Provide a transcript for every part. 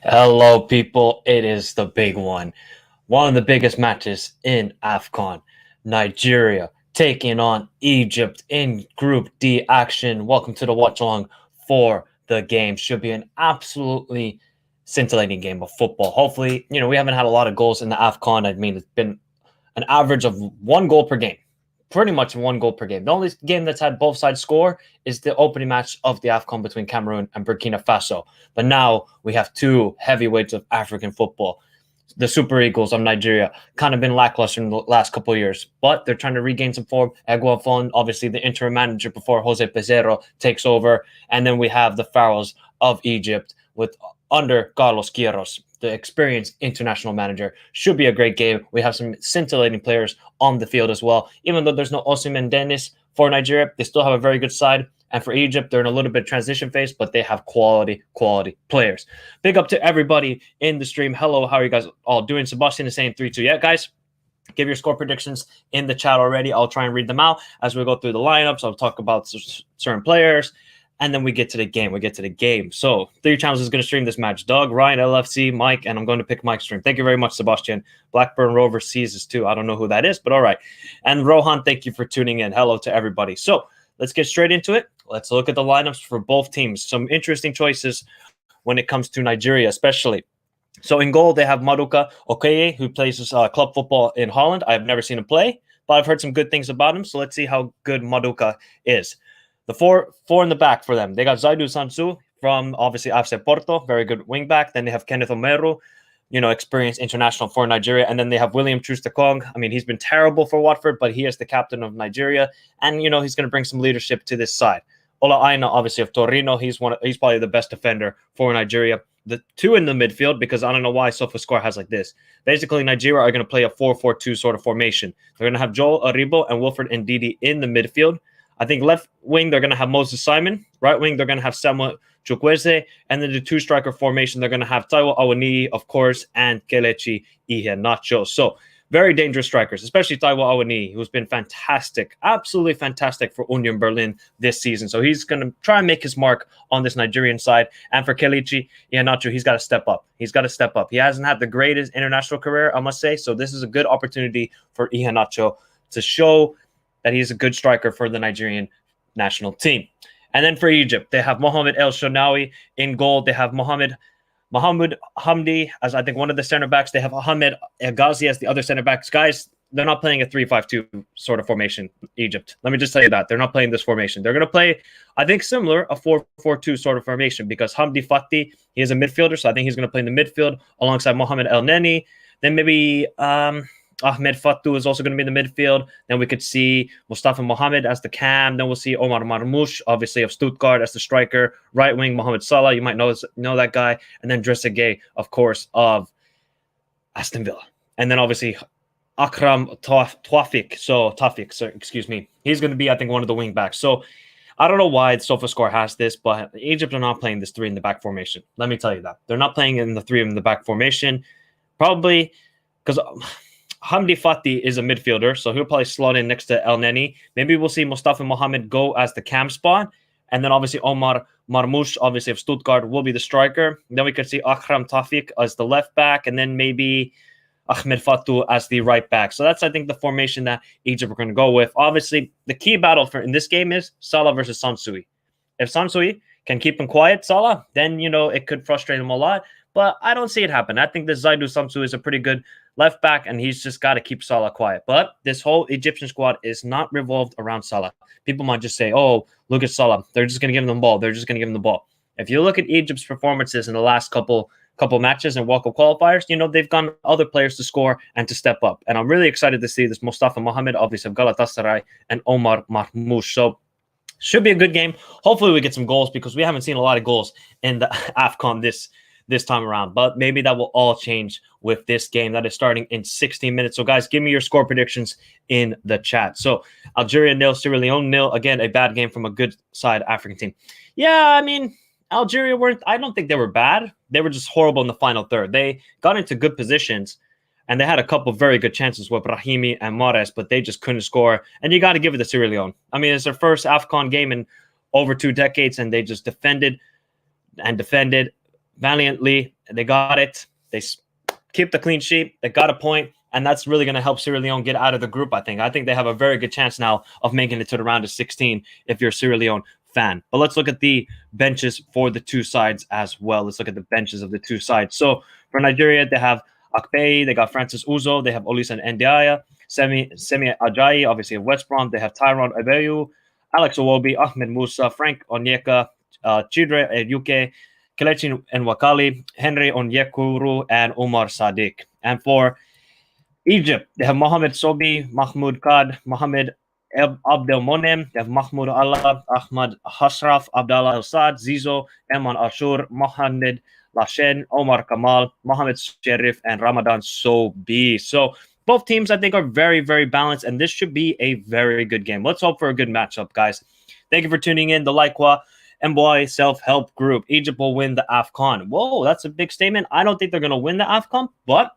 Hello, people. It is the big one. One of the biggest matches in AFCON. Nigeria taking on Egypt in Group D action. Welcome to the watch along for the game. Should be an absolutely scintillating game of football. Hopefully, we haven't had a lot of goals in the AFCON. I mean, it's been an average of 1 goal per game. Pretty much 1 goal per game. The only game that's had both sides score is the opening match of the AFCON between Cameroon and Burkina Faso. But now we have 2 heavyweights of African football. The Super Eagles of Nigeria kind of been lackluster in the last couple of years, but they're trying to regain some form. Eguafon, obviously the interim manager before Jose Pizarro takes over. And then we have the Pharaohs of Egypt under Carlos Queiroz, the experienced international manager. Should be a great game. We have some scintillating players on the field as well. Even though there's no Osimhen Dennis for Nigeria, they still have a very good side. And for Egypt, they're in a little bit transition phase, but they have quality players. Big up to everybody in the stream. Hello, how are you guys all doing? Sebastian is saying 3-2. Yeah, guys, give your score predictions in the chat already. I'll try and read them out as we go through the lineups. I'll talk about certain players. And then we get to the game. So 3 channels is going to stream this match. Doug, Ryan, LFC, Mike, and I'm going to pick Mike's stream. Thank you very much, Sebastian. Blackburn Rover sees us too. I don't know who that is, but all right. And Rohan, thank you for tuning in. Hello to everybody. So let's get straight into it. Let's look at the lineups for both teams. Some interesting choices when it comes to Nigeria, especially. So in goal, they have Maduka Okoye, who plays club football in Holland. I've never seen him play, but I've heard some good things about him. So let's see how good Maduka is. The four in the back for them. They got Zaidu Sansu from, obviously, AFC Porto, very good wing back. Then they have Kenneth Omeru, experienced international for Nigeria. And then they have William Troost-Ekong. I mean, he's been terrible for Watford, but he is the captain of Nigeria. And, he's going to bring some leadership to this side. Ola Aina, obviously, of Torino. He's probably the best defender for Nigeria. The 2 in the midfield, because I don't know why SofaScore has like this. Basically, Nigeria are going to play a 4-4-2 sort of formation. They're going to have Joel Aribo and Wilfred Ndidi in the midfield. I think left wing, they're going to have Moses Simon. Right wing, they're going to have Samuel Chukwueze. And then the 2-striker formation, they're going to have Taiwo Awoniyi, of course, and Kelechi Iheanacho. So very dangerous strikers, especially Taiwo Awoniyi, who's been fantastic, absolutely fantastic for Union Berlin this season. So he's going to try and make his mark on this Nigerian side. And for Kelechi Iheanacho, he's got to step up. He hasn't had the greatest international career, I must say. So this is a good opportunity for Iheanacho to show that he's a good striker for the Nigerian national team. And then for Egypt, they have Mohamed El Shounawi in goal. They have Mohamed Hamdi as, I think, one of the center backs. They have Ahmed Ghazi as the other center backs. Guys, they're not playing a 3-5-2 sort of formation, Egypt. Let me just tell you that. They're not playing this formation. They're going to play, I think, similar, a 4-4-2 sort of formation, because Hamdi Fati, he is a midfielder, so I think he's going to play in the midfield alongside Mohamed El Neni. Then maybe Ahmed Fatou is also going to be in the midfield. Then we could see Mustafa Mohamed as the cam. Then we'll see Omar Marmoush, obviously of Stuttgart, as the striker. Right wing, Mohamed Salah. You might know that guy. And then Trezeguet, of course, of Aston Villa. And then obviously Akram Tawfik, excuse me. He's going to be, I think, one of the wing backs. So I don't know why SofaScore has this, but Egypt are not playing this three in the back formation. Let me tell you that. They're not playing in the three in the back formation. Probably because Hamdi Fati is a midfielder, so he'll probably slot in next to El Neni. Maybe we'll see Mustafa Mohamed go as the cam spot. And then obviously Omar Marmoush, obviously of Stuttgart, will be the striker. And then we could see Akram Tawfik as the left back, and then maybe Ahmed Fatou as the right back. So that's, I think, the formation that Egypt are going to go with. Obviously, the key battle in this game is Salah versus Sansui. If Sansui can keep him quiet, Salah, then, it could frustrate him a lot. But I don't see it happen. I think this Zaidu Samsu is a pretty good left back, and he's just got to keep Salah quiet. But this whole Egyptian squad is not revolved around Salah. People might just say, oh, look at Salah. They're just going to give him the ball. They're just going to give him the ball. If you look at Egypt's performances in the last couple matches and World Cup qualifiers, they've gone other players to score and to step up. And I'm really excited to see this Mustafa Mohamed, obviously of Galatasaray, and Omar Marmoush. So should be a good game. Hopefully we get some goals because we haven't seen a lot of goals in the AFCON this time around. But maybe that will all change with this game that is starting in 16 minutes. So guys, give me your score predictions in the chat. So Algeria 0, Sierra Leone 0. Again, a bad game from a good side African team. Yeah, I mean, Algeria I don't think they were bad. They were just horrible in the final third. They got into good positions and they had a couple very good chances with Brahimi and Mahrez, but they just couldn't score. And you got to give it to Sierra Leone. I mean, it's their first AFCON game in over 2 decades, and they just defended valiantly. They got it. They keep the clean sheet. They got a point, and that's really going to help Sierra Leone get out of the group, I think. I think they have a very good chance now of making it to the round of 16 if you're a Sierra Leone fan. But let's look at the benches for the two sides as well. Let's look at the benches of the two sides. So for Nigeria, they have Akpei, they got Francis Uzo, they have Olisa Ndiaye, Semi Ajayi, obviously of West Brom, they have Tyrone Abeyu, Alex Iwobi, Ahmed Musa, Frank Onyeka, Chidre Ejuke, Kelechi Nwakali, Henry Onyekuru, and Umar Sadiq. And for Egypt, they have Mohamed Sobi, Mahmoud Kad, Mohamed Abdelmonem, they have Mahmoud Allah, Ahmad Hasraf, Abdallah El-Sad, Zizo, Eman Ashur, Mohamed Lashen, Omar Kamal, Mohamed Sherif, and Ramadan Sobi. So both teams, I think, are very, very balanced, and this should be a very good game. Let's hope for a good matchup, guys. Thank you for tuning in. The Laikwa Mboy Self-Help Group. Egypt will win the AFCON. Whoa, that's a big statement. I don't think they're going to win the AFCON, but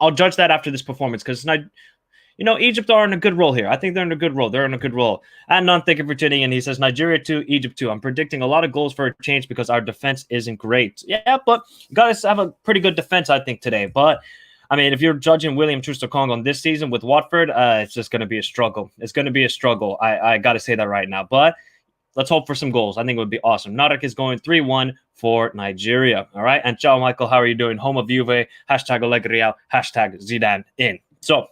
I'll judge that after this performance because Egypt are in a good role here. I think they're in a good role. They're in a good role. And none, thank you for tuning in. He says, Nigeria 2, Egypt 2. I'm predicting a lot of goals for a change because our defense isn't great. Yeah, but you guys have a pretty good defense, I think, today. But, I mean, if you're judging William Troost-Ekong on this season with Watford, it's just going to be a struggle. It's going to be a struggle. I got to say that right now. But let's hope for some goals. I think it would be awesome. Narek is going 3-1 for Nigeria. All right? And ciao, Michael. How are you doing? Home of Juve. Hashtag Alegria. Hashtag Zidane in. So,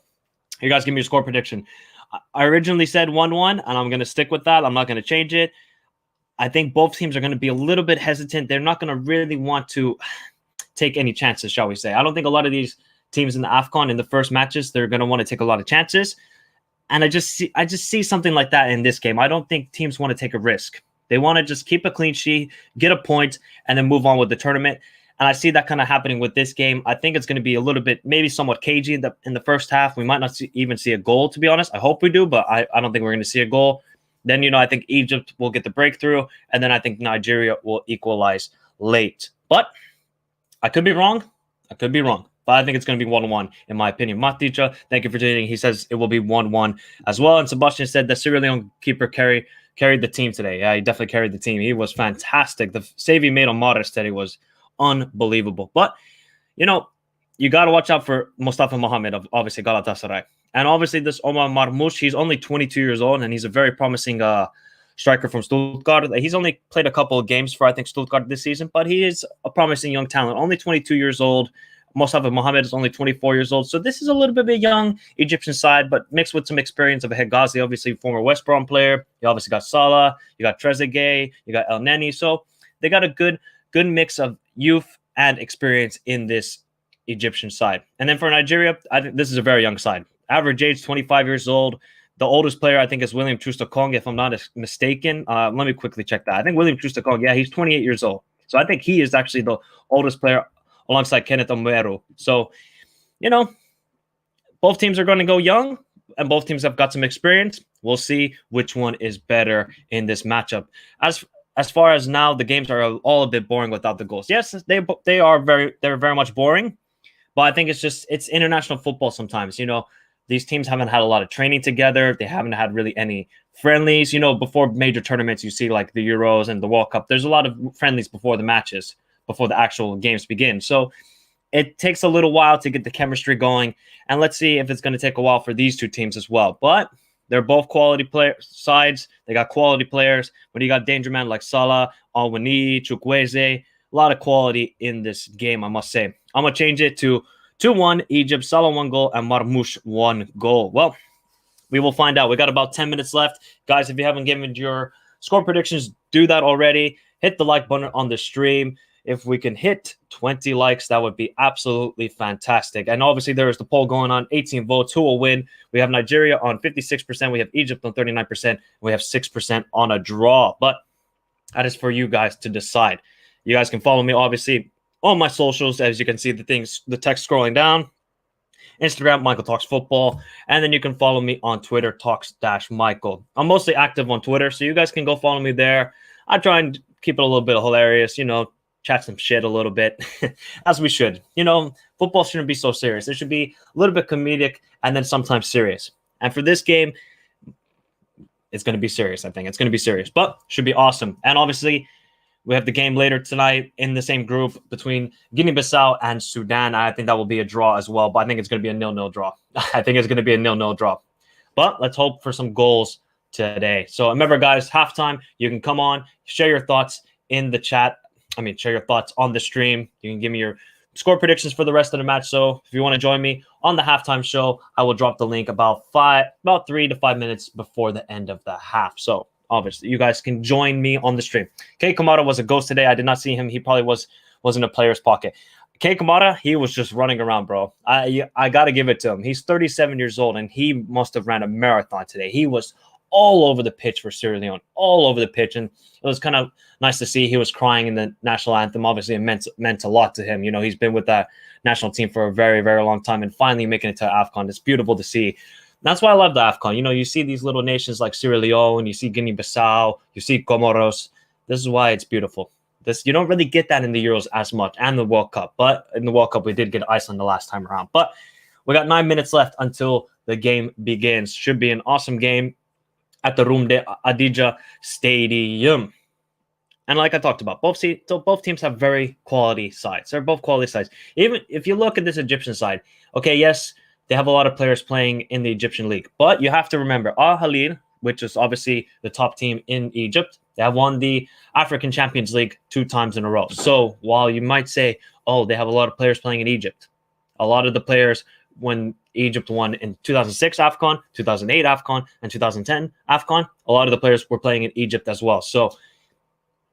you guys give me your score prediction. I originally said 1-1, and I'm going to stick with that. I'm not going to change it. I think both teams are going to be a little bit hesitant. They're not going to really want to take any chances, shall we say. I don't think a lot of these teams in the AFCON in the first matches, they're going to want to take a lot of chances. And I just see something like that in this game. I don't think teams want to take a risk. They want to just keep a clean sheet, get a point, and then move on with the tournament. And I see that kind of happening with this game. I think it's going to be a little bit, maybe somewhat cagey in the first half. We might not even see a goal, to be honest. I hope we do, but I don't think we're going to see a goal. Then, I think Egypt will get the breakthrough, and then I think Nigeria will equalize late. But I could be wrong. But I think it's going to be 1-1, in my opinion. Maticha, thank you for tuning in. He says it will be 1-1 as well. And Sebastian said that Sierra Leone keeper carried the team today. Yeah, he definitely carried the team. He was fantastic. The save he made on Mahrez today was unbelievable. But, you got to watch out for Mustafa Mohamed of obviously Galatasaray. And obviously this Omar Marmoush, he's only 22 years old, and he's a very promising striker from Stuttgart. He's only played a couple of games for, I think, Stuttgart this season, but he is a promising young talent. Only 22 years old. Mustafa Mohamed is only 24 years old. So this is a little bit of a young Egyptian side, but mixed with some experience of a Hegazi, obviously former West Brom player. You obviously got Salah, you got Trezeguet, you got El Neni. So they got a good mix of youth and experience in this Egyptian side. And then for Nigeria, I think this is a very young side. Average age 25 years old. The oldest player, I think, is William Troost-Ekong, if I'm not mistaken. Let me quickly check that. I think William Troost-Ekong, yeah, he's 28 years old. So I think he is actually the oldest player alongside Kenneth Omeru. So, you know, both teams are going to go young, and both teams have got some experience. We'll see which one is better in this matchup. As far as now, the games are all a bit boring without the goals. Yes, they're very much boring, but I think it's international football sometimes. These teams haven't had a lot of training together. They haven't had really any friendlies. Before major tournaments, you see like the Euros and the World Cup. There's a lot of friendlies before the matches, before the actual games begin. So it takes a little while to get the chemistry going. And let's see if it's going to take a while for these two teams as well. But they're both quality sides. They got quality players. When you got danger man like Salah, Alwani, Chukwueze, a lot of quality in this game, I must say. I'm going to change it to 2-1 Egypt, Salah 1 goal, and Marmoush 1 goal. Well, we will find out. We got about 10 minutes left. Guys, if you haven't given your score predictions, do that already. Hit the like button on the stream. If we can hit 20 likes, that would be absolutely fantastic. And obviously, there is the poll going on, 18 votes. Who will win? We have Nigeria on 56%. We have Egypt on 39%. We have 6% on a draw. But that is for you guys to decide. You guys can follow me, obviously, on my socials. As you can see, the text scrolling down. Instagram, Michael Talks Football. And then you can follow me on Twitter, Talks-Michael. I'm mostly active on Twitter, so you guys can go follow me there. I try and keep it a little bit hilarious, chat some shit a little bit, as we should. Football shouldn't be so serious. It should be a little bit comedic and then sometimes serious. And for this game, it's going to be serious, I think. It's going to be serious, but should be awesome. And obviously, we have the game later tonight in the same group between Guinea-Bissau and Sudan. I think that will be a draw as well, but I think it's going to be a 0-0 draw. I think it's going to be a 0-0 draw. But let's hope for some goals today. So remember, guys, halftime, you can come on, share your thoughts in the chat. Share your thoughts on the stream. You can give me your score predictions for the rest of the match. So if you want to join me on the halftime show, I will drop the link about 3 to 5 minutes before the end of the half. So obviously, you guys can join me on the stream. Kei Kamara was a ghost today. I did not see him. He probably was in a player's pocket. Kei Kamara, he was just running around, bro. I got to give it to him. He's 37 years old, and he must have ran a marathon today. He was all over the pitch for Sierra Leone, all over the pitch. And it was kind of nice to see. He was crying in the national anthem. Obviously, it meant a lot to him. He's been with that national team for a very, very long time, and finally making it to AFCON. It's beautiful to see. That's why I love the AFCON. You see these little nations like Sierra Leone, you see Guinea-Bissau, you see Comoros. This is why it's beautiful. You don't really get that in the Euros as much and the World Cup. But in the World Cup, we did get Iceland the last time around. But we got 9 minutes left until the game begins. Should be an awesome game at the Rumde Adija Stadium. And like I talked about, both teams have very quality sides. They're both quality sides. Even if you look at this Egyptian side, okay, yes, they have a lot of players playing in the Egyptian league. But you have to remember, Al Hilal, which is obviously the top team in Egypt, they have won the African Champions League 2 times in a row. So while you might say, oh, they have a lot of players playing in Egypt, a lot of the players when Egypt won in 2006 AFCON, 2008 AFCON, and 2010 AFCON, a lot of the players were playing in Egypt as well. So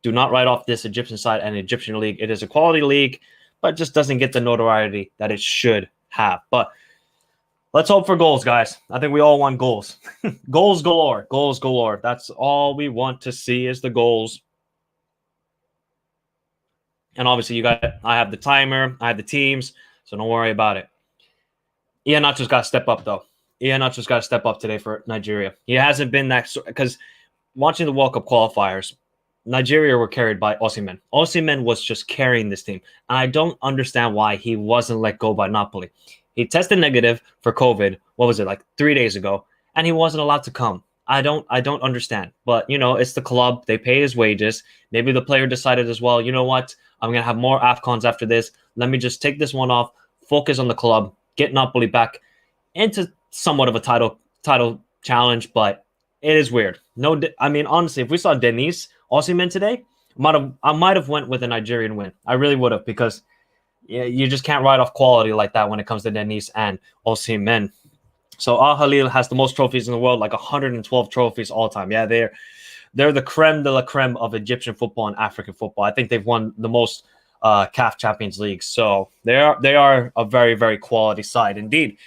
do not write off this Egyptian side and Egyptian league. It is a quality league, but just doesn't get the notoriety that it should have. But let's hope for goals, guys. I think we all want goals. Goals galore. Goals galore. That's all we want to see is the goals. And obviously, I have the timer. I have the teams. So don't worry about it. Iheanacho's got to step up, though. Iheanacho's got to step up today for Nigeria. He hasn't been that – because watching the World Cup qualifiers, Nigeria were carried by Osimhen. Osimhen was just carrying this team. And I don't understand why he wasn't let go by Napoli. He tested negative for COVID. What was it, like 3 days ago? And he wasn't allowed to come. I don't understand. But, it's the club. They pay his wages. Maybe the player decided as well, you know what? I'm going to have more AFCONs after this. Let me just take this one off, focus on the club, get Napoli back into somewhat of a title challenge. But it is weird. Honestly, if we saw Denise Osimhen today, I might have went with a Nigerian win. I really would have, because you just can't write off quality like that when it comes to Denise and Osimhen. So Al Hilal has the most trophies in the world, like 112 trophies all time. Yeah, they're the creme de la creme of Egyptian football and African football. I think they've won the most CAF Champions League. So they are a very, very quality side indeed.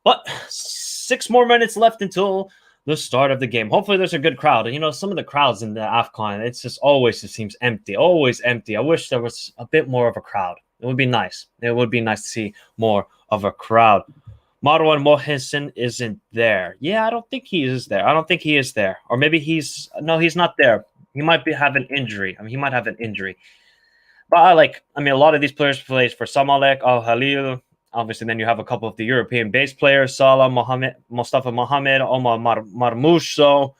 But 6 more minutes left until the start of the game. Hopefully, there's a good crowd. And, some of the crowds in the AFCON, it seems empty, always empty. I wish there was a bit more of a crowd. It would be nice. It would be nice to see more of a crowd. Marwan Mohinsen isn't there. Yeah, I don't think he is there. I don't think he is there. Or maybe he's not there. He might have an injury. He might have an injury. But a lot of these players plays for Samalek, Al Halil. Obviously, then you have a couple of the European-based players, Salah, Mustafa Mohamed, Omar Marmoush. So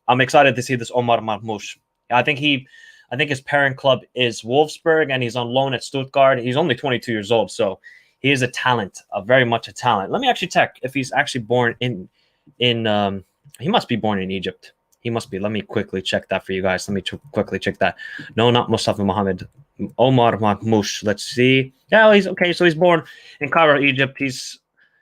I'm excited to see this Omar Marmoush. I think his parent club is Wolfsburg, and he's on loan at Stuttgart. He's only 22 years old, so he is a talent, very much a talent. Let me actually check if he's actually born in he must be born in Egypt. He must be. Let me quickly check that for you guys. Let me quickly check that. No, not Mustafa Mohamed. Omar Marmoush. Let's see. Yeah, he's okay. So he's born in Cairo, Egypt. He's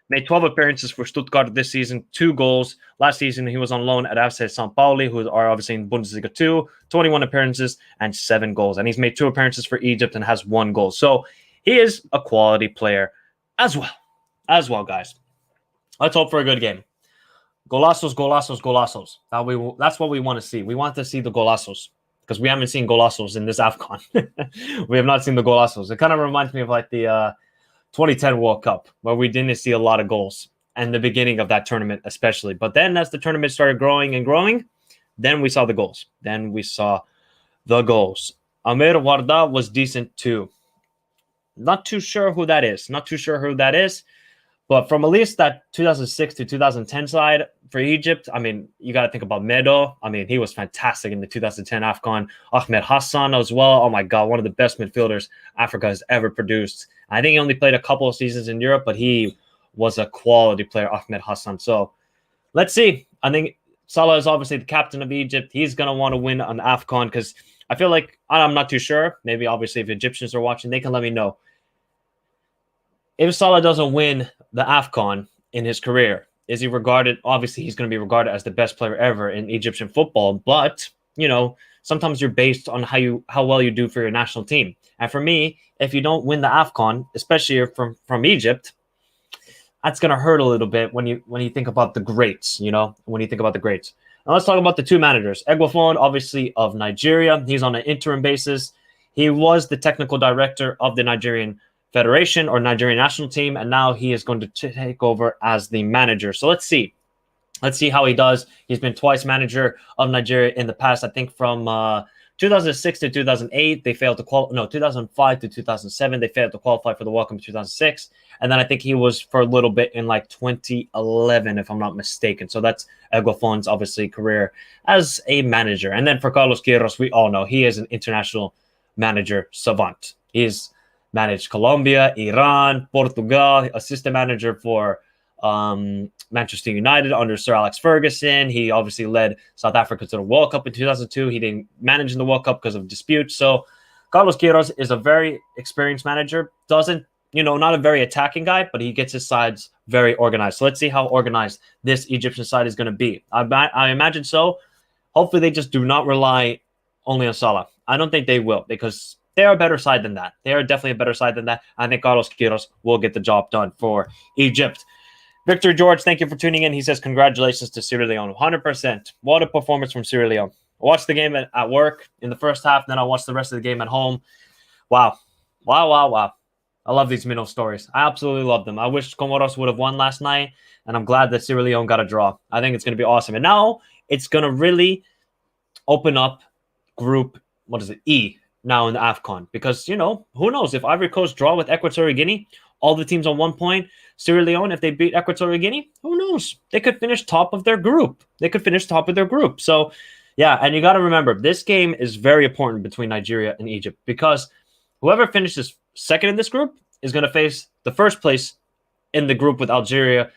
made 12 appearances for Stuttgart this season, 2 goals. Last season, he was on loan at FC St. Pauli, who are obviously in Bundesliga 2, 21 appearances and 7 goals. And he's made 2 appearances for Egypt and has 1 goal. So he is a quality player as well. Guys. Let's hope for a good game. Golazos, golazos, golazos. That's what we want to see. We want to see the golazos because we haven't seen golazos in this AFCON. We have not seen the golazos. It kind of reminds me of the 2010 World Cup where we didn't see a lot of goals and the beginning of that tournament especially. But then as the tournament started growing and growing, then we saw the goals. Amir Warda was decent too. Not too sure who that is. But from at least that 2006 to 2010 side for Egypt, you got to think about Medo. He was fantastic in the 2010 AFCON. Ahmed Hassan as well. Oh, my God, one of the best midfielders Africa has ever produced. I think he only played a couple of seasons in Europe, but he was a quality player, Ahmed Hassan. So let's see. I think Salah is obviously the captain of Egypt. He's going to want to win an AFCON because I feel like, I'm not too sure. Maybe, obviously, if Egyptians are watching, they can let me know. If Salah doesn't win the AFCON in his career, is he regarded? Obviously, he's going to be regarded as the best player ever in Egyptian football. But, sometimes you're based on how well you do for your national team. And for me, if you don't win the AFCON, especially from Egypt, that's going to hurt a little bit when you think about the greats, Now let's talk about the 2 managers. Eguavoen, obviously, of Nigeria. He's on an interim basis. He was the technical director of the Nigerian Federation or Nigerian national team, and now he is going to take over as the manager. So let's see how he does. He's been twice manager of Nigeria in the past. I think from 2006 to 2008 they failed to qualify. No, 2005 to 2007 they failed to qualify for the World Cup in 2006, and then I think he was for a little bit in 2011 if I'm not mistaken. So that's Eguavoen's obviously career as a manager. And then for Carlos Queiroz, we all know he is an international manager savant. He's managed Colombia, Iran, Portugal, assistant manager for Manchester United under Sir Alex Ferguson. He obviously led South Africa to the World Cup in 2002. He didn't manage in the World Cup because of disputes. So Carlos Queiroz is a very experienced manager. Not a very attacking guy, but he gets his sides very organized. So let's see how organized this Egyptian side is going to be. I imagine so. Hopefully they just do not rely only on Salah. I don't think they will because they are a better side than that. They are definitely a better side than that. I think Carlos Queiroz will get the job done for Egypt. Victor George, thank you for tuning in. He says, congratulations to Sierra Leone. 100%. What a performance from Sierra Leone. I watched the game at work in the first half, then I watched the rest of the game at home. Wow. I love these Minnow stories. I absolutely love them. I wish Comoros would have won last night, and I'm glad that Sierra Leone got a draw. I think it's going to be awesome. And now it's going to really open up Group, E, now in the AFCON. Because, who knows? If Ivory Coast draw with Equatorial Guinea, all the teams on 1 point, Sierra Leone, if they beat Equatorial Guinea, who knows? They could finish top of their group. So, yeah, and you got to remember, this game is very important between Nigeria and Egypt because whoever finishes second in this group is going to face the first place in the group with Algeria,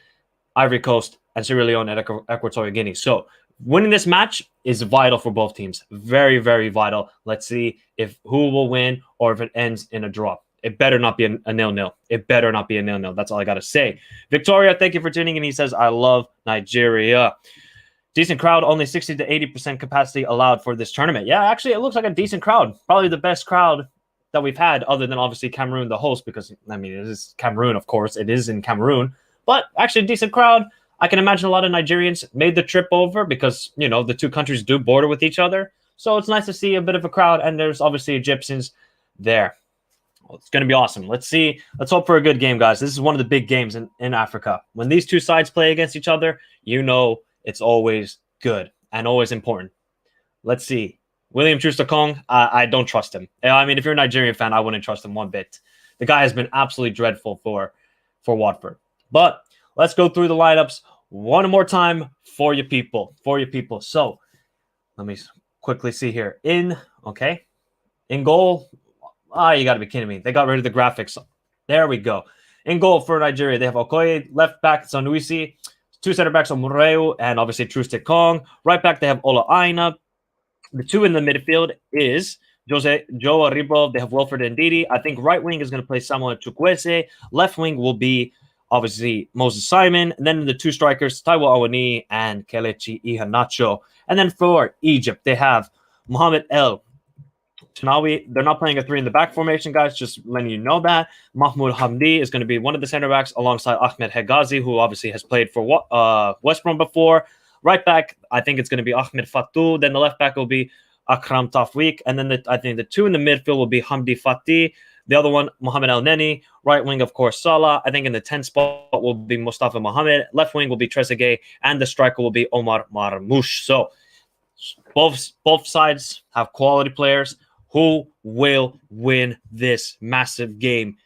Ivory Coast, and Sierra Leone and Equatorial Guinea. So winning this match is vital for both teams. Very, very vital. Let's see who will win or if it ends in a draw. It better not be a 0-0. That's all I got to say. Victoria, thank you for tuning in. He says, I love Nigeria. Decent crowd, only 60 to 80% capacity allowed for this tournament. Yeah, actually, it looks like a decent crowd. Probably the best crowd that we've had, other than obviously Cameroon, the host, because I mean it is Cameroon, of course, it is in Cameroon, but actually a decent crowd. I can imagine a lot of Nigerians made the trip over because the two countries do border with each other, so it's nice to see a bit of a crowd, and there's obviously Egyptians there. Well, it's going to be awesome. Let's see. Let's hope for a good game, guys. This is one of the big games in Africa. When these two sides play against each other, it's always good and always important. Let's see. William Troost-Ekong, I don't trust him. I mean, if you're a Nigerian fan, I wouldn't trust him one bit. The guy has been absolutely dreadful for Watford. But let's go through the lineups one more time for you people. So let me quickly see here. In goal. You got to be kidding me. They got rid of the graphics. There we go. In goal for Nigeria, they have Okoye, left back Sanusi, two center backs Omureu, and obviously Troost-Ekong. Right back, they have Ola Aina. The two in the midfield is Joe Aribo. They have Wilfred Ndidi. I think right wing is going to play Samuel Chukwueze. Left wing will be obviously Moses Simon. And then the two strikers, Taiwo Awani and Kelechi Iheanacho. And then for Egypt, they have Mohamed El Chenawi. They're not playing a three in the back formation, guys. Just letting you know that. Mahmoud Hamdi is going to be one of the center backs alongside Ahmed Hegazi, who obviously has played for West Brom before. Right back, I think it's going to be Ahmed Fatou. Then the left back will be Akram Tafwik. And then I think the two in the midfield will be Hamdi Fatih. The other one, Mohamed El Neni. Right wing, of course, Salah. I think in the 10 spot will be Mustafa Mohamed. Left wing will be Trezeguet. And the striker will be Omar Marmoush. So both sides have quality players. Who will win this massive game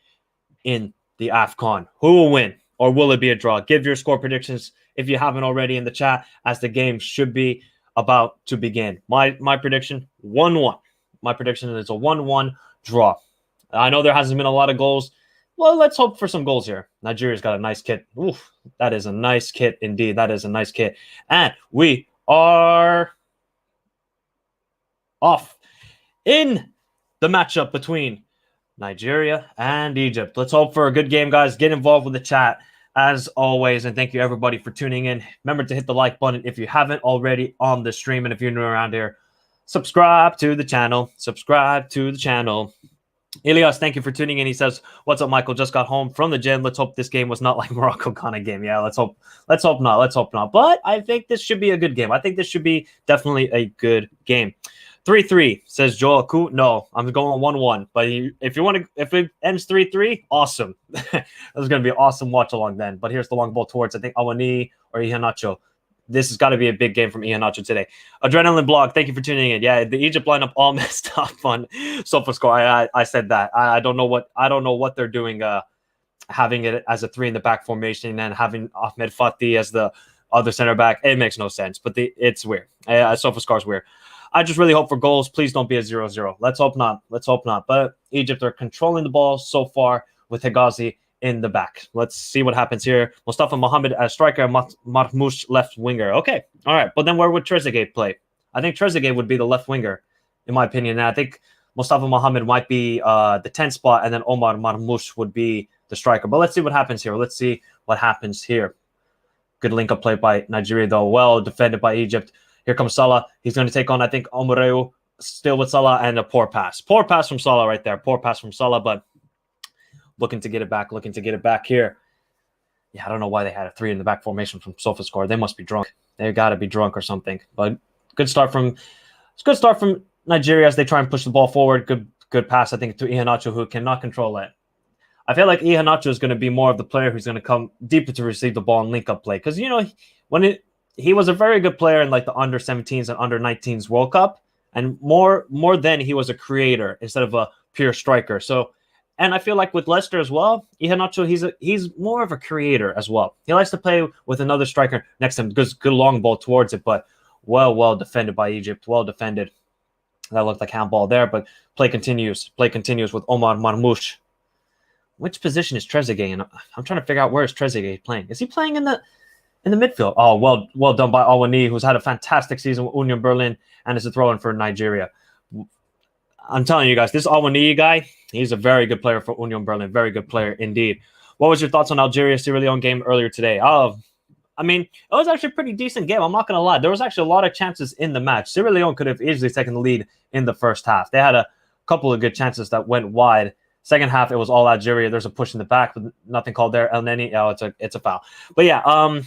in the AFCON? Who will win? Or will it be a draw? Give your score predictions if you haven't already in the chat, as the game should be about to begin. My prediction, 1-1. My prediction is a 1-1 draw. I know there hasn't been a lot of goals. Well, let's hope for some goals here. Nigeria's got a nice kit. Oof, that is a nice kit indeed. That is a nice kit. And we are off in the matchup between Nigeria and Egypt. Let's hope for a good game, guys. Get involved with the chat as always, and thank you everybody for tuning in. Remember to hit the like button if you haven't already on the stream, and if you're new around here, subscribe to the channel. Elias, thank you for tuning in. He says, "What's up, Michael? Just got home from the gym. Let's hope this game was not like Morocco-Ghana game." Yeah, let's hope not. But I think this should be a good game. I think this should be definitely a good game. 3-3, says Joel Ku. No, I'm going 1-1. But if it ends 3-3, awesome. This is going to be an awesome watch along then. But here's the long ball towards, I think, Awani or Iheanacho. This has got to be a big game from Iheanacho today. Adrenaline Blog, thank you for tuning in. Yeah, the Egypt lineup all messed up on SofaScore. I said that. I don't know what they're doing, having it as a three in the back formation and having Ahmed Fatih as the other center back. It makes no sense. But it's weird. SofaScore's weird. I just really hope for goals. Please don't be a 0-0. Let's hope not. But Egypt are controlling the ball so far with Hegazi in the back. Let's see what happens here. Mustafa Mohamed as striker, Marmoush left winger. Okay, all right. But then where would Trezeguet play? I think Trezeguet would be the left winger, in my opinion. And I think Mustafa Mohamed might be the 10 spot, and then Omar Marmoush would be the striker. But let's see what happens here. Good link-up play by Nigeria, though. Well defended by Egypt. Here comes Salah. He's going to take on, I think, Omureu, still with Salah, and a poor pass. Poor pass from Salah right there. But looking to get it back here. Yeah, I don't know why they had a three in the back formation from SofaScore. They must be drunk. They got to be drunk or something. But good start from Nigeria as they try and push the ball forward. Good pass, I think, to Iheanacho, who cannot control it. I feel like Iheanacho is going to be more of the player who's going to come deeper to receive the ball and link up play. Because, he was a very good player in like the under 17s and under 19s World Cup, and more than he was a creator instead of a pure striker. So, and I feel like with Leicester as well, Iheanacho, he's more of a creator as well. He likes to play with another striker next to him. Good long ball towards it, but well defended by Egypt. Well defended. That looked like handball there, but play continues with Omar Marmoush. Which position is Trezeguet in? I'm trying to figure out where is Trezeguet playing. Is he playing in the midfield? Oh, well done by Awani, who's had a fantastic season with Union Berlin and is a throw-in for Nigeria. I'm telling you guys, this Awani guy, he's a very good player for Union Berlin. Very good player indeed. What was your thoughts on Algeria-Sierra Leone game earlier today? I mean, it was actually a pretty decent game. I'm not going to lie. There was actually a lot of chances in the match. Sierra Leone could have easily taken the lead in the first half. They had a couple of good chances that went wide. Second half, it was all Algeria. There's a push in the back, but nothing called there. El Neni, oh, it's a foul. But yeah,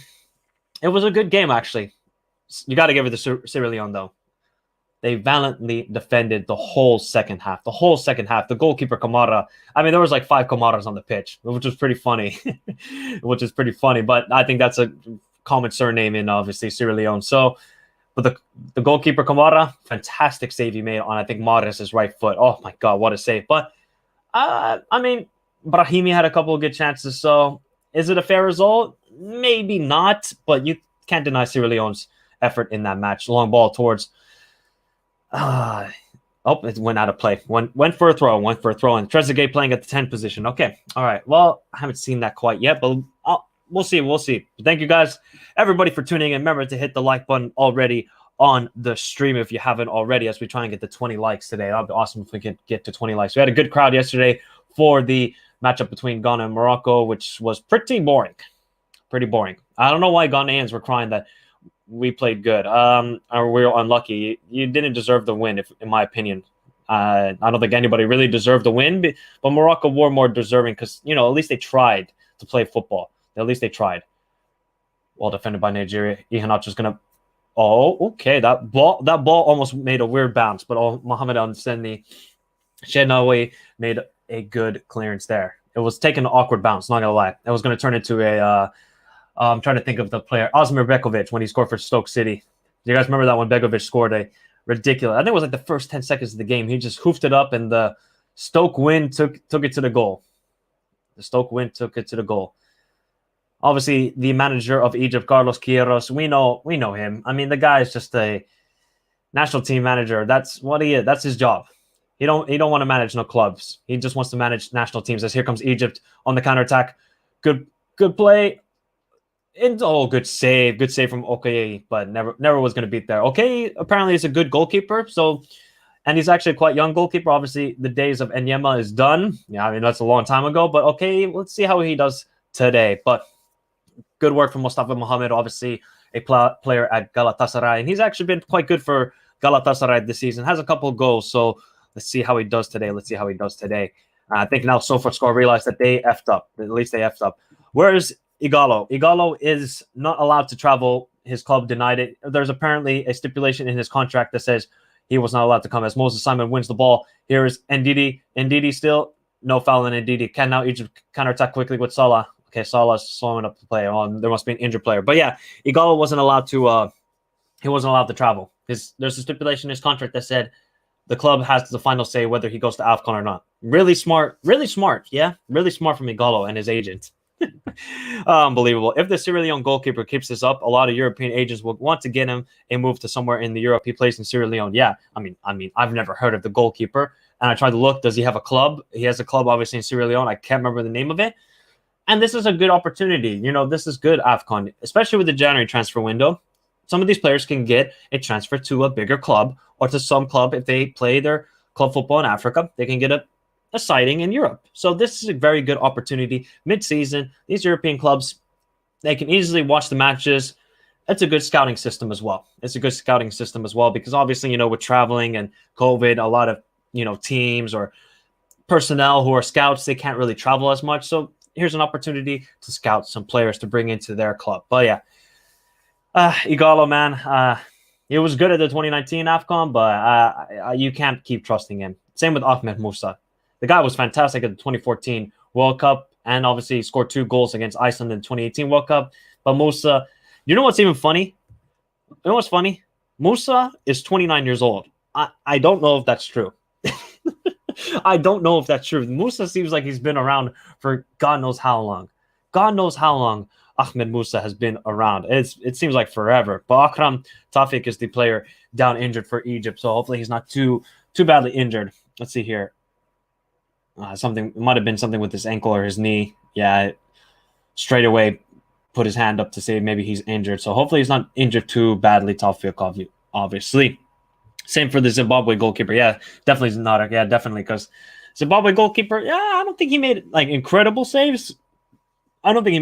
it was a good game actually. You got to give it to Sierra Leone though. They valiantly defended the whole second half. The whole second half. The goalkeeper Kamara. I mean, there was like 5 Kamaras on the pitch, which was pretty funny. Which is pretty funny. But I think that's a common surname in obviously Sierra Leone. So, but the goalkeeper Kamara, fantastic save he made on I think Mahrez's right foot. Oh my god, what a save! But I mean, Brahimi had a couple of good chances. So, is it a fair result? Maybe not. But you can't deny Sierra Leone's effort in that match. Long ball towards. It went out of play. Went for a throw. And Trezeguet playing at the 10 position. Okay. All right. Well, I haven't seen that quite yet, but we'll see. We'll see. Thank you guys, everybody, for tuning in. Remember to hit the like button already on the stream if you haven't already, as we try and get to 20 likes today. That would be awesome if we could get to 20 likes. We had a good crowd yesterday for the matchup between Ghana and Morocco, which was pretty boring. Pretty boring. I don't know why Ghanaians were crying that we played good. Or we were unlucky. You didn't deserve the win, in my opinion. I don't think anybody really deserved the win, but Morocco were more deserving because, at least they tried to play football. At least they tried. Well defended by Nigeria. Iheanacho's going to... Oh, okay. That ball almost made a weird bounce, but Mohamed Al-Seni Shenawi made a good clearance there. It was taking an awkward bounce, not going to lie. It was going to turn into a... I'm trying to think of the player, Osmir Begovic, when he scored for Stoke City. Do you guys remember that when Begovic scored a ridiculous? I think it was like the first 10 seconds of the game. He just hoofed it up, and the Stoke wind took it to the goal. The Stoke wind took it to the goal. Obviously, the manager of Egypt, Carlos Queiroz, we know him. I mean, the guy is just a national team manager. That's what he is. That's his job. He don't want to manage no clubs. He just wants to manage national teams. As here comes Egypt on the counterattack. Good play. Good save from Okoye, but never was going to beat there. Okay, apparently he's a good goalkeeper, and he's actually a quite young goalkeeper. Obviously, the days of Enyema is done. Yeah, I mean that's a long time ago, but okay, let's see how he does today. But good work from Mustafa Mohamed, obviously a player at Galatasaray, and he's actually been quite good for Galatasaray this season. Has a couple of goals, so let's see how he does today. I think now SofaScore realized that they effed up. At least they effed up. Whereas Igalo is not allowed to travel. His club denied it. There's apparently a stipulation in his contract that says he was not allowed to come. As Moses Simon wins the ball, here is Ndidi. Ndidi still no foul on Ndidi. Can now Egypt counterattack quickly with Salah. Okay, Salah's slowing up the play. There must be an injured player. But yeah, Igalo wasn't allowed to. He wasn't allowed to travel. There's a stipulation in his contract that said the club has the final say whether he goes to AFCON or not. Really smart. Yeah, really smart from Igalo and his agent. Unbelievable. If the Sierra Leone goalkeeper keeps this up, a lot of European agents will want to get him a move to somewhere in the Europe. He plays in Sierra Leone. Yeah, I mean, I've never heard of the goalkeeper, and I tried to look. Does he have a club? He has a club, obviously, in Sierra Leone. I can't remember the name of it. And this is a good opportunity. This is good AFCON, especially with the January transfer window. Some of these players can get a transfer to a bigger club or to some club. If they play their club football in Africa, they can get a sighting in Europe. So this is a very good opportunity. Mid-season, these European clubs, they can easily watch the matches. It's a good scouting system as well. Because obviously, with traveling and COVID, a lot of, teams or personnel who are scouts, they can't really travel as much. So here's an opportunity to scout some players to bring into their club. But yeah, Igalo, man, he was good at the 2019 AFCON, but you can't keep trusting him. Same with Ahmed Musa. The guy was fantastic at the 2014 World Cup, and obviously he scored 2 goals against Iceland in the 2018 World Cup. But Musa, you know what's even funny? Musa is 29 years old. I don't know if that's true. Musa seems like he's been around for God knows how long. Ahmed Musa has been around. It seems like forever. But Akram Tawfiq is the player down injured for Egypt, so hopefully he's not too badly injured. Let's see here. It might have been something with his ankle or his knee. Yeah, straight away put his hand up to say maybe he's injured. So hopefully he's not injured too badly, Tawfiq, obviously. Same for the Zimbabwe goalkeeper. Yeah, definitely not. Yeah, definitely, because Zimbabwe goalkeeper, I don't think he made incredible saves. Compared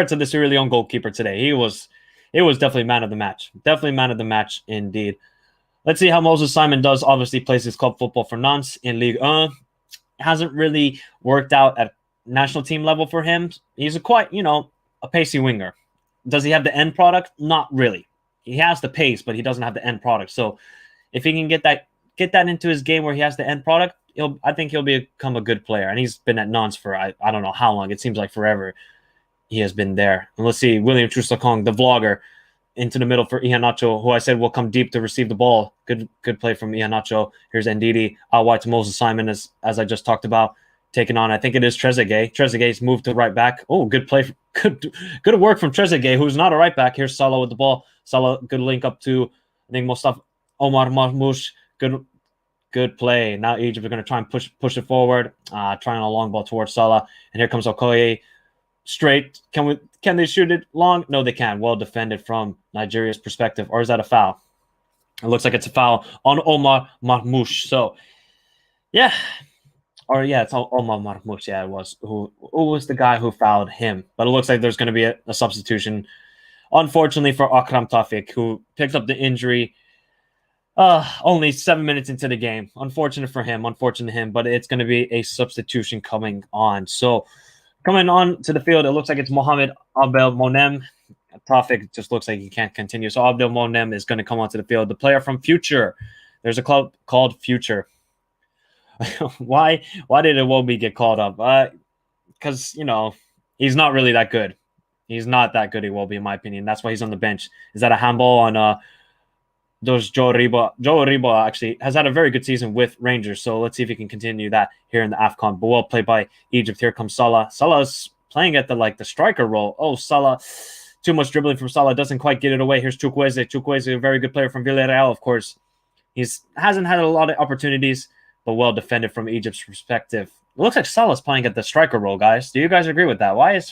to the Sierra Leone goalkeeper today. It was definitely man of the match. Definitely man of the match indeed. Let's see how Moses Simon does. Obviously, plays his club football for Nantes in Ligue 1. Hasn't really worked out at national team level for him. He's a quite, a pacey winger. Does he have the end product? Not really. He has the pace, but he doesn't have the end product. So if he can get that into his game where he has the end product, I think he'll become a good player. And he's been at Nantes for I don't know how long. It seems like forever he has been there. And let's see, William Trustakong, the vlogger, into the middle for Iheanacho, who I said will come deep to receive the ball. Good play from Iheanacho. Here's Ndidi out wide to Moses Simon, as I just talked about, taking on, I think it is Trezeguet. Trezeguet's moved to right back. Oh, good play. Good work from Trezeguet, who's not a right back. Here's Salah with the ball. Salah, good link up to, I think, Mustafa Omar Marmoush. Good play. Now Egypt are going to try and push it forward, trying a long ball towards Salah. And here comes Okoye. Straight. Can they shoot it long? No, they can't. Well defended from Nigeria's perspective. Or is that a foul? It looks like it's a foul on Omar Marmoush. So, yeah. Or, yeah, it's Omar Marmoush. Yeah, it was. Who was the guy who fouled him? But it looks like there's going to be a substitution, unfortunately, for Akram Tafik, who picked up the injury only 7 minutes into the game. Unfortunate for him. But it's going to be a substitution coming on. So, coming on to the field, it looks like it's Mohamed Abdel Monem. Tafik just looks like he can't continue. So Abdel Monem is going to come onto the field. The player from Future. There's a club called Future. Why did Iwobi get called up? Because, he's not really that good. He's not that good, Iwobi, in my opinion. That's why he's on the bench. Is that a handball on those Joe Riba? Joe Riba actually has had a very good season with Rangers. So let's see if he can continue that here in the AFCON. But well played by Egypt. Here comes Salah. Salah's playing at the striker role. Oh, Salah. Too much dribbling from Salah. Doesn't quite get it away. Here's Chukwueze. Chukwueze, a very good player from Villarreal, of course. Hasn't had a lot of opportunities, but well defended from Egypt's perspective. It looks like Salah's playing at the striker role, guys. Do you guys agree with that? Why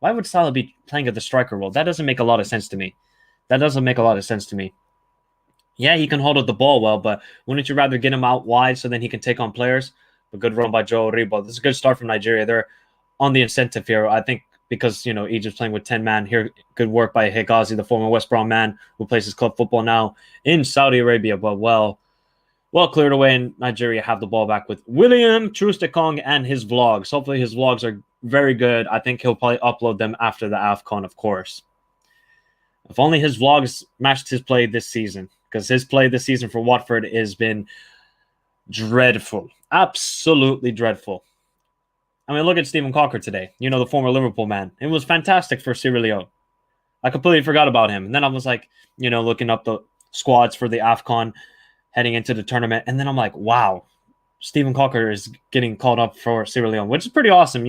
would Salah be playing at the striker role? That doesn't make a lot of sense to me. Yeah, he can hold up the ball well, but wouldn't you rather get him out wide so then he can take on players? A good run by Joe Ribo. This is a good start from Nigeria. They're on the incentive here, I think, because, Egypt's playing with 10 man here. Good work by Hegazi, the former West Brom man who plays his club football now in Saudi Arabia, but well cleared away, and Nigeria have the ball back with William Trustakong and his vlogs. Hopefully his vlogs are very good. I think he'll probably upload them after the AFCON, of course. If only his vlogs matched his play this season, because his play this season for Watford has been dreadful. Absolutely dreadful. I mean, look at Stephen Cocker today, the former Liverpool man. It was fantastic for Sierra Leone. I completely forgot about him. And then I was like, looking up the squads for the AFCON heading into the tournament. And then I'm like, wow, Stephen Cocker is getting called up for Sierra Leone, which is pretty awesome.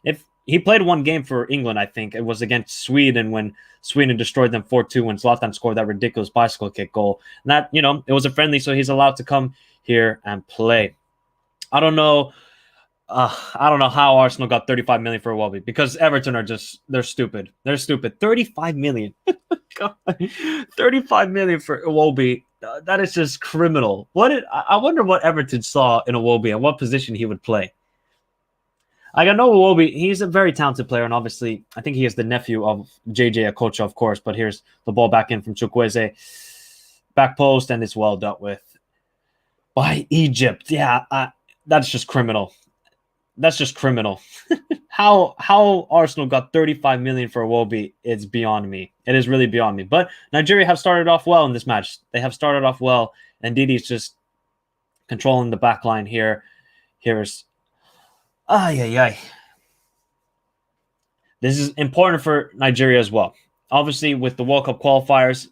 If he played one game for England, I think it was against Sweden when Sweden destroyed them 4-2 when Zlatan scored that ridiculous bicycle kick goal. And that, it was a friendly, so he's allowed to come here and play. I don't know how Arsenal got 35 million for Iwobi, because Everton they're stupid. 35 million. God, 35 million for Iwobi. That is just criminal. I wonder what Everton saw in Iwobi and what position he would play. I know Iwobi, he's a very talented player, and obviously I think he is the nephew of JJ Okocha, of course, but here's the ball back in from Chukwueze. Back post, and it's well dealt with by Egypt. Yeah, that's just criminal. How Arsenal got 35 million for Iwobi, it's beyond me. It is really beyond me. But Nigeria have started off well in this match. They have started off well, and Didi's just controlling the back line here. Here's This is important for Nigeria as well. Obviously, with the World Cup qualifiers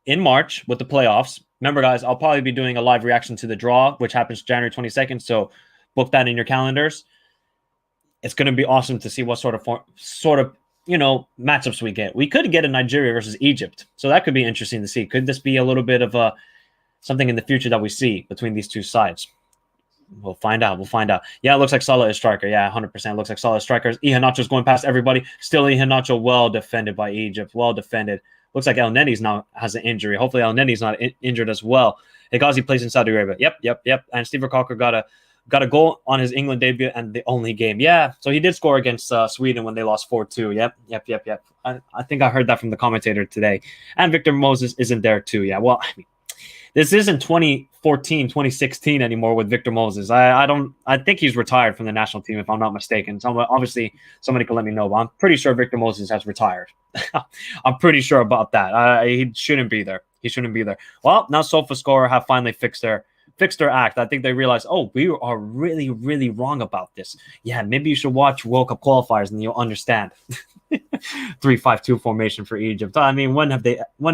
in March with the playoffs. Remember, guys, I'll probably be doing a live reaction to the draw, which happens January 22nd. So book that in your calendars. It's going to be awesome to see what sort of matchups we get. We could get a Nigeria versus Egypt, so that could be interesting to see. Could this be a little bit of something in the future that we see between these two sides? We'll find out. Yeah, it looks like Salah is striker. Yeah, 100% looks like Salah is striker. Iheanacho's going past everybody. Still Iheanacho, well defended by Egypt. Well defended. Looks like El Neni's now has an injury. Hopefully El Neni's not injured as well. Hegazi plays in Saudi Arabia. Yep. And Stephen Cocker got a goal on his England debut and the only game. Yeah, so he did score against Sweden when they lost 4-2. Yep. I think I heard that from the commentator today. And Victor Moses isn't there too. Yeah, well, I mean, This isn't 2014, 2016 anymore with Victor Moses. I think he's retired from the national team if I'm not mistaken. Obviously somebody can let me know, but I'm pretty sure Victor Moses has retired. I'm pretty sure about that. He shouldn't be there. He shouldn't be there. Well, now SofaScore have finally fixed their act. I think they realized, oh, we are really, really wrong about this. Yeah, maybe you should watch World Cup qualifiers and you'll understand. 3-5-2 formation for Egypt. I mean, when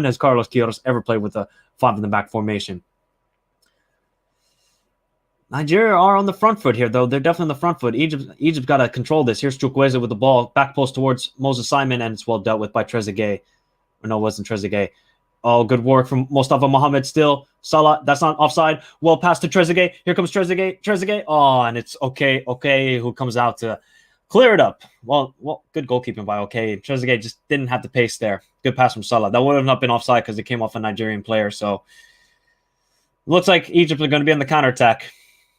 has Carlos Queiroz ever played with a 5 in the back formation? Nigeria are on the front foot here, though. They're definitely on the front foot. Egypt's got to control this. Here's Chukwueze with the ball, back post towards Moses Simon, and it's well dealt with by Trezeguet. Or no, it wasn't Trezeguet. Oh, good work from Mustafa Mohamed still. Salah, that's not offside. Well passed to Trezeguet. Here comes Trezeguet. Oh, and it's okay, who comes out to clear it up. Well, good goalkeeping by okay. Trezeguet just didn't have the pace there. Good pass from Salah. That would have not been offside because it came off a Nigerian player. So looks like Egypt are going to be on the counterattack.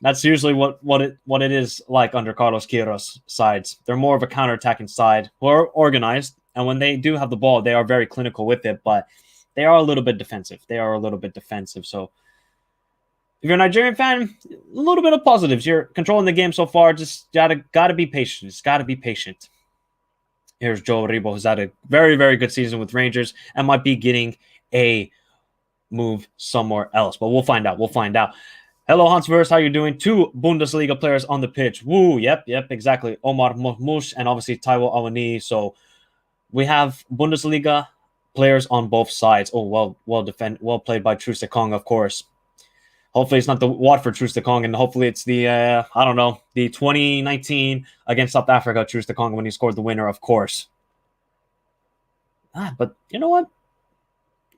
That's usually what it is like under Carlos Queiroz sides. They're more of a counterattacking side, who are organized, and when they do have the ball, they are very clinical with it, but they are a little bit defensive. So if you're a Nigerian fan, a little bit of positives. You're controlling the game so far. Just gotta be patient. Just gotta be patient. Here's Joe Aribo, who's had a very, very good season with Rangers and might be getting a move somewhere else. But we'll find out. Hello, Hansverse. How you doing? 2 Bundesliga players on the pitch. Woo, yep, exactly. Omar Mahmoush and obviously Taiwo Awani. So we have Bundesliga players on both sides. Oh, well played by Troost-Ekong, of course. Hopefully it's not the Watford Troost-Ekong, and hopefully it's the, the 2019 against South Africa Troost-Ekong when he scored the winner, of course. But you know what?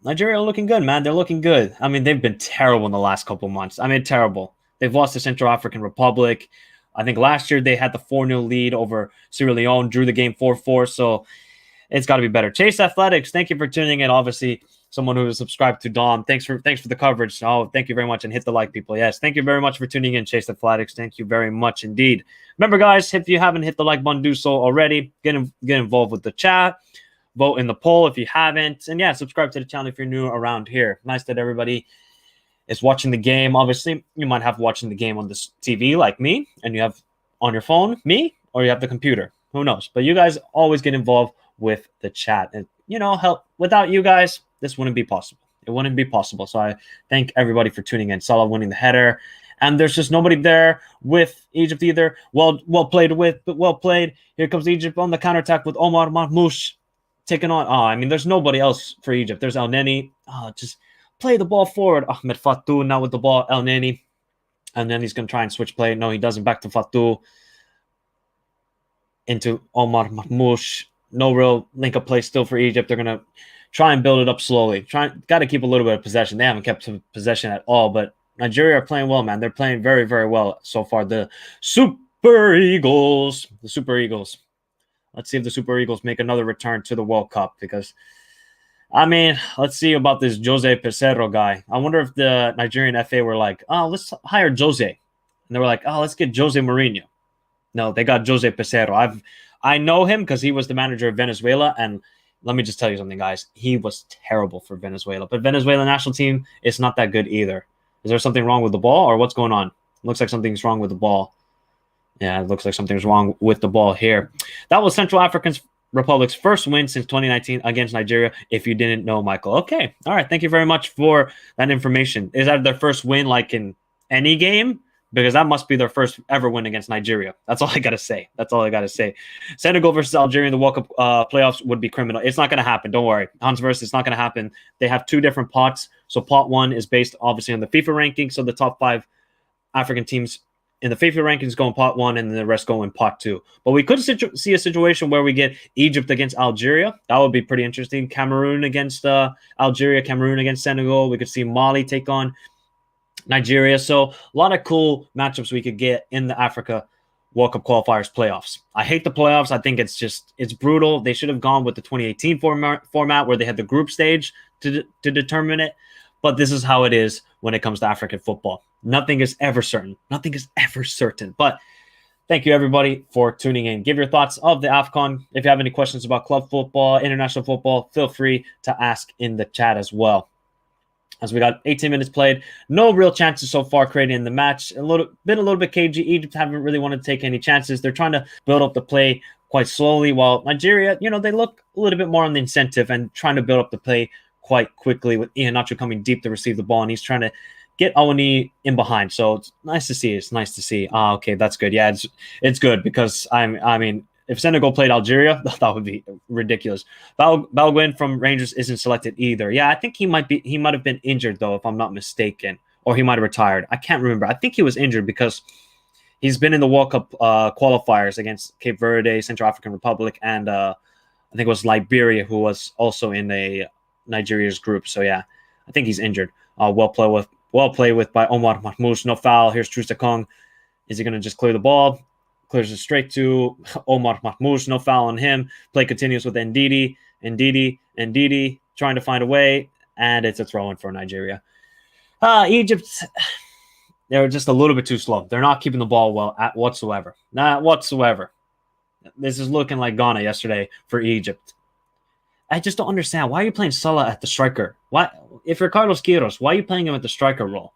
Nigeria are looking good, man. They're looking good. I mean, they've been terrible in the last couple of months. I mean, terrible. They've lost to Central African Republic. I think last year they had the 4-0 lead over Sierra Leone, drew the game 4-4, so it's got to be better. Chase Athletics, thank you for tuning in. Obviously, someone who is subscribed to Dom. Thanks for the coverage. Oh, thank you very much, and hit the like, people. Yes, thank you very much for tuning in, Chase Athletics. Thank you very much indeed. Remember, guys, if you haven't hit the like button, do so already. Get involved with the chat. Vote in the poll if you haven't. And yeah, subscribe to the channel if you're new around here. Nice that everybody is watching the game. Obviously, you might have watching the game on this TV like me, and you have on your phone, me, or you have the computer. Who knows? But you guys always get involved with the chat. And, help. Without you guys, this wouldn't be possible. It wouldn't be possible. So I thank everybody for tuning in. Salah winning the header. And there's just nobody there with Egypt either. Well played. Here comes Egypt on the counterattack with Omar Mahmoush taking on. I mean, there's nobody else for Egypt. There's El Neni. Just play the ball forward. Ahmed Fatou now with the ball. El Neni. And then he's going to try and switch play. No, he doesn't. Back to Fatou. Into Omar Mahmoush. No real link-up play still for Egypt. They're going to try and build it up slowly. Got to keep a little bit of possession. They haven't kept possession at all, but Nigeria are playing well, man. They're playing very, very well so far. The Super Eagles. Let's see if the Super Eagles make another return to the World Cup because, I mean, let's see about this Jose Peseiro guy. I wonder if the Nigerian FA were like, oh, let's hire Jose. And they were like, oh, let's get Jose Mourinho. No, they got Jose Peseiro. I know him because he was the manager of Venezuela, and let me just tell you something, guys. He was terrible for Venezuela, but Venezuela national team is not that good either. Is there something wrong with the ball, or what's going on? Looks like something's wrong with the ball. Yeah, it looks like something's wrong with the ball here. That was Central African Republic's first win since 2019 against Nigeria, if you didn't know, Michael. Okay, all right. Thank you very much for that information. Is that their first win like in any game? Because that must be their first ever win against Nigeria. That's all I got to say. Senegal versus Algeria in the World Cup playoffs would be criminal. It's not going to happen. Don't worry. Hansverse, it's not going to happen. They have 2 different pots. So pot 1 is based, obviously, on the FIFA ranking. So the top 5 African teams in the FIFA rankings go in pot 1, and then the rest go in pot 2. But we could see a situation where we get Egypt against Algeria. That would be pretty interesting. Cameroon against Algeria. Cameroon against Senegal. We could see Mali take on Nigeria. So a lot of cool matchups we could get in the Africa World Cup qualifiers playoffs. I hate the playoffs. I think it's brutal. They should have gone with the 2018 format where they had the group stage to determine it. But this is how it is when it comes to African football. Nothing is ever certain. But thank you, everybody, for tuning in. Give your thoughts of the AFCON. If you have any questions about club football, international football, feel free to ask in the chat as well. as we got 18 minutes played. No real chances so far created in the match. A little bit cagey. Egypt haven't really wanted to take any chances. They're trying to build up the play quite slowly, while Nigeria, they look a little bit more on the incentive and trying to build up the play quite quickly, with Iheanacho coming deep to receive the ball, and he's trying to get Awani in behind. So it's nice to see. It's nice to see. Okay, that's good. Yeah, it's good, because I mean, if Senegal played Algeria, that would be ridiculous. Balguin from Rangers isn't selected either. Yeah, I think he might have been injured, though, if I'm not mistaken, or he might have retired. I can't remember. I think he was injured, because he's been in the World Cup qualifiers against Cape Verde, Central African Republic, and I think it was Liberia, who was also in Nigeria's group. So yeah, I think he's injured. Well played with by Omar Mahmoud. No foul. Here's Trusakong. Is he going to just clear the ball? Clears it straight to Omar Mahmoud. No foul on him. Play continues with Ndidi. Ndidi trying to find a way, and it's a throw-in for Nigeria. Egypt, they're just a little bit too slow. They're not keeping the ball well whatsoever. Not whatsoever. This is looking like Ghana yesterday for Egypt. I just don't understand. Why are you playing Salah at the striker? Why, if you're Carlos Queiroz, why are you playing him at the striker role?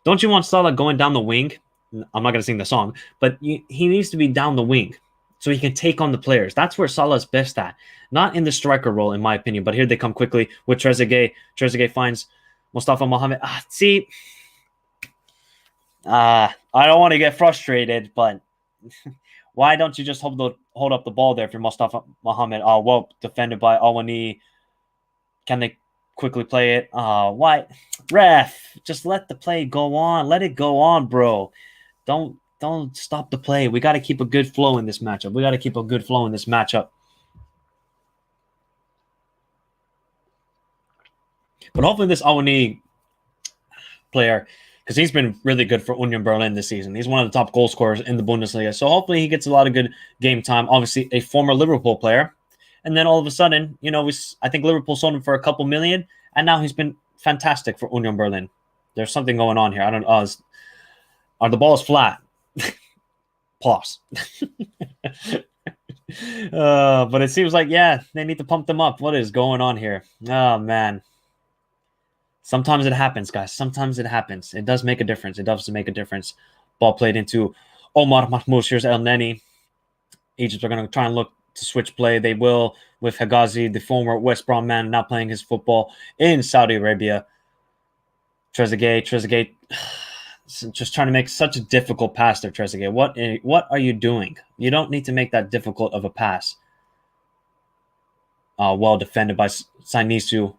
Don't you want Salah going down the wing? I'm not going to sing the song, but he needs to be down the wing so he can take on the players. That's where Salah is best at, not in the striker role, in my opinion. But here they come quickly with Trezeguet. Trezeguet finds Mustafa Mohamed. I don't want to get frustrated, but why don't you just hold up the ball there if you're Mustafa Mohamed? Well defended by Awani. Can they quickly play it? Why? Ref, just let the play go on. Let it go on, bro. Don't stop the play. We got to keep a good flow in this matchup. But hopefully this Awani player, because he's been really good for Union Berlin this season. He's one of the top goal scorers in the Bundesliga. So hopefully he gets a lot of good game time. Obviously, a former Liverpool player. And then all of a sudden, I think Liverpool sold him for a couple million, and now he's been fantastic for Union Berlin. There's something going on here. I don't know. Are the balls flat? Pause. But it seems like, they need to pump them up. What is going on here? Oh, man. Sometimes it happens, guys. Sometimes it happens. It does make a difference. Ball played into Omar Mahmoud. Here's El Neni. Egypt are going to try and look to switch play. They will, with Hegazi, the former West Brom man, now playing his football in Saudi Arabia. Trezeguet just trying to make such a difficult pass there, Trezeguet. What are you doing? You don't need to make that difficult of a pass. Well defended by Sanisu.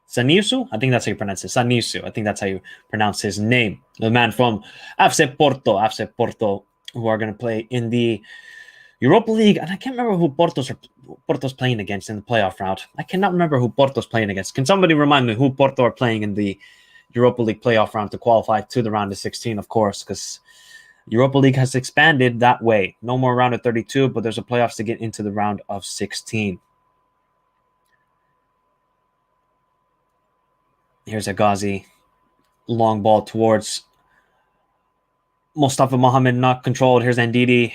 Sanisu? I think that's how you pronounce it. Sanisu. I think that's how you pronounce his name. The man from FC Porto, who are going to play in the Europa League. And I can't remember who Porto's playing against in the playoff round. I cannot remember who Porto's playing against. Can somebody remind me who Porto are playing in the Europa League playoff round to qualify to the round of 16, of course, because Europa League has expanded that way. No more round of 32, but there's a playoffs to get into the round of 16. Here's Hegazi. Long ball towards Mustafa Mohamed, not controlled. Here's Ndidi.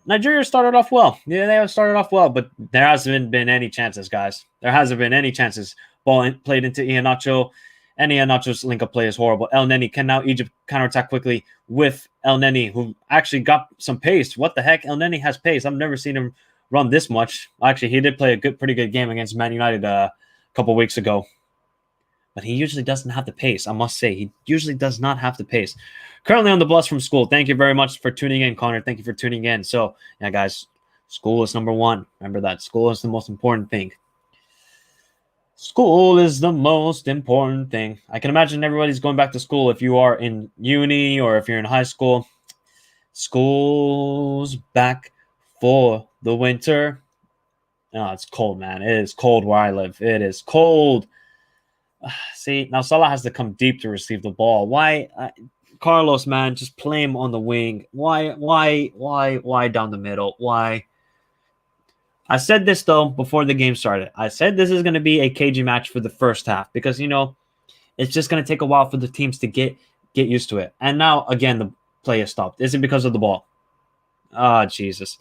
Nigeria started off well. Yeah, they have started off well, but there hasn't been any chances, guys. There hasn't been any chances. Ball played into Iheanacho, and Iheanacho's link-up play is horrible. El Neni, can now Egypt counterattack quickly with El Neni, who actually got some pace. What the heck? El Neni has pace. I've never seen him run this much. Actually, he did play a pretty good game against Man United a couple weeks ago. But he usually doesn't have the pace. I must say, he usually does not have the pace. Currently on the bus from school. Thank you very much for tuning in, Connor. Thank you for tuning in. So, yeah, guys, school is number one. Remember that. School is the most important thing. School is the most important thing. I can imagine everybody's going back to school if you are in uni or if you're in high school. School's back for the winter. Oh, it's cold, man. It is cold where I live. It is cold. See, now Salah has to come deep to receive the ball. Why, Carlos, man, just play him on the wing. Why down the middle? Why? I said this, though, before the game started. I said this is going to be a cagey match for the first half because, it's just going to take a while for the teams to get used to it. And now, again, the play is stopped. Is it because of the ball? Oh, Jesus.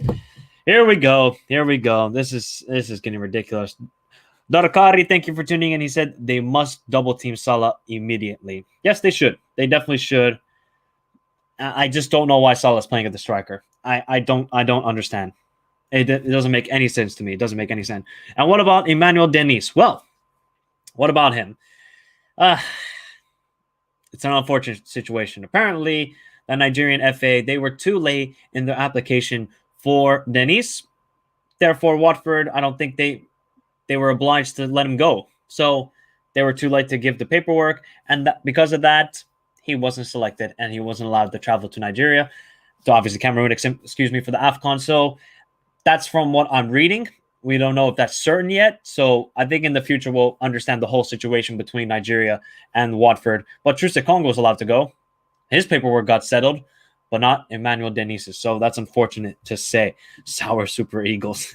Here we go. This is getting ridiculous. Darkari, thank you for tuning in. He said they must double team Salah immediately. Yes, they should. They definitely should. I just don't know why Salah's playing at the striker. I don't understand. It doesn't make any sense to me. It doesn't make any sense. And what about Emmanuel Denise? Well, what about him? Uh, it's an unfortunate situation. Apparently, the Nigerian FA, they were too late in their application for Denise. Therefore, Watford, I don't think they were obliged to let him go. So they were too late to give the paperwork, and because of that, he wasn't selected and he wasn't allowed to travel to Nigeria, to obviously Cameroon, excuse me, for the AFCON. So that's from what I'm reading. We don't know if that's certain yet. So I think in the future we'll understand the whole situation between Nigeria and Watford. But Truce Congo is allowed to go. His paperwork got settled, but not Emmanuel Denise's. So that's unfortunate to say. Sour Super Eagles.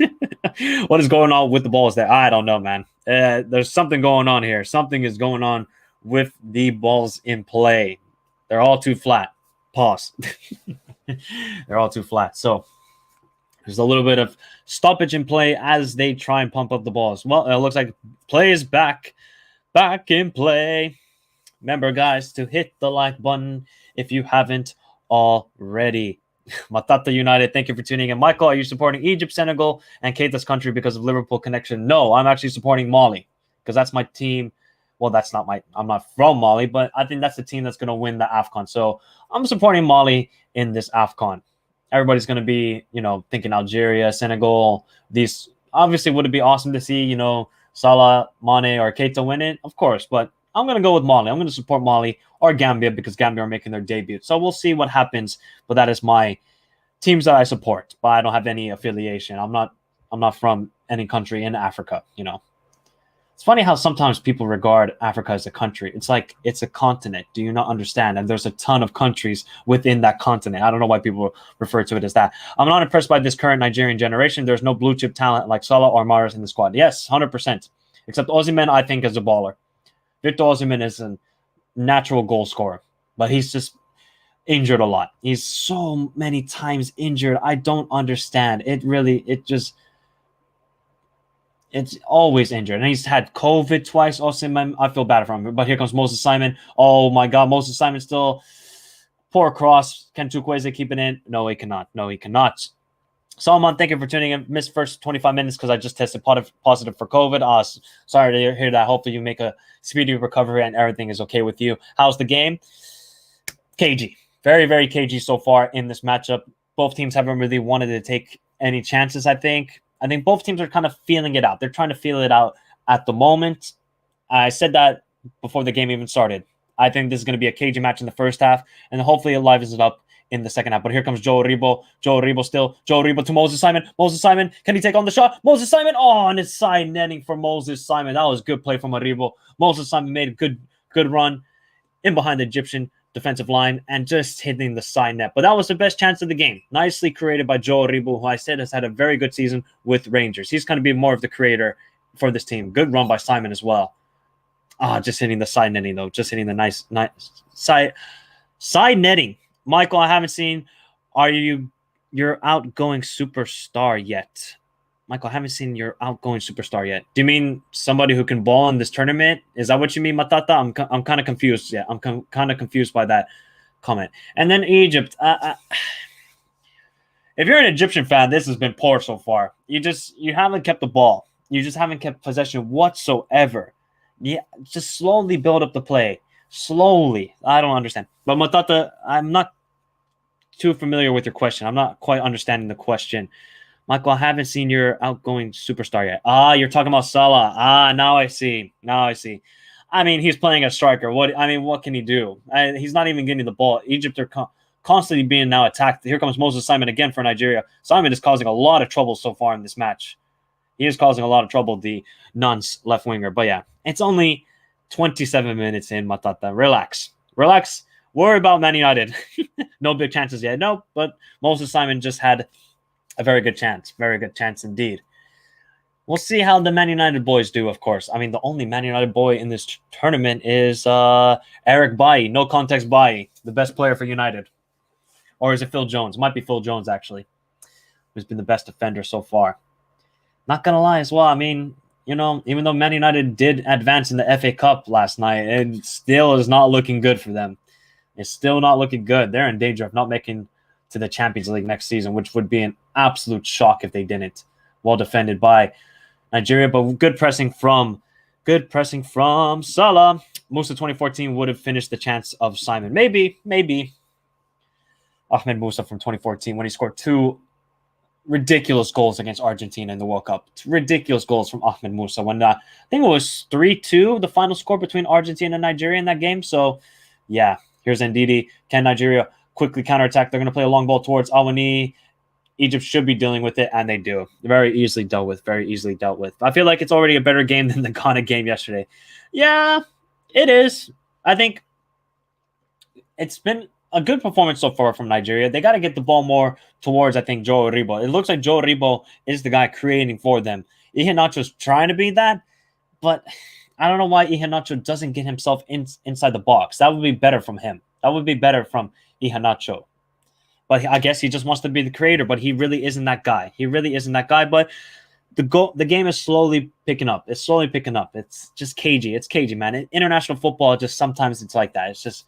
What is going on with the balls there? I don't know, man. There's something going on here. Something is going on with the balls in play. They're all too flat. Pause. They're all too flat. So there's a little bit of stoppage in play as they try and pump up the balls. Well, it looks like play is back in play. Remember, guys, to hit the like button if you haven't already. Matata United, thank you for tuning in. Michael, are you supporting Egypt, Senegal, and Keita's country because of Liverpool connection? No, I'm actually supporting Mali because that's my team. Well, I'm not from Mali, but I think that's the team that's going to win the AFCON. So I'm supporting Mali in this AFCON. Everybody's going to be, thinking Algeria, Senegal. These obviously would it be awesome to see, Salah, Mane, or Keita win it? Of course, but I'm going to go with Mali. I'm going to support Mali or Gambia because Gambia are making their debut. So we'll see what happens. But that is my teams that I support. But I don't have any affiliation. I'm not from any country in Africa. It's funny how sometimes people regard Africa as a country. It's like it's a continent. Do you not understand? And there's a ton of countries within that continent. I don't know why people refer to it as that. I'm not impressed by this current Nigerian generation. There's no blue chip talent like Salah or Mahrez in the squad. Yes, 100%. Except Osimhen, I think, is a baller. Victor Osimhen is a natural goal scorer, but he's just injured a lot. He's so many times injured. I don't understand. It's always injured. And he's had COVID twice. Osimhen, I feel bad for him. But here comes Moses Simon. Oh my God, Moses Simon still poor cross. Can Chukwueze keep it in? No, he cannot. Salman, thank you for tuning in. Missed first 25 minutes because I just tested positive for COVID. Sorry to hear that. Hopefully you make a speedy recovery and everything is okay with you. How's the game? Cagey. Very, very cagey so far in this matchup. Both teams haven't really wanted to take any chances, I think. I think both teams are kind of feeling it out. They're trying to feel it out at the moment. I said that before the game even started. I think this is going to be a cagey match in the first half, and hopefully it livens it up in the second half. But here comes Joe Aribo. Joe Aribo to Moses Simon. Moses Simon, can he take on the shot? Moses Simon, and it's side netting for Moses Simon. That was good play from Aribo. Moses Simon made a good run in behind the Egyptian defensive line and just hitting the side net. But that was the best chance of the game. Nicely created by Joe Aribo, who I said has had a very good season with Rangers. He's going to be more of the creator for this team. Good run by Simon as well. Just hitting the side netting, though. Just hitting the nice side netting. Michael, I haven't seen your outgoing superstar yet? Michael, I haven't seen your outgoing superstar yet. Do you mean somebody who can ball in this tournament? Is that what you mean, Matata? I'm kind of confused. Yeah, I'm kind of confused by that comment. And then Egypt. If you're an Egyptian fan, this has been poor so far. You haven't kept the ball. You just haven't kept possession whatsoever. Yeah, just slowly build up the play. Slowly. I don't understand. But Matata, I'm not too familiar with your question. I'm not quite understanding the question. Michael, I haven't seen your outgoing superstar yet. You're talking about Salah. Now I see. I mean, he's playing a striker. What can he do? He's not even getting the ball. Egypt are constantly being now attacked. Here comes Moses Simon again for Nigeria. Simon is causing a lot of trouble so far in this match. He is causing a lot of trouble, the Nuns left winger. But yeah, it's only 27 minutes in, Matata. Relax. Worry about Man United. No big chances yet. No, but Moses Simon just had a very good chance. Very good chance indeed. We'll see how the Man United boys do, of course. I mean, the only Man United boy in this tournament is Eric Bailly. No context Bailly, the best player for United. Or is it Phil Jones? It might be Phil Jones, actually, who's been the best defender so far. Not going to lie as well. I mean, even though Man United did advance in the FA Cup last night, it still is not looking good for them. It's still not looking good. They're in danger of not making to the Champions League next season, which would be an absolute shock if they didn't. Well defended by Nigeria, but good pressing from Salah. Musa 2014 would have finished the chance of Simon. Maybe Ahmed Musa from 2014 when he scored two ridiculous goals against Argentina in the World Cup. Ridiculous goals from Ahmed Musa when I think it was 3-2, the final score between Argentina and Nigeria in that game. So, yeah, here's Ndidi. Can Nigeria quickly counterattack? They're going to play a long ball towards Awani. Egypt should be dealing with it, and they do. Very easily dealt with. I feel like it's already a better game than the Ghana game yesterday. Yeah, it is. I think it's been a good performance so far from Nigeria. They got to get the ball more towards, I think, Joe Aribo. It looks like Joe Aribo is the guy creating for them. Iheanacho's trying to be that, but I don't know why Iheanacho doesn't get himself inside the box. That would be better from him. That would be better from Iheanacho. But I guess he just wants to be the creator, but he really isn't that guy. But the game is slowly picking up. It's slowly picking up. It's just cagey. It's cagey, man. International football, just sometimes it's like that. It's just,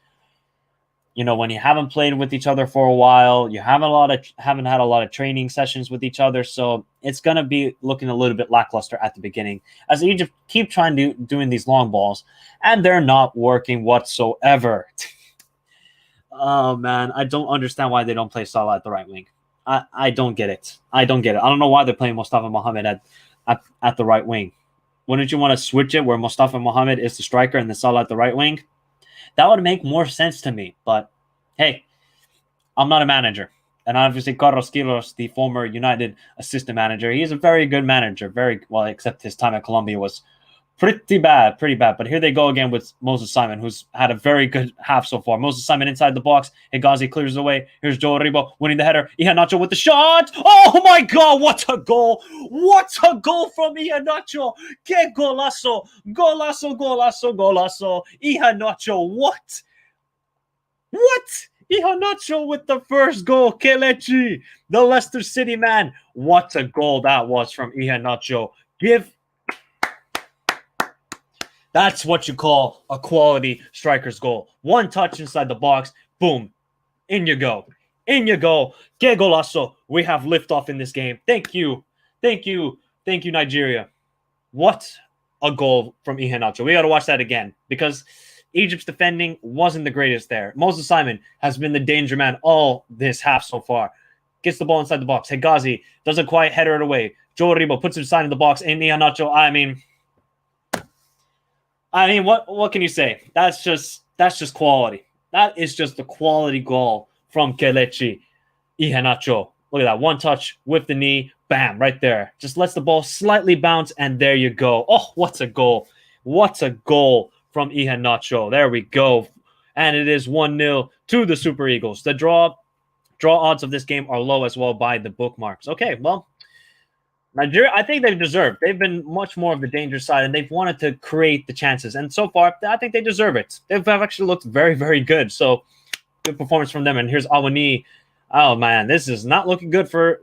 when you haven't played with each other for a while, you haven't had a lot of training sessions with each other, so it's gonna be looking a little bit lackluster at the beginning as Egypt keep trying to doing these long balls, and they're not working whatsoever. Oh man, I don't understand why they don't play Salah at the right wing. I don't get it. I don't know why they're playing Mustafa Mohamed at the right wing. Wouldn't you want to switch it where Mustafa Mohamed is the striker and then Salah at the right wing? That would make more sense to me. But hey, I'm not a manager. And obviously Carlos Quiros, the former United assistant manager, he's a very good manager. Very well, except his time at Colombia was pretty bad. But here they go again with Moses Simon, who's had a very good half so far. Moses Simon inside the box. Hegazi clears away. Here's Joe Aribo winning the header. Iheanacho with the shot. Oh my God, what a goal. What a goal from Iheanacho. Que golazo. Golazo. Iheanacho, what? Iheanacho with the first goal. Kelechi, the Leicester City man. What a goal that was from Iheanacho. That's what you call a quality striker's goal. One touch inside the box, boom, in you go. Que golazo. We have liftoff in this game. Thank you, Nigeria. What a goal from Iheanacho. We got to watch that again because Egypt's defending wasn't the greatest there. Moses Simon has been the danger man all this half so far. Gets the ball inside the box. Hegazi doesn't quite header it away. Joe Aribo puts it inside in the box. And Iheanacho, I mean, what can you say? That's just quality. That is just the quality goal from Kelechi Iheanacho. Look at that. One touch with the knee. Bam, right there. Just lets the ball slightly bounce, and there you go. Oh, what a goal. What a goal from Iheanacho. There we go. And it is 1-0 to the Super Eagles. The draw odds of this game are low as well by the bookmarks. Okay, well, Nigeria, I think they've deserved. They've been much more of the danger side, and they've wanted to create the chances. And so far, I think they deserve it. They've actually looked very, very good. So, good performance from them. And here's Awani. Oh, man, this is not looking good for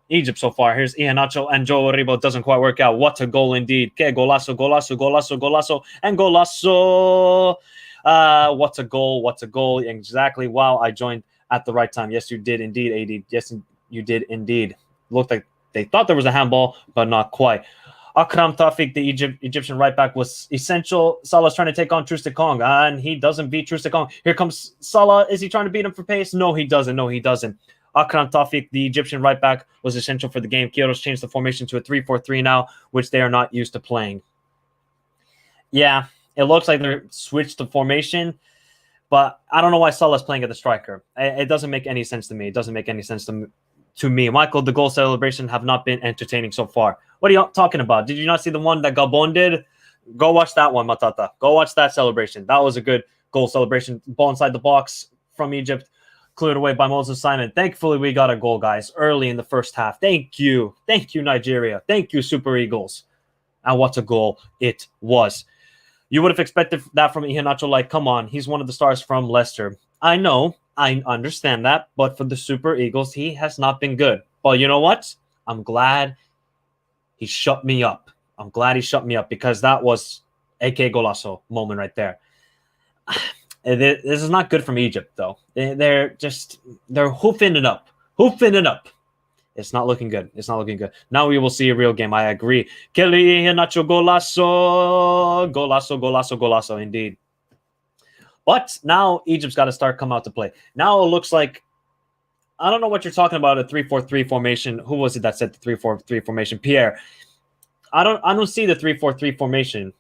Egypt so far. Here's Iheanacho, and Joe Aribo doesn't quite work out. What a goal indeed. Que golazo, and golazo. What a goal. Exactly. Wow, I joined at the right time. Yes, you did indeed, AD. Yes, you did indeed. Looked like they thought there was a handball, but not quite. Akram Tawfiq, the Egyptian right back, was essential. Salah's trying to take on Troost-Ekong, and he doesn't beat Troost-Ekong. Here comes Salah. Is he trying to beat him for pace? No, he doesn't. Akram Tawfiq, the Egyptian right back, was essential for the game. Quiros changed the formation to a 3-4-3 now, which they are not used to playing. Yeah, it looks like they're switched the formation, but I don't know why Salah's playing at the striker. It doesn't make any sense to me. To me, Michael, the goal celebration have not been entertaining so far. What are you talking about? Did you not see the one that Gabon did? Go watch that one, Matata. Go watch that celebration. That was a good goal celebration. Ball inside the box from Egypt, cleared away by Moses Simon. Thankfully, we got a goal, guys, early in the first half. Thank you, Nigeria. Thank you, Super Eagles. And what a goal it was. You would have expected that from Iheanacho. Like, come on, he's one of the stars from Leicester. I know. I understand that, but for the Super Eagles, he has not been good. But you know what? I'm glad he shut me up. I'm glad he shut me up because that was AK Golasso moment right there. This is not good from Egypt, though. They're hoofing it up. Hoofing it up. It's not looking good. It's not looking good. Now we will see a real game. I agree. Iheanacho golasso. Golasso, golasso, golasso, indeed. But now Egypt's got to start come out to play. Now it looks like, I don't know what you're talking about, a 3-4-3 formation. Who was it that said the 3-4-3 formation? Pierre. I don't see the 3-4-3 formation.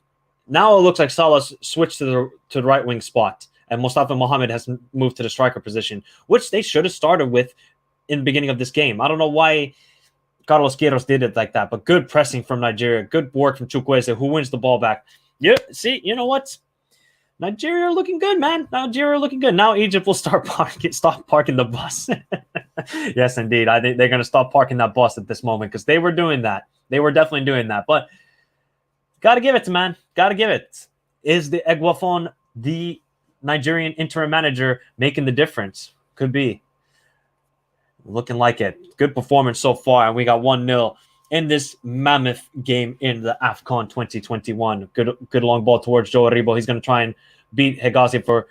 Now it looks like Salah switched to the right wing spot, and Mustafa Mohamed has moved to the striker position, which they should have started with in the beginning of this game. I don't know why Carlos Queiroz did it like that, but good pressing from Nigeria. Good work from Chukwueze, who wins the ball back. Yeah, see, you know what? Nigeria are looking good, man. Nigeria are looking good. Now Egypt will stop parking the bus. Yes, indeed. I think they're going to stop parking that bus at this moment because they were doing that. They were definitely doing that. But got to give it, man. Got to give it. Is the Eguafon the Nigerian interim manager making the difference? Could be. Looking like it. Good performance so far. And we got 1-0 in this mammoth game in the AFCON 2021. Good long ball towards Joe Aribo. He's going to try and beat Hegazi for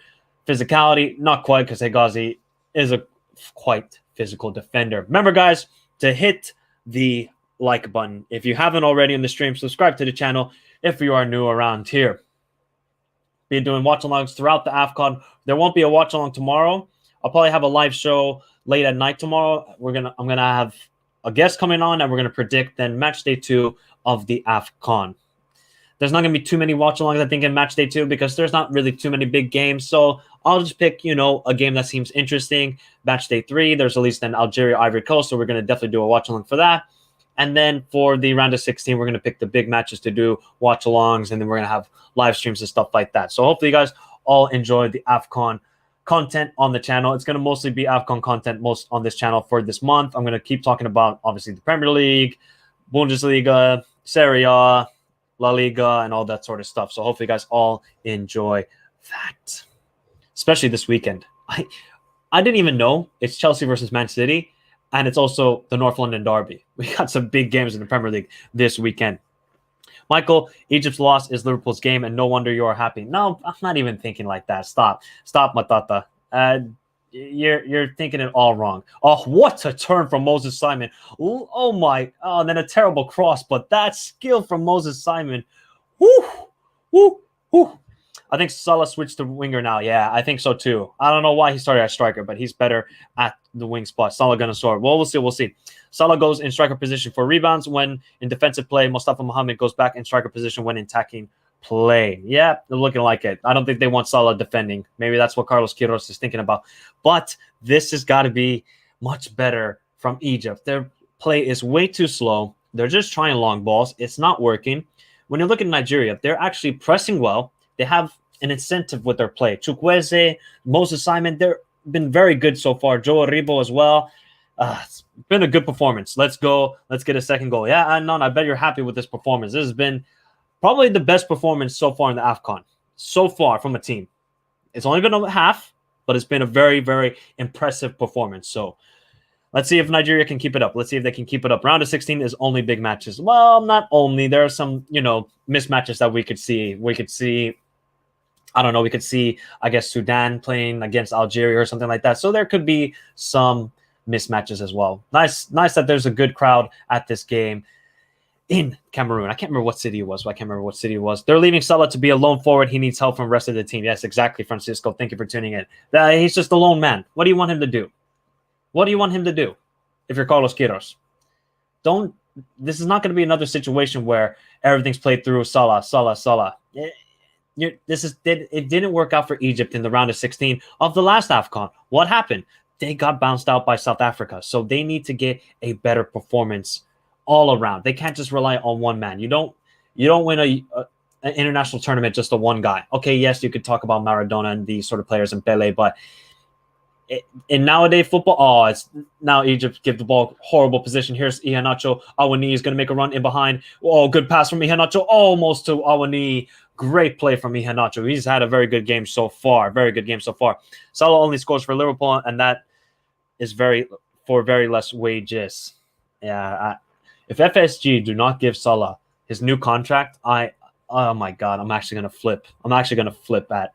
physicality. Not quite, because Hegazi is a quite physical defender. Remember, guys, to hit the like button. If you haven't already in the stream, subscribe to the channel if you are new around here. Be doing watch-alongs throughout the AFCON. There won't be a watch-along tomorrow. I'll probably have a live show late at night tomorrow. I'm gonna have a guest coming on, and we're gonna predict then match day 2 of the AFCON. There's not gonna be too many watch-alongs, I think, in match day 2 because there's not really too many big games. So I'll just pick, a game that seems interesting. Match day 3, there's at least an Algeria Ivory Coast, so we're gonna definitely do a watch-along for that. And then for the round of 16, we're going to pick the big matches to do watch-alongs, and then we're going to have live streams and stuff like that. So hopefully you guys all enjoy the AFCON content on the channel. It's going to mostly be AFCON content most on this channel for this month. I'm going to keep talking about, obviously, the Premier League, Bundesliga, Serie A, La Liga, and all that sort of stuff. So hopefully you guys all enjoy that, especially this weekend. I didn't even know it's Chelsea versus Man City. And it's also the North London Derby. We got some big games in the Premier League this weekend. Michael, Egypt's loss is Liverpool's game, and no wonder you are happy. No, I'm not even thinking like that. Stop, Matata. You're thinking it all wrong. Oh, what a turn from Moses Simon. Oh my. Oh, and then a terrible cross, but that skill from Moses Simon. Woo, woo, woo. I think Salah switched to winger now. Yeah, I think so too. I don't know why he started as striker, but he's better at the wing spot. Salah gonna score. Well, we'll see. We'll see. Salah goes in striker position for rebounds when in defensive play. Mustafa Mohamed goes back in striker position when in attacking play. Yeah, they're looking like it. I don't think they want Salah defending. Maybe that's what Carlos Queiroz is thinking about. But this has got to be much better from Egypt. Their play is way too slow. They're just trying long balls. It's not working. When you look at Nigeria, they're actually pressing well. They have an incentive with their play. Chukwueze, Moses Simon, they've been very good so far. Joe Aribo as well. It's been a good performance. Let's go. Let's get a second goal. Yeah, Anon, I bet you're happy with this performance. This has been probably the best performance so far in the AFCON. So far from a team. It's only been a half, but it's been a very, very impressive performance. So let's see if Nigeria can keep it up. Let's see if they can keep it up. Round of 16 is only big matches. Well, not only. There are some, mismatches that we could see. We could see, I guess, Sudan playing against Algeria or something like that. So there could be some mismatches as well. Nice that there's a good crowd at this game in Cameroon. I can't remember what city it was. They're leaving Salah to be a lone forward. He needs help from the rest of the team. Yes, exactly, Francisco. Thank you for tuning in. He's just a lone man. What do you want him to do? If you're Carlos Queiroz? This is not going to be another situation where everything's played through Salah. It didn't work out for Egypt in the round of 16 of the last AFCON. What happened? They got bounced out by South Africa. So they need to get a better performance all around. They can't just rely on one man. You don't win an international tournament just to one guy. Okay, yes, you could talk about Maradona and these sort of players and Pele, but in nowadays football, it's now Egypt give the ball horrible position. Here's Iheanacho. Awani is going to make a run in behind. Oh, good pass from Iheanacho. Almost to Awani. Great play from Iheanacho. He's had a very good game so far. Salah only scores for Liverpool, and that is for very less wages. Yeah. If FSG do not give Salah his new contract, oh my god, I'm actually gonna flip. I'm actually gonna flip at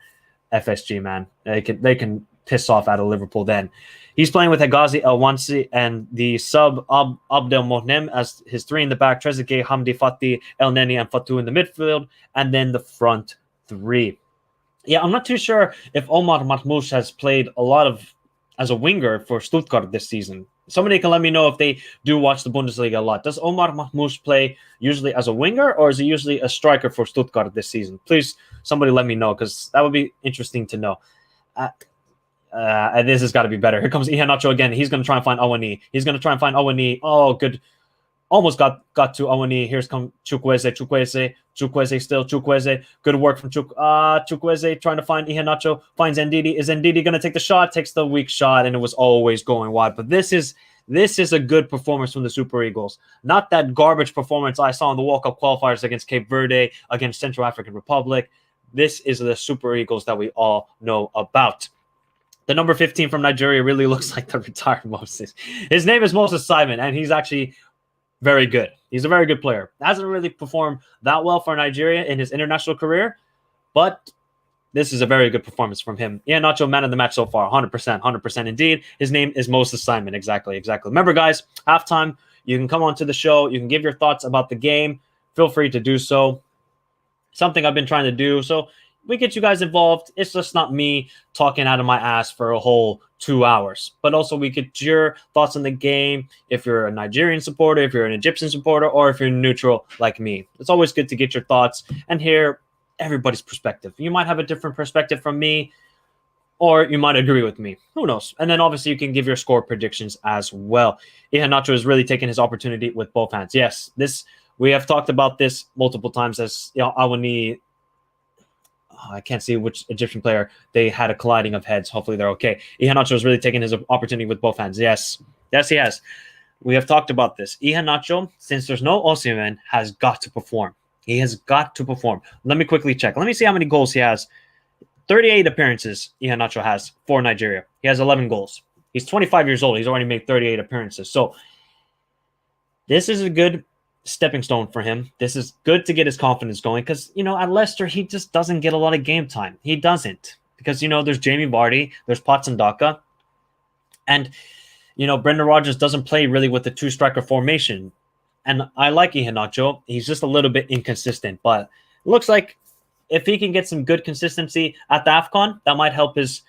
FSG, man. They can piss off out of Liverpool then. He's playing with Hegazi El Wansi and the sub Abdel Mohnem as his three in the back, Trezeguet, Hamdi, Fati, El Neni, and Fatu in the midfield, and then the front three. Yeah, I'm not too sure if Omar Marmoush has played a lot of as a winger for Stuttgart this season. Somebody can let me know if they do watch the Bundesliga a lot. Does Omar Mahmoud play usually as a winger, or is he usually a striker for Stuttgart this season? Please, somebody let me know, because that would be interesting to know. This has got to be better. Here comes Iheanacho again. He's going to try and find Awani. He's going to try and find Awani. Oh, good. Almost got to Awani. Here's come Chukwueze still. Chukwueze. Good work from Chukwueze trying to find Iheanacho. Finds Ndidi. Is Ndidi going to take the shot? Takes the weak shot, and it was always going wide. But this is a good performance from the Super Eagles. Not that garbage performance I saw in the World Cup qualifiers against Cape Verde, against Central African Republic. This is the Super Eagles that we all know about. The number 15 from Nigeria really looks like the retired Moses. His name is Moses Simon, and he's actually very good. He's a very good player. Hasn't really performed that well for Nigeria in his international career, but this is a very good performance from him. Iheanacho, man of the match so far, 100% indeed. His name is Moses Simon. Exactly. Remember, guys, halftime, you can come onto the show. You can give your thoughts about the game. Feel free to do so. Something I've been trying to do. So we get you guys involved. It's just not me talking out of my ass for a whole 2 hours. But also we get your thoughts on the game. If you're a Nigerian supporter, if you're an Egyptian supporter, or if you're neutral like me. It's always good to get your thoughts and hear everybody's perspective. You might have a different perspective from me, or you might agree with me. Who knows? And then obviously you can give your score predictions as well. Iheanacho is really taking his opportunity with both hands. Yes, we have talked about this multiple times as Awani. I can't see which Egyptian player they had a colliding of heads. Hopefully they're okay. Iheanacho is really taking his opportunity with both hands. Yes, he has. We have talked about this. Iheanacho, since there's no Osimhen, has got to perform. He has got to perform. Let me quickly check. Let me see how many goals he has. 38 appearances Iheanacho has for Nigeria. He has 11 goals. He's 25 years old. He's already made 38 appearances. So this is a good stepping stone for him. This is good to get his confidence going, because at Leicester he just doesn't get a lot of game time. He doesn't, because there's Jamie Vardy, there's Patsandaka, and Brendan Rodgers doesn't play really with the two striker formation. And I like Iheanacho. He's just a little bit inconsistent, but it looks like if he can get some good consistency at the AFCON, that might help his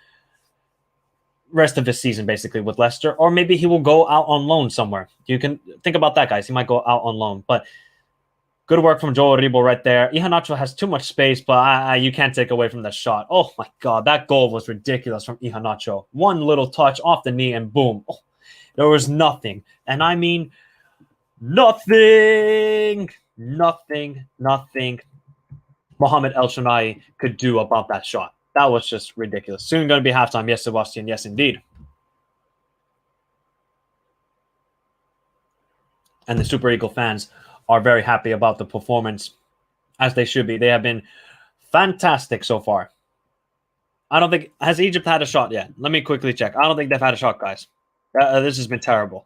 rest of his season basically with Leicester, or maybe he will go out on loan somewhere. You can think about that, guys. He might go out on loan, but good work from Joe Aribo right there. Iheanacho has too much space, but you can't take away from that shot. Oh my God, that goal was ridiculous from Iheanacho. One little touch off the knee and boom. Oh, there was nothing. And I mean nothing Mohamed El Shanai could do about that shot. That was just ridiculous. Soon going to be halftime. Yes, Sebastian. Yes, indeed. And the Super Eagle fans are very happy about the performance, as they should be. They have been fantastic so far. I don't think... Has Egypt had a shot yet? Let me quickly check. I don't think they've had a shot, guys. This has been terrible.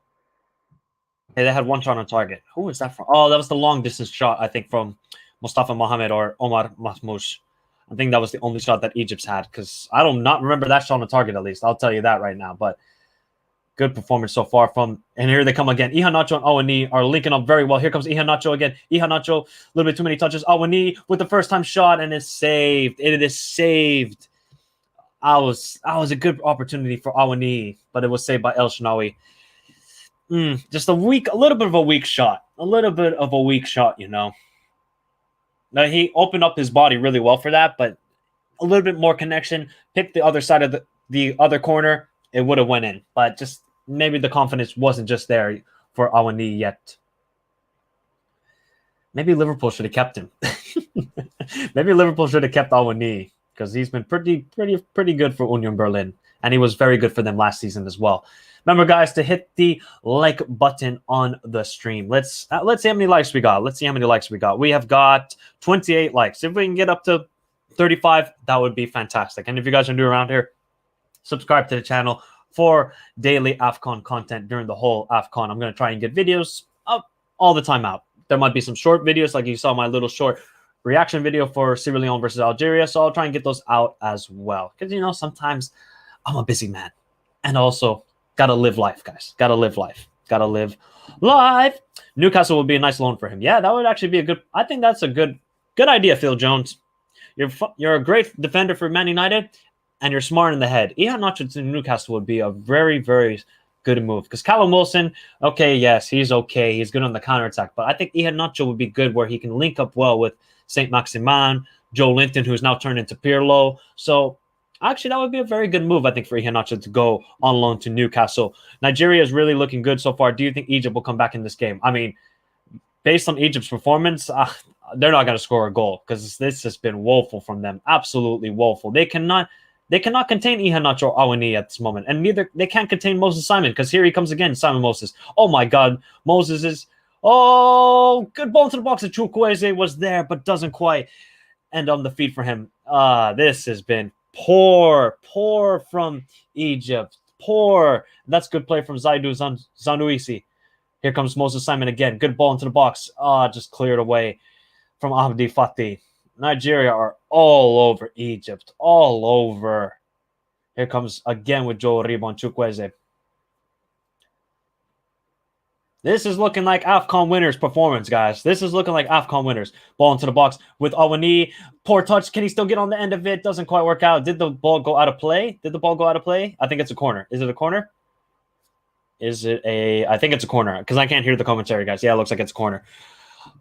Okay, they had one shot on target. Who is that from? Oh, that was the long-distance shot, I think, from Mustafa Mohamed or Omar Mahmoush. I think that was the only shot that Egypt's had, because I do not remember that shot on target, at least. I'll tell you that right now. But good performance so far from... And here they come again. Iheanacho and Awani are linking up very well. Here comes Iheanacho again. Iheanacho, a little bit too many touches. Awani with the first-time shot, and it's saved. It is saved. That was a good opportunity for Awani, but it was saved by El Shnawi. Just a little bit of a weak shot. Now, he opened up his body really well for that, but a little bit more connection, picked the other side of the other corner, it would have went in. But just maybe the confidence wasn't just there for Awani yet. Maybe Liverpool should have kept him. Maybe Liverpool should have kept Awani, because he's been pretty good for Union Berlin, and he was very good for them last season as well. Remember, guys, to hit the like button on the stream. Let's see how many likes we got. We have got 28 likes. If we can get up to 35, that would be fantastic. And if you guys are new around here, subscribe to the channel for daily AFCON content during the whole AFCON. I'm going to try and get videos up all the time out. There might be some short videos, like you saw my little short reaction video for Sierra Leone versus Algeria. So I'll try and get those out as well. Because, sometimes I'm a busy man. And also, gotta live life, guys. Gotta live life. Gotta live life. Newcastle would be a nice loan for him. Yeah, that would actually be a good. I think that's a good idea, Phil Jones. You're a great defender for Man United, and you're smart in the head. Iheanacho to Newcastle would be a very, very good move. Because Callum Wilson, okay, yes, he's okay. He's good on the counterattack. But I think Iheanacho would be good where he can link up well with St. Maximin, Joe Linton, who's now turned into Pirlo. So actually, that would be a very good move, I think, for Iheanacho to go on loan to Newcastle. Nigeria is really looking good so far. Do you think Egypt will come back in this game? I mean, based on Egypt's performance, they're not going to score a goal because this has been woeful from them. Absolutely woeful. They cannot contain Iheanacho or Awani at this moment. And neither they can't contain Moses Simon because here he comes again, Simon Moses. Oh, my God. Moses is... Oh, good ball into the box. Chukwueze was there, but doesn't quite end on the feet for him. This has been poor from Egypt. Poor. That's good play from Zaidu Zanuisi. Here comes Moses Simon again. Good ball into the box. Just cleared away from Abdi Fatih. Nigeria are all over Egypt. All over. Here comes again with Joe Ribon Chukwueze. This is looking like AFCON winners' performance, guys. This is looking like AFCON winners. Ball into the box with Awani. Poor touch. Can he still get on the end of it? Doesn't quite work out. Did the ball go out of play? I think it's a corner. Is it a corner? I think it's a corner because I can't hear the commentary, guys. Yeah, it looks like it's a corner.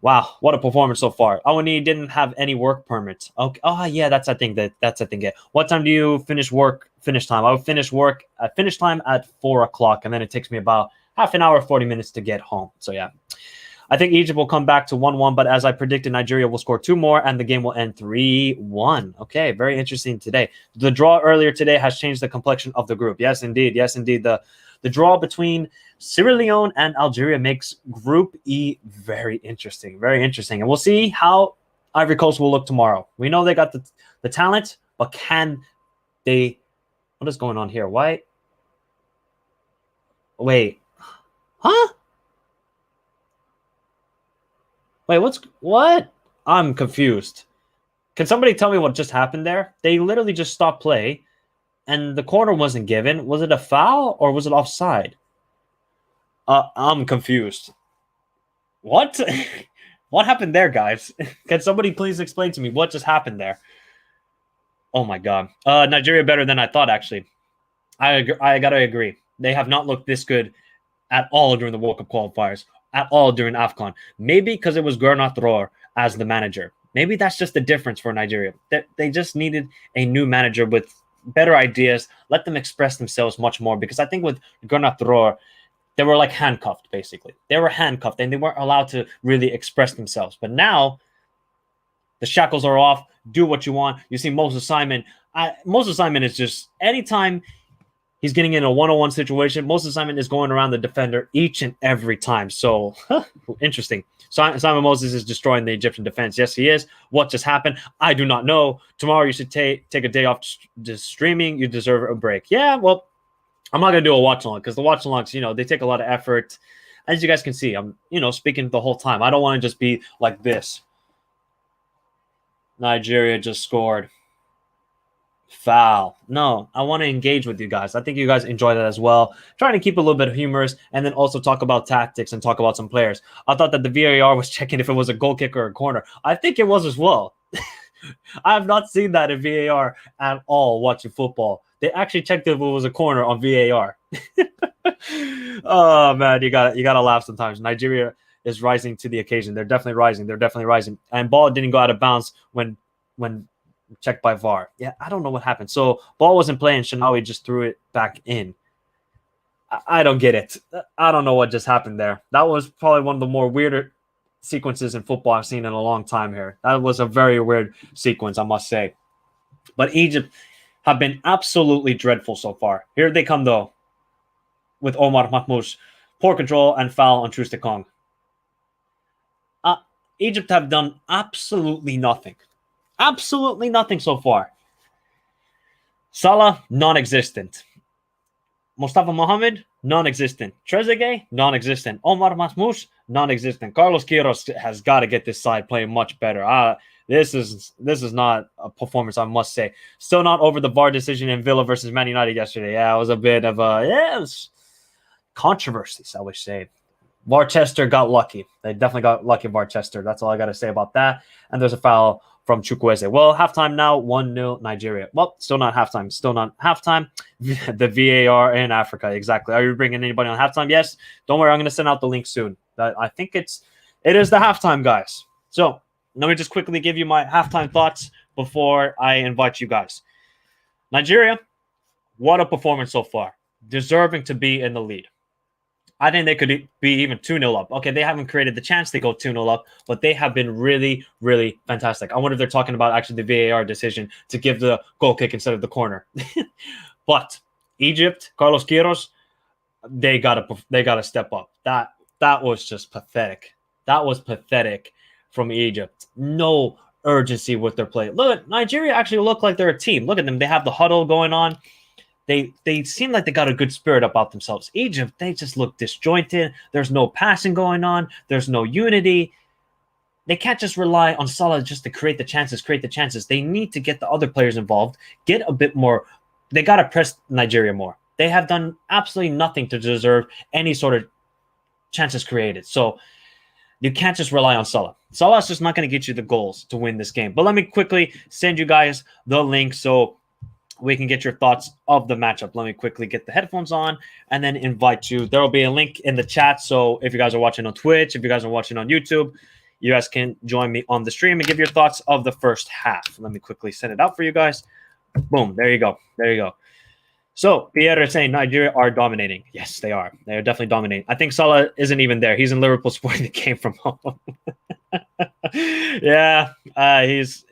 Wow, what a performance so far. Awani didn't have any work permit. Okay. Oh, yeah, that's a thing. Yeah. What time do you finish work? Finish time. I would finish work at finish time at 4 o'clock, and then it takes me about half an hour, 40 minutes to get home. So, yeah. I think Egypt will come back to 1-1, but as I predicted, Nigeria will score 2 more, and the game will end 3-1. Okay, very interesting today. The draw earlier today has changed the complexion of the group. Yes, indeed. The draw between Sierra Leone and Algeria makes Group E very interesting. Very interesting. And we'll see how Ivory Coast will look tomorrow. We know they got the talent, but can they... What is going on here? Why? Wait. Huh? Wait, what? I'm confused. Can somebody tell me what just happened there? They literally just stopped play, and the corner wasn't given. Was it a foul or was it offside? I'm confused. What? What happened there, guys? Can somebody please explain to me what just happened there? Oh my God. Nigeria better than I thought, actually. I gotta agree. They have not looked this good at all during the World Cup qualifiers, at all during AFCON. Maybe because it was Gernot Rohr as the manager. Maybe that's just the difference for Nigeria. They just needed a new manager with better ideas, let them express themselves much more. Because I think with Gernot Rohr, they were like handcuffed, basically. They were handcuffed and they weren't allowed to really express themselves. But now the shackles are off. Do what you want. You see Moses Simon. Moses Simon is just, anytime he's getting in a one-on-one situation, Moses Simon is going around the defender each and every time. So, interesting. Simon Moses is destroying the Egyptian defense. Yes, he is. What just happened? I do not know. Tomorrow you should take a day off just streaming. You deserve a break. Yeah, well, I'm not going to do a watch-along because the watch-alongs, they take a lot of effort. As you guys can see, I'm, speaking the whole time. I don't want to just be like this. Nigeria just scored. Foul. No, I want to engage with you guys. I think you guys enjoy that as well. Trying to keep a little bit of humorous and then also talk about tactics and talk about some players. I thought that the VAR was checking if it was a goal kick or a corner. I think it was as well. I have not seen that in VAR at all watching football. They actually checked if it was a corner on VAR. Oh man, you gotta laugh sometimes. Nigeria is rising to the occasion. They're definitely rising. And ball didn't go out of bounds when checked by VAR. Yeah, I don't know what happened. So ball wasn't playing. Shinawi just threw it back in. I don't get it. I don't know what just happened there. That was probably one of the more weirder sequences in football I've seen in a long time here. That was a very weird sequence, I must say. But Egypt have been absolutely dreadful so far. Here they come, though, with Omar Mahmoud. Poor control and foul on Trustekong. Egypt have done absolutely nothing. Absolutely nothing so far. Salah, non-existent. Mustafa Mohammed, non-existent. Trezeguet, non-existent. Omar Mahmoud, non-existent. Carlos Queiroz has got to get this side playing much better. This is not a performance, I must say. Still not over the VAR decision in Villa versus Man United yesterday. Yeah, it was a bit of it was controversies, I would say. Barchester got lucky. They definitely got lucky, Barchester. That's all I got to say about that. And there's a foul from Chukwueze. Well, halftime now, 1-0 Nigeria. Well, still not halftime. Still not halftime. The VAR in Africa, exactly. Are you bringing anybody on halftime? Yes. Don't worry, I'm going to send out the link soon. I think it is the halftime, guys. So let me just quickly give you my halftime thoughts before I invite you guys. Nigeria, what a performance so far. Deserving to be in the lead. I think they could be even 2-0 up. Okay, they haven't created the chance to go 2-0 up, but they have been really, really fantastic. I wonder if they're talking about actually the VAR decision to give the goal kick instead of the corner. But Egypt, Carlos Queiroz, they gotta step up. That was just pathetic. That was pathetic from Egypt. No urgency with their play. Look, Nigeria actually look like they're a team. Look at them. They have the huddle going on. They seem like they got a good spirit about themselves. Egypt, they just look disjointed. There's no passing going on. There's no unity. They can't just rely on Salah just to create the chances. They need to get the other players involved, get a bit more. They got to press Nigeria more. They have done absolutely nothing to deserve any sort of chances created. So you can't just rely on Salah. Salah's just not going to get you the goals to win this game. But let me quickly send you guys the link so we can get your thoughts of the matchup. Let me quickly get the headphones on and then invite you. There will be a link in the chat. So if you guys are watching on Twitch, if you guys are watching on YouTube, you guys can join me on the stream and give your thoughts of the first half. Let me quickly send it out for you guys. Boom. There you go. There you go. So Pierre is saying Nigeria are dominating. Yes, they are. They are definitely dominating. I think Salah isn't even there. He's in Liverpool supporting the game from home. He's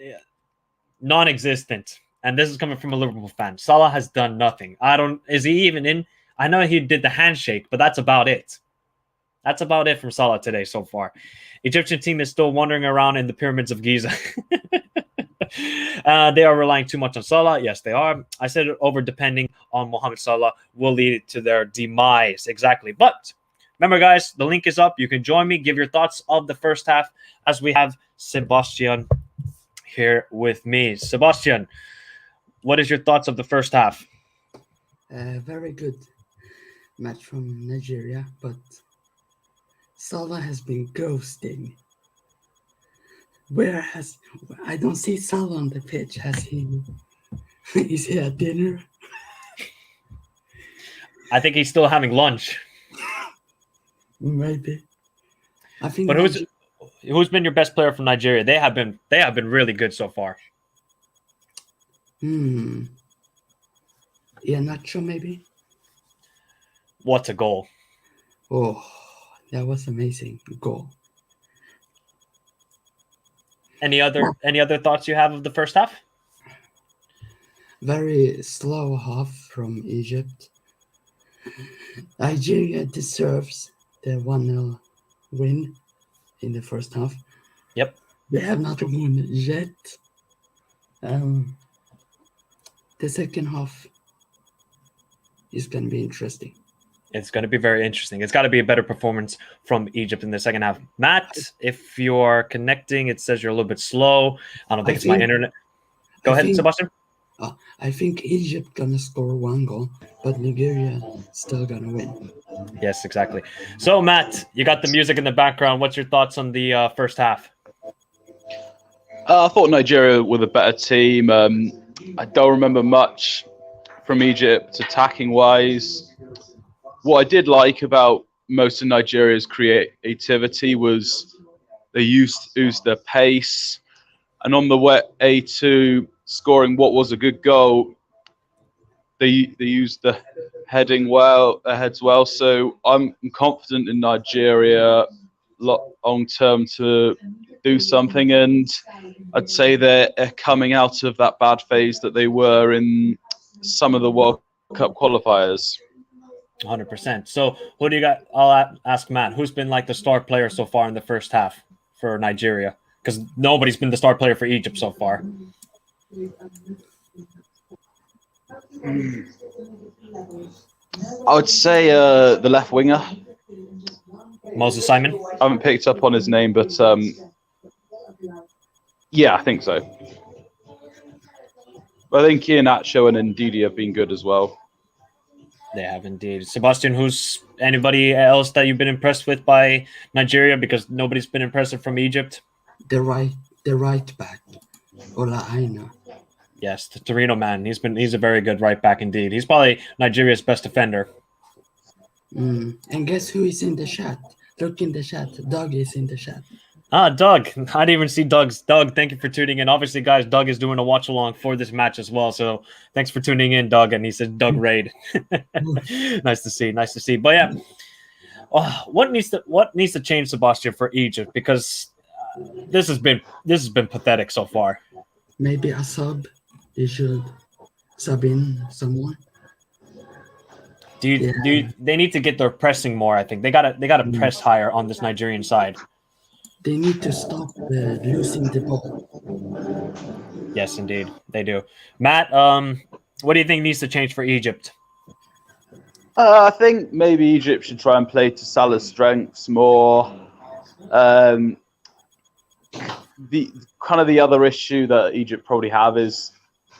non-existent. And this is coming from a Liverpool fan. Salah has done nothing. Is he even in? I know he did the handshake, but that's about it. That's about it from Salah today so far. Egyptian team is still wandering around in the pyramids of Giza. They are relying too much on Salah. Yes, they are. I said over depending on Mohamed Salah will lead to their demise. Exactly. But remember, guys, the link is up. You can join me. Give your thoughts of the first half as we have Sebastian here with me. Sebastian, what is your thoughts of the first half? Very good match from Nigeria, but Salah has been ghosting. I don't see Salah on the pitch? Is he at dinner? I think he's still having lunch. Maybe. I think. But who's been your best player from Nigeria? They have been really good so far. Iheanacho, maybe. What a goal! Oh, that was amazing goal. Any other thoughts you have of the first half? Very slow half from Egypt. Nigeria deserves the 1-0 win in the first half. Yep. They have not won yet. The second half is going to be interesting. It's going to be very interesting. It's got to be a better performance from Egypt in the second half. Matt, if you're connecting, it says you're a little bit slow. I don't think it's my internet. Go ahead, Sebastian. I think Egypt going to score 1 goal, but Nigeria still going to win. Yes, exactly. So, Matt, you got the music in the background. What's your thoughts on the first half? I thought Nigeria were the better team. I don't remember much from Egypt attacking-wise. What I did like about most of Nigeria's creativity was they used their pace, and on the way to scoring what was a good goal, they used the heads well. So I'm confident in Nigeria long term to do something, and I'd say they're coming out of that bad phase that they were in some of the World Cup qualifiers. 100%. So who do you got? I'll ask Matt. Who's been like the star player so far in the first half for Nigeria? Because nobody's been the star player for Egypt so far. I would say the left winger. Moses Simon? I haven't picked up on his name, but yeah, I think so. I think Iheanacho and Ndidi have been good as well. They have indeed. Sebastian, who's anybody else that you've been impressed with by Nigeria? Because nobody's been impressive from Egypt. The right back, Iheanacho. Yes, the Torino man. He's a very good right back indeed. He's probably Nigeria's best defender. And guess who is in the chat? Look in the chat. Doug is in the chat. Doug. I didn't even see Doug's. Doug, thank you for tuning in. Obviously, guys, Doug is doing a watch along for this match as well. So thanks for tuning in, Doug. And he said Doug Raid. Nice to see. Nice to see. But yeah, what needs to change, Sebastian, for Egypt? Because this has been pathetic so far. Maybe a sub. They should sub in someone. They need to get their pressing more. I think they gotta press higher on this Nigerian side. They need to stop losing the ball. Yes, indeed, they do. Matt, what do you think needs to change for Egypt? I think maybe Egypt should try and play to Salah's strengths more. The other issue that Egypt probably have is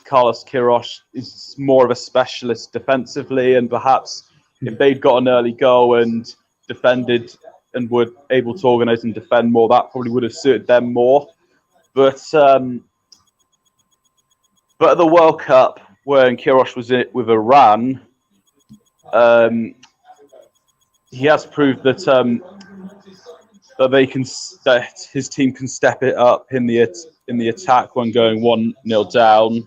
Carlos Queiroz is more of a specialist defensively, and perhaps if they'd got an early goal and defended and were able to organise and defend more, that probably would have suited them more. But at the World Cup, when Queiroz was in it with Iran, he has proved that that his team can step it up in the attack when going 1-0 down.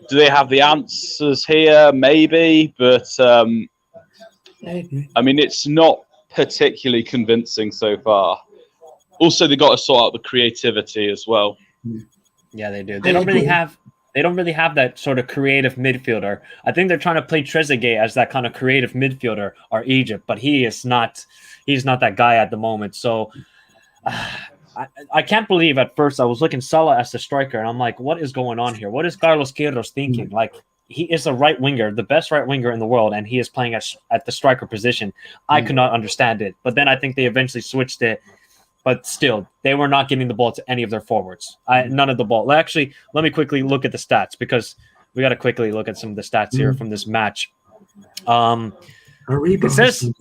Do they have the answers here? Maybe, but I mean, it's not particularly convincing so far. Also, they got to sort out the creativity as well. Yeah, they do. They don't really have that sort of creative midfielder. I think they're trying to play Trezeguet as that kind of creative midfielder, or Egypt, but he's not that guy at the moment. So I can't believe at first I was looking Salah as the striker, and I'm like, what is going on here? What is Carlos Queiroz thinking? Like, he is a right winger, the best right winger in the world, and he is playing at the striker position. I could not understand it. But then I think they eventually switched it. But still, they were not giving the ball to any of their forwards. None of the ball. Actually, let me quickly look at the stats, because we got to quickly look at some of the stats here from this match. It says,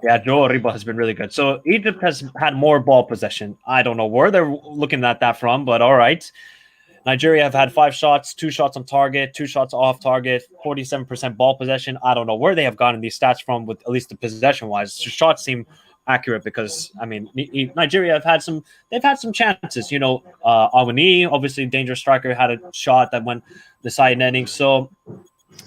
Joe Ariba has been really good. So Egypt has had more ball possession. I don't know where they're looking at that from, but all right. Nigeria have had 5 shots, 2 shots on target, 2 shots off target, 47% ball possession. I don't know where they have gotten these stats from, with at least the possession-wise. The shots seem accurate because, I mean, Nigeria have had some chances. Awani, obviously dangerous striker, had a shot that went the side netting. So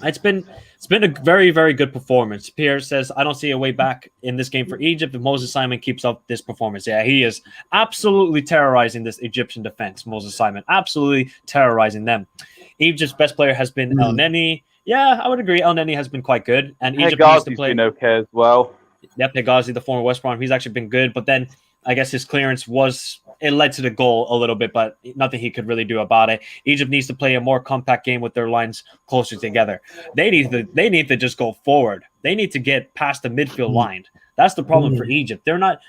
it's been a very, very good performance. Pierre says, I don't see a way back in this game for Egypt if Moses Simon keeps up this performance. Yeah, he is absolutely terrorizing this Egyptian defense, Moses Simon. Absolutely terrorizing them. Egypt's best player has been El Neni. Yeah, I would agree. El Neni has been quite good. And Egypt needs to play. Been okay as well. Yep, Hegazi, the former West Brom, he's actually been good. But then I guess his clearance led to the goal a little bit, but nothing he could really do about it. Egypt needs to play a more compact game with their lines closer together. They need to just go forward. They need to get past the midfield line. That's the problem for Egypt. They're not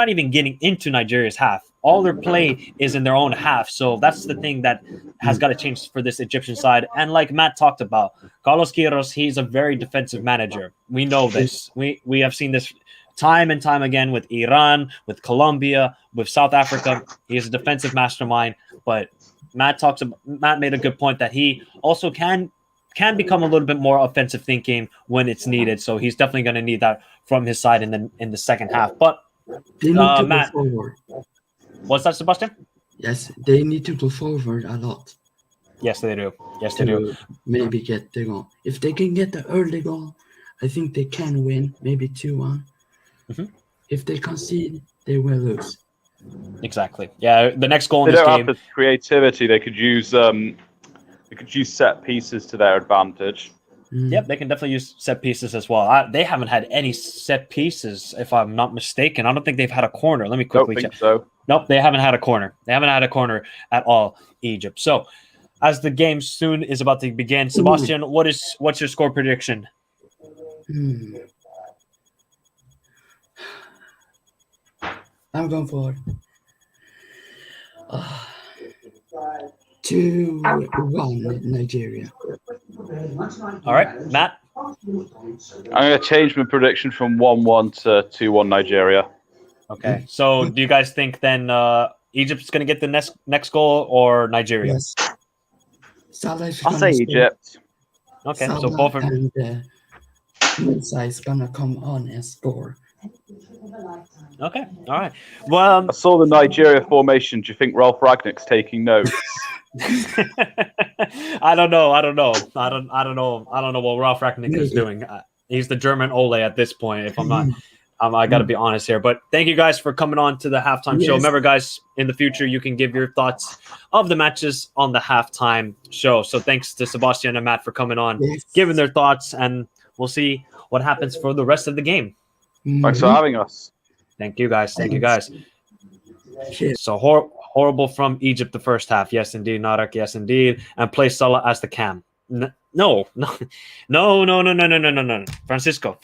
even getting into Nigeria's half. All their play is in their own half. So that's the thing that has got to change for this Egyptian side. And like Matt talked about, Carlos Queiroz, he's a very defensive manager. We know this. We have seen this time and time again with Iran, with Colombia, with South Africa. He is a defensive mastermind. But Matt made a good point that he also can become a little bit more offensive thinking when it's needed. So he's definitely going to need that from his side in the second half. But they need to Matt, go forward. What's that, Sebastian? Yes, they need to go forward a lot. Yes, they do. Yes, they do. Maybe get the goal. If they can get the early goal, I think they can win. Maybe 2-1. If they concede, they will lose. Exactly. Yeah, the next goal in this game. They don't have the creativity. They could use set pieces to their advantage. Yep, they can definitely use set pieces as well. They haven't had any set pieces, if I'm not mistaken. I don't think they've had a corner. Let me quickly check. So. Nope, they haven't had a corner. They haven't had a corner at all, Egypt. So, as the game soon is about to begin, Sebastian, what's your score prediction? I'm going for 2-1 Nigeria. All right, Matt. I'm going to change my prediction from 1-1 to 2-1 Nigeria. Okay. So do you guys think then Egypt's going to get the next goal or Nigeria? Yes. Salah is I'll gonna say score. Egypt. Okay. Salah So both are. and Musa is gonna come on and score. Okay. All right. Well, I saw the Nigeria formation. Do you think Ralph Ragnick's taking notes? I don't know. I don't know what Ralph Ragnick is doing. He's the German Ole at this point. If I'm not, I got to be honest here. But thank you guys for coming on to the halftime show. Remember, guys, in the future you can give your thoughts of the matches on the halftime show. So thanks to Sebastian and Matt for coming on, giving their thoughts, and we'll see what happens for the rest of the game. Thanks for having us. Thank you, guys. Thank you, guys. Shit. So horrible from Egypt the first half. Yes, indeed. Narak, yes, indeed. And play Salah as the cam. No. Francisco.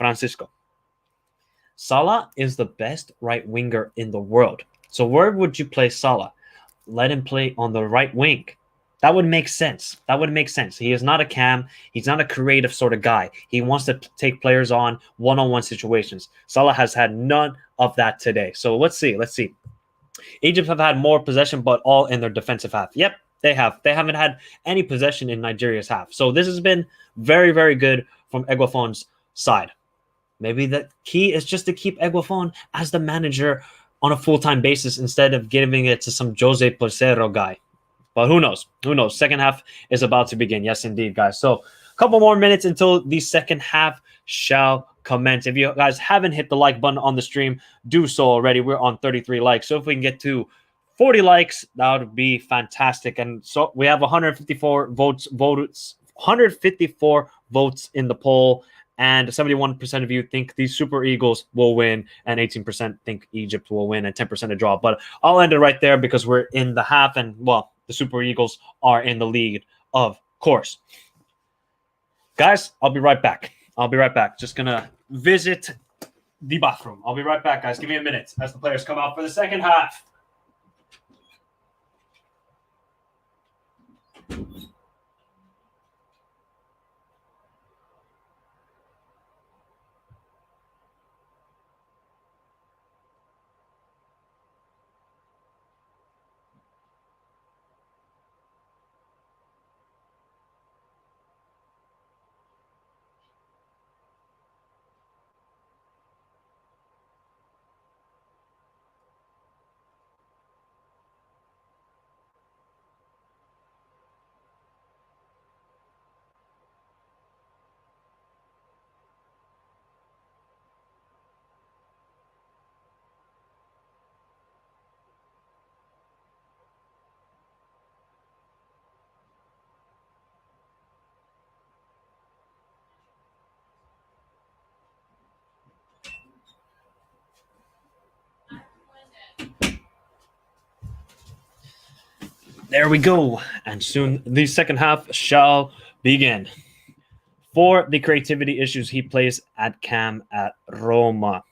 Salah is the best right winger in the world. So where would you play Salah? Let him play on the right wing. That would make sense. He is not a cam. He's not a creative sort of guy. He wants to take players on one-on-one situations. Salah has had none of that today. So let's see. Egypt have had more possession, but all in their defensive half. Yep, they have. They haven't had any possession in Nigeria's half. So this has been very, very good from Egwafon's side. Maybe the key is just to keep Egwafon as the manager on a full-time basis instead of giving it to some Jose Placero guy. But who knows? Second half is about to begin. Yes, indeed, guys. So a couple more minutes until the second half shall commence. If you guys haven't hit the like button on the stream, do so already. We're on 33 likes. So if we can get to 40 likes, that would be fantastic. And so we have 154 votes in the poll. And 71% of you think the Super Eagles will win, and 18% think Egypt will win, and 10% a draw. But I'll end it right there because we're in the half, and, well, the Super Eagles are in the lead, of course. Guys, I'll be right back. Just going to visit the bathroom. I'll be right back, guys. Give me a minute as the players come out for the second half. There we go. And soon the second half shall begin. For the creativity issues, he plays at cam at Roma.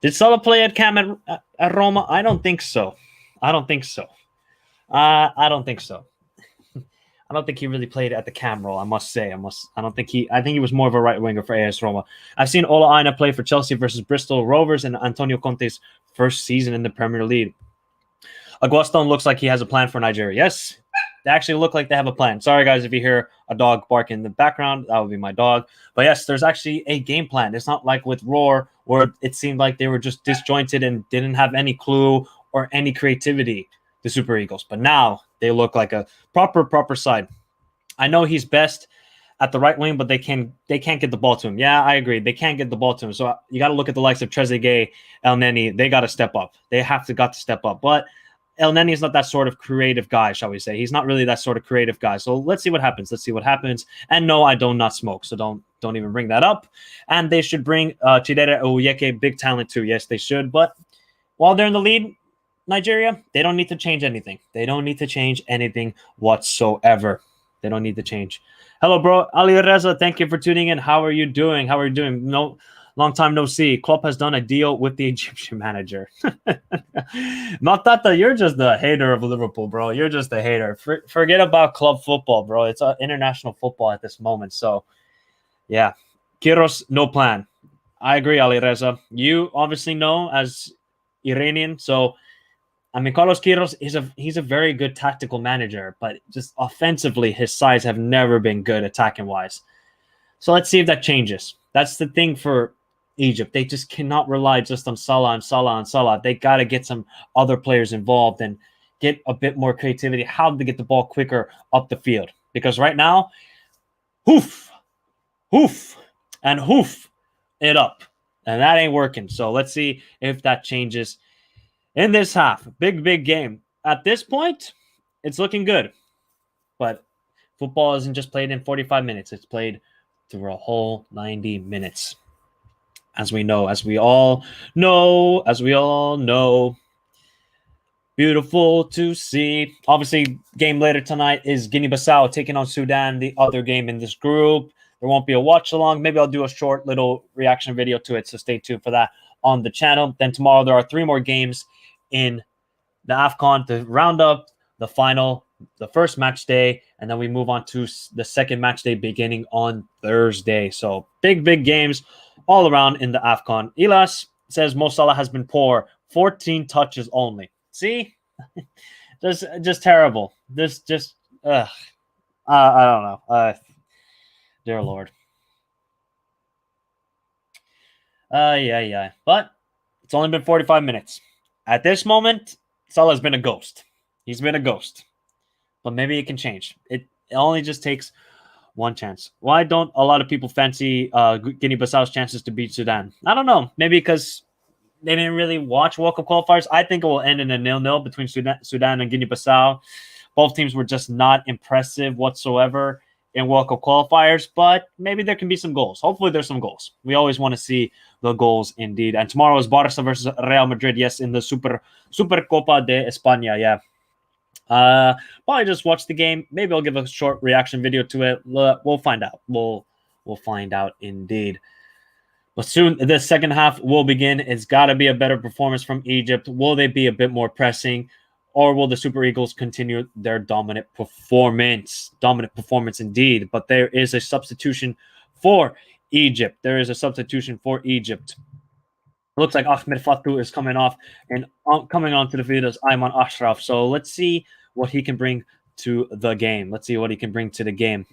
Did Salah play at cam at Roma? I don't think so. I don't think he really played at the cam role, I must say. I think he was more of a right winger for AS Roma. I've seen Ola Aina play for Chelsea versus Bristol Rovers in Antonio Conte's first season in the Premier League. Aguaston looks like he has a plan for Nigeria. Yes, they actually look like they have a plan. Sorry, guys, if you hear a dog bark in the background, that would be my dog. But yes, there's actually a game plan. It's not like with Roar, where it seemed like they were just disjointed and didn't have any clue or any creativity, the Super Eagles. But now they look like a proper side. I know he's best at the right wing, but they can't get the ball to him. Yeah, I agree. They can't get the ball to him. So you got to look at the likes of Trezeguet, El Neni. They got to step up. They got to step up. But El Neni is not that sort of creative guy, shall we say. He's not really that sort of creative guy. So let's see what happens. And no, I do not smoke, so don't even bring that up. And they should bring Chidera Oyeke, big talent too. Yes, they should. But while they're in the lead, Nigeria, they don't need to change anything. They don't need to change anything whatsoever. They don't need to change. Hello, bro. Ali Reza, thank you for tuning in. How are you doing? No Long time no see. Klopp has done a deal with the Egyptian manager. Matata, you're just a hater of Liverpool, bro. You're just a hater. Forget about club football, bro. It's international football at this moment. So, yeah. Kiros, no plan. I agree, Ali Reza. You obviously know as Iranian, so I mean, Carlos Quiros he's a very good tactical manager, but just offensively, his sides have never been good attacking wise. So let's see if that changes. That's the thing for Egypt. They just cannot rely just on Salah and Salah and Salah. They got to get some other players involved and get a bit more creativity. How to get the ball quicker up the field? Because right now, hoof, hoof, and hoof it up, and that ain't working. So let's see if that changes in this half. Big game. At this point, it's looking good. But football isn't just played in 45 minutes. It's played through a whole 90 minutes. As we know, as we all know. Beautiful to see. Obviously, game later tonight is Guinea-Bissau taking on Sudan, the other game in this group. There won't be a watch-along. Maybe I'll do a short little reaction video to it, so stay tuned for that on the channel. Then tomorrow there are 3 more games in the AFCON to round up the final, the first match day, and then we move on to the second match day beginning on Thursday. So big games all around in the AFCON. Ilas says Mo Salah has been poor, 14 touches only. See? just terrible. This just, I don't know. Dear Lord. Yeah. But it's only been 45 minutes. At this moment, Salah's been a ghost. He's been a ghost. But maybe it can change. It only just takes one chance. Why don't a lot of people fancy Guinea-Bissau's chances to beat Sudan? I don't know. Maybe because they didn't really watch World Cup qualifiers. I think it will end in a 0-0 between Sudan and Guinea-Bissau. Both teams were just not impressive whatsoever in World Cup qualifiers, but maybe there can be some goals. Hopefully there's some goals. We always want to see the goals indeed. And tomorrow is Barca versus Real Madrid, yes, in the Supercopa de España, yeah. Probably just watch the game. Maybe I'll give a short reaction video to it. We'll find out. We'll find out indeed. But soon the second half will begin. It's got to be a better performance from Egypt. Will they be a bit more pressing, or will the Super Eagles continue their dominant performance? Dominant performance indeed. But there is a substitution for Egypt. It looks like Ahmed Fatou is coming off and coming onto the field as Ayman Ashraf. So let's see what he can bring to the game. The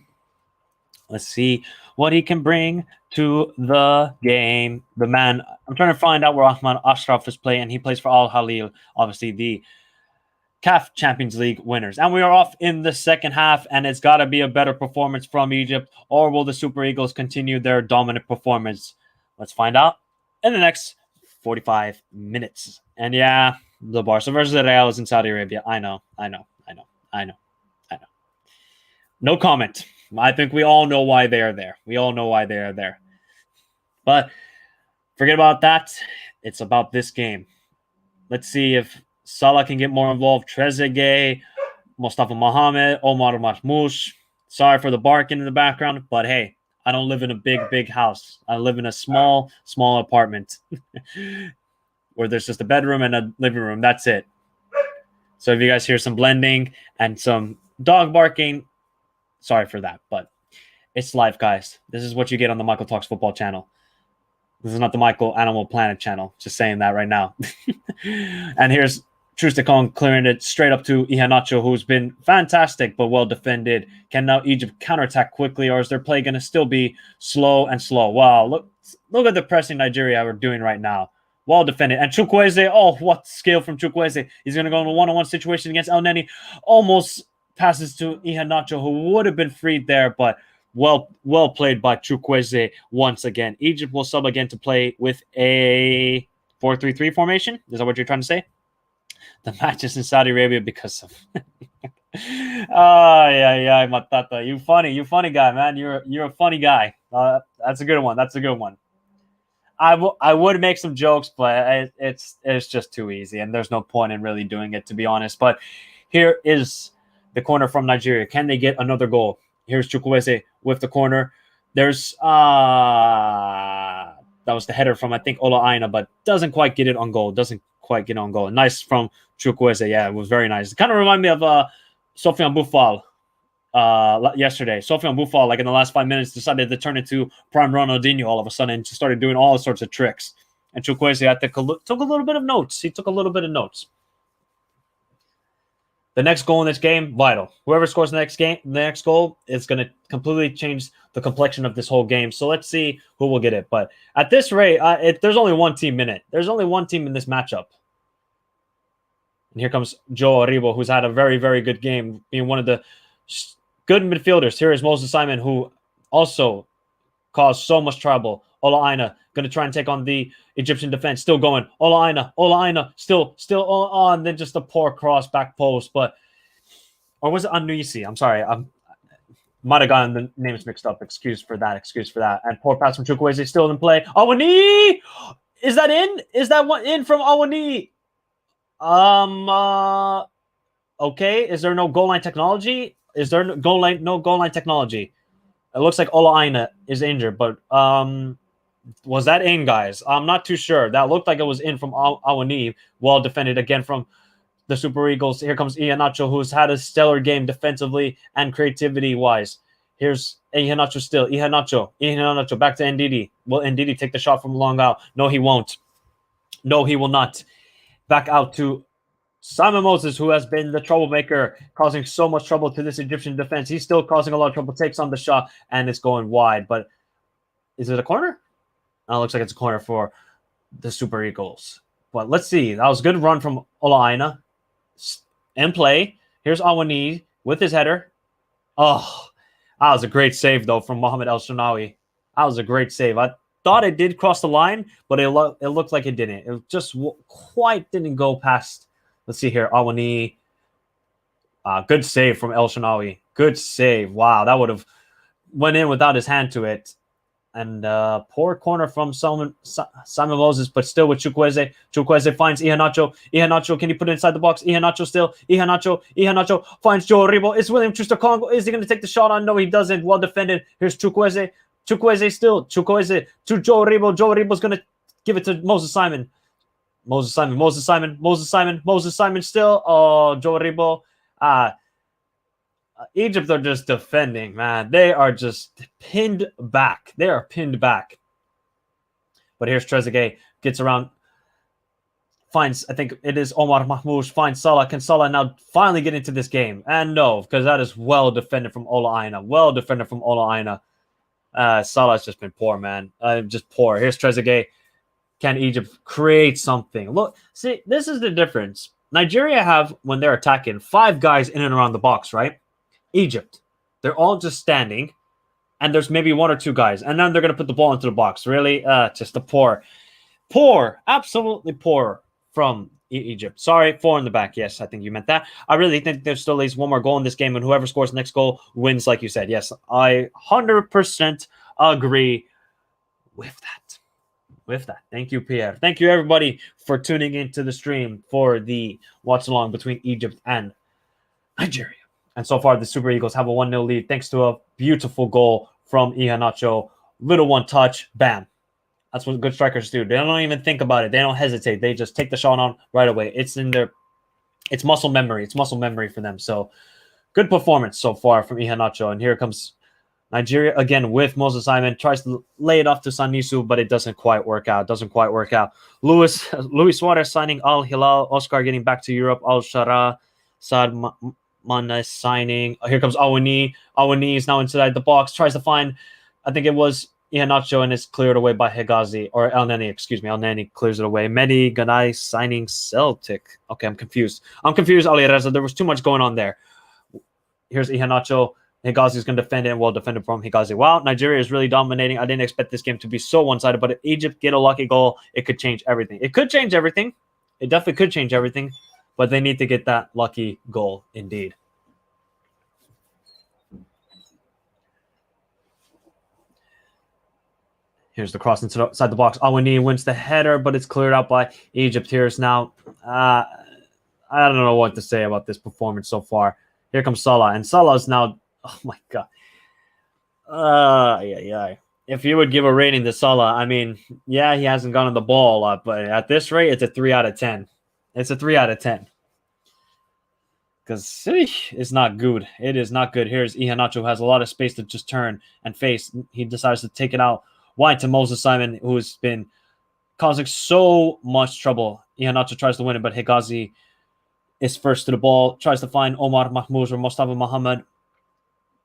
man, I'm trying to find out where Ahmed Ashraf is playing, and he plays for Al Halil, obviously the CAF Champions League winners. And we are off in the second half, and it's got to be a better performance from Egypt, or will the Super Eagles continue their dominant performance? Let's find out in the next 45 minutes. And yeah, the Barca versus the Real is in Saudi Arabia. I know. No comment. I think we all know why they are there. But forget about that. It's about this game. Let's see if Salah can get more involved. Trezeguet, Mustafa Mohamed, Omar Mahmoush. Sorry for the barking in the background, but hey, I don't live in a big house. I live in a small apartment where there's just a bedroom and a living room. That's it. So if you guys hear some blending and some dog barking, sorry for that, but it's life, guys. This is what you get on the Michael Talks Football channel. This is not the Michael Animal Planet channel. Just saying that right now. And here's Trusticon clearing it straight up to Iheanacho, who's been fantastic but well defended. Can now Egypt counterattack quickly, or is their play going to still be slow? Wow, look at the pressing Nigeria we're doing right now. Well defended. And Chukwueze, oh, what skill from Chukwueze. He's going to go in a one-on-one situation against El Neni. Almost passes to Iheanacho, who would have been freed there, but well played by Chukwueze once again. Egypt will sub again to play with a 4-3-3 formation. Is that what you're trying to say? The match is in Saudi Arabia because of yeah, Matata. You funny guy, man. You're a funny guy. That's a good one. I would make some jokes, but it's just too easy, and there's no point in really doing it, to be honest. But here is the corner from Nigeria. Can they get another goal? Here's Chukwueze with the corner. There's That was the header from, I think, Ola Aina, but doesn't quite get it on goal. Nice from Chukwueze. Yeah, it was very nice. It kind of reminded me of Sofiane Boufal yesterday. Sofiane Boufal, like in the last 5 minutes, decided to turn into prime Ronaldinho all of a sudden and just started doing all sorts of tricks. And Chukwueze, I think, took a little bit of notes. He took a little bit of notes. The next goal in this game, vital. Whoever scores the next goal is going to completely change the complexion of this whole game. So let's see who will get it. But at this rate, there's only one team in it. There's only one team in this matchup. And here comes Joe Aribo, who's had a very, very good game, being one of the good midfielders. Here is Moses Simon, who also caused so much trouble. Ola Aina going to try and take on the Egyptian defense. Still going. Ola Aina, still on. Then just a poor cross back post. Or was it Anuisi? I'm sorry. I might have gotten the names mixed up. Excuse for that. And poor pass from Chukwueze still in play. Awani! Is that in? Is that one in from Awani? Okay. Is there no goal line technology? Is there no goal line technology? It looks like Ola Aina is injured, but was that in, guys? I'm not too sure. That looked like it was in from Awani. Well defended again from the Super Eagles. Here comes Iheanacho, who's had a stellar game defensively and creativity-wise. Here's Iheanacho still. Iheanacho back to Ndidi. Will Ndidi take the shot from long out? No, he won't. No, he will not. Back out to Simon Moses, who has been the troublemaker, causing so much trouble to this Egyptian defense. He's still causing a lot of trouble, takes on the shot, and it's going wide. But is it a corner? It looks like it's a corner for the Super Eagles. But let's see. That was a good run from Ola Aina. In play. Here's Awani with his header. Oh, that was a great save, though, from Mohamed El Shanawi. That was a great save. I thought it did cross the line, but it looked like it didn't. It just quite didn't go past. Let's see here. Awani. Good save from El Shanawi. Good save. Wow, that would have went in without his hand to it. And poor corner from Simon Moses, but still with Chukwueze. Chukwueze finds Iheanacho. Iheanacho, can he put it inside the box? Iheanacho still. Iheanacho finds Joe Aribo. It's William Chusta-Congo. Is he going to take the shot on? No, he doesn't. Well defended. Here's Chukwueze. Chukwueze still. Chukwueze to Joe Aribo. Joe Aribo's going to give it to Moses Simon. Moses Simon still. Oh, Joe Aribo. Egypt are just defending, man. They are just pinned back. They are pinned back. But here's Trezeguet. Gets around. Finds, I think it is Omar Mahmoud. Finds Salah. Can Salah now finally get into this game? And no, because that is well defended from Ola Aina. Salah's just been poor, man. Just poor. Here's Trezeguet. Can Egypt create something? Look, see, this is the difference. Nigeria have, when they're attacking, 5 guys in and around the box, right? Egypt, they're all just standing, and there's maybe 1 or 2 guys, and then they're going to put the ball into the box. Really? Just a poor, absolutely poor from Egypt. Sorry, 4 in the back. Yes, I think you meant that. I really think there's still at least 1 more goal in this game, and whoever scores the next goal wins, like you said. Yes, I 100% agree with that. Thank you, Pierre. Thank you, everybody, for tuning into the stream for the watch-along between Egypt and Nigeria. And so far, the Super Eagles have a 1-0 lead thanks to a beautiful goal from Iheanacho. Little one touch, bam. That's what good strikers do. They don't even think about it. They don't hesitate. They just take the shot on right away. It's muscle memory. It's muscle memory for them. So good performance so far from Iheanacho. And here comes Nigeria again with Moses Simon. Tries to lay it off to Sanisu, but it doesn't quite work out. Luis Suarez signing Al Hilal. Oscar getting back to Europe. Al Shara. Saad Mana signing. Here comes Awani. Awani is now inside the box. Tries to find, I think it was Iheanacho, and it's cleared away by Hegazi. Or El Neni, excuse me. El Neni clears it away. Mehdi Ganai signing Celtic. Okay, I'm confused. Ali Reza. There was too much going on there. Here's Iheanacho. Hegazi is going to defend it, and well defended from Hegazi. Wow, Nigeria is really dominating. I didn't expect this game to be so one-sided, but if Egypt get a lucky goal, it could change everything. It could change everything. It definitely could change everything. But they need to get that lucky goal indeed. Here's the cross inside the box. Awani wins the header, but it's cleared out by Egypt. Here's now. I don't know what to say about this performance so far. Here comes Salah. And Salah is now. Oh, my God. if you would give a rating to Salah, I mean, yeah, he hasn't gotten the ball a lot, but at this rate, it's a 3 out of 10. It's a 3 out of 10. Because it's not good. It is not good. Here's Iheanacho, who has a lot of space to just turn and face. He decides to take it out wide to Moses Simon, who's been causing so much trouble. Iheanacho tries to win it, but Higazi is first to the ball, tries to find Omar Mahmoud or Mustafa Muhammad.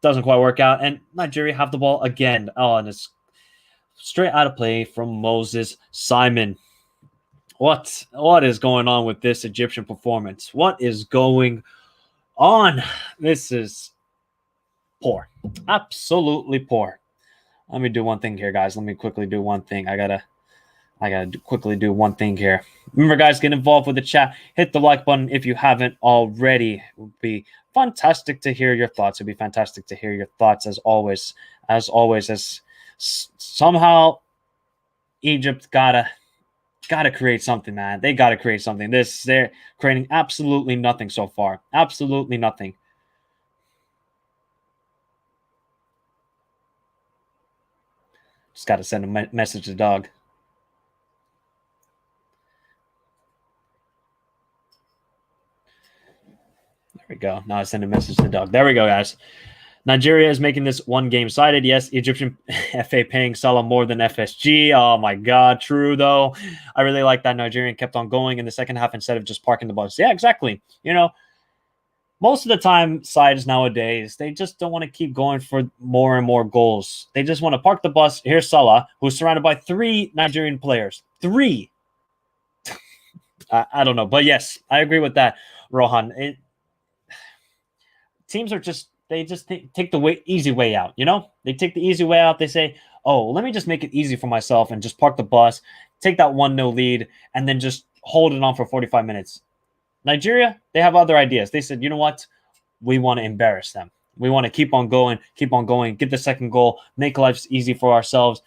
Doesn't quite work out. And Nigeria have the ball again. Oh, and it's straight out of play from Moses Simon. What is going on with this Egyptian performance? What is going on? This is poor. Absolutely poor. Let me do one thing here, guys. Let me quickly do one thing. I gotta quickly do one thing here. Remember, guys, get involved with the chat. Hit the like button if you haven't already. It would be fantastic to hear your thoughts. It'd be fantastic to hear your thoughts as always. As somehow Egypt gotta create something, man. They gotta create something. They're creating absolutely nothing so far. Absolutely nothing. Just gotta send a message to the dog. There we go. Now I send a message to the dog. There we go, guys. Nigeria is making this one game sided. Yes, Egyptian FA paying Salah more than FSG. Oh my God, true though. I really like that Nigerian kept on going in the second half instead of just parking the bus. Yeah, exactly. You know, most of the time, sides nowadays, they just don't want to keep going for more and more goals. They just want to park the bus. Here's Salah, who's surrounded by 3 Nigerian players. 3. I don't know. But yes, I agree with that, Rohan. Teams are just take the easy way out, you know? They take the easy way out. They say, oh, let me just make it easy for myself and just park the bus, take that 1-0 lead, and then just hold it on for 45 minutes. Nigeria, they have other ideas. They said, you know what? We want to embarrass them. We want to keep on going, get the second goal, make life easy for ourselves,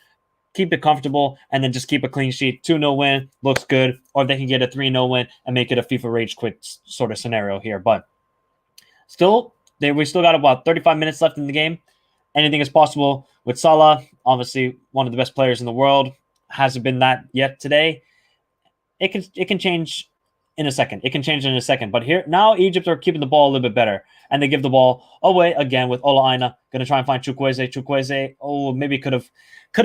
keep it comfortable, and then just keep a clean sheet. 2-0 win, looks good. Or they can get a 3-0 win and make it a FIFA rage quit sort of scenario here. But still, we still got about 35 minutes left in the game. Anything is possible with Salah. Obviously, one of the best players in the world. Hasn't been that yet today. It can change in a second. It can change in a second. But here now, Egypt are keeping the ball a little bit better, and they give the ball away again with Ola Aina. Going to try and find Chukwueze. Oh, maybe could have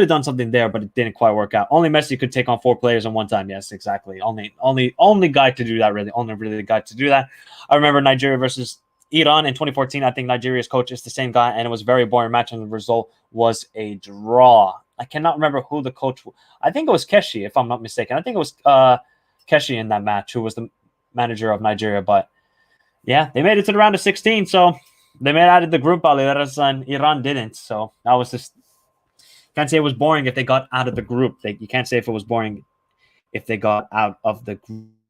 done something there, but it didn't quite work out. Only Messi could take on 4 players at one time. Yes, exactly. Only guy to do that. Really, only really the guy to do that. I remember Nigeria versus Iran in 2014. I think Nigeria's coach is the same guy, and it was a very boring match, and the result was a draw. I cannot remember who the coach was. I think it was Keshi, if I'm not mistaken. I think it was Keshi in that match, who was the manager of Nigeria. But yeah, they made it to the round of 16, so they made it out of the group. And Iran didn't, so that was just can't say it was boring if they got out of the group. You can't say if it was boring if they got out of the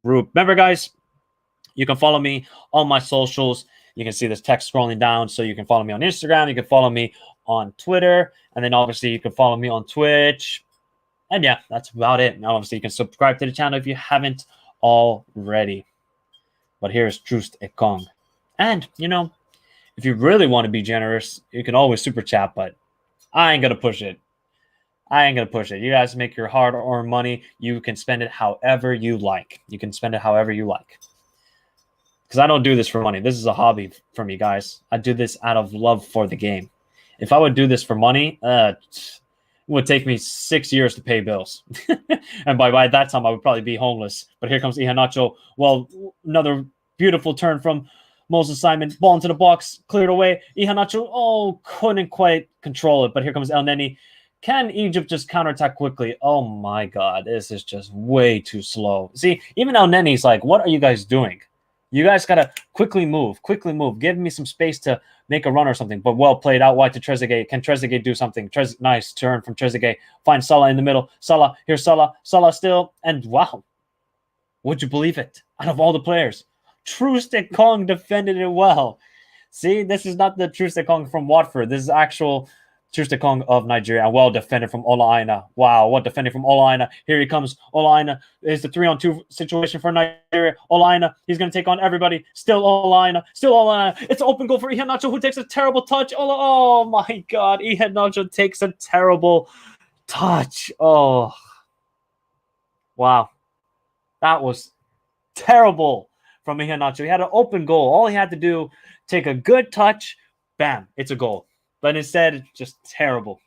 group. Remember, guys, you can follow me on my socials. You can see this text scrolling down, so you can follow me on Instagram. You can follow me on Twitter, and then obviously you can follow me on Twitch. And yeah, that's about it. Now, obviously, you can subscribe to the channel if you haven't already. But here's Troost Ekong. And, you know, if you really want to be generous, you can always super chat, but I ain't going to push it. You guys make your hard-earned money. You can spend it however you like. Because I don't do this for money. This is a hobby for me, guys. I do this out of love for the game. If I would do this for money, it would take me 6 years to pay bills. And by that time, I would probably be homeless. But here comes Iheanacho. Well, another beautiful turn from Moses Simon. Ball into the box, cleared away. Iheanacho, couldn't quite control it. But here comes El Neni. Can Egypt just counterattack quickly? Oh, my God. This is just way too slow. See, even El Neni's like, what are you guys doing? You guys got to quickly move. Give me some space to make a run or something. But well played out wide to Trezeguet. Can Trezeguet do something? Nice turn from Trezeguet. Find Salah in the middle. Salah. Here's Salah. Salah still. And wow. Would you believe it? Out of all the players, Troost Ekong defended it well. See, this is not the Troost Ekong from Watford. This is actual Chustekong of Nigeria. Well defended from Ola Aina. Wow, what defending from Ola Aina. Here he comes. Ola Aina is the 3-on-2 situation for Nigeria. Ola Aina, he's going to take on everybody. Still Ola Aina. Still Ola Aina. It's an open goal for Iheanacho, who takes a terrible touch. Oh my God. Iheanacho takes a terrible touch. Oh. Wow. That was terrible from Iheanacho. He had an open goal. All he had to do, take a good touch, bam, it's a goal. But instead, just terrible.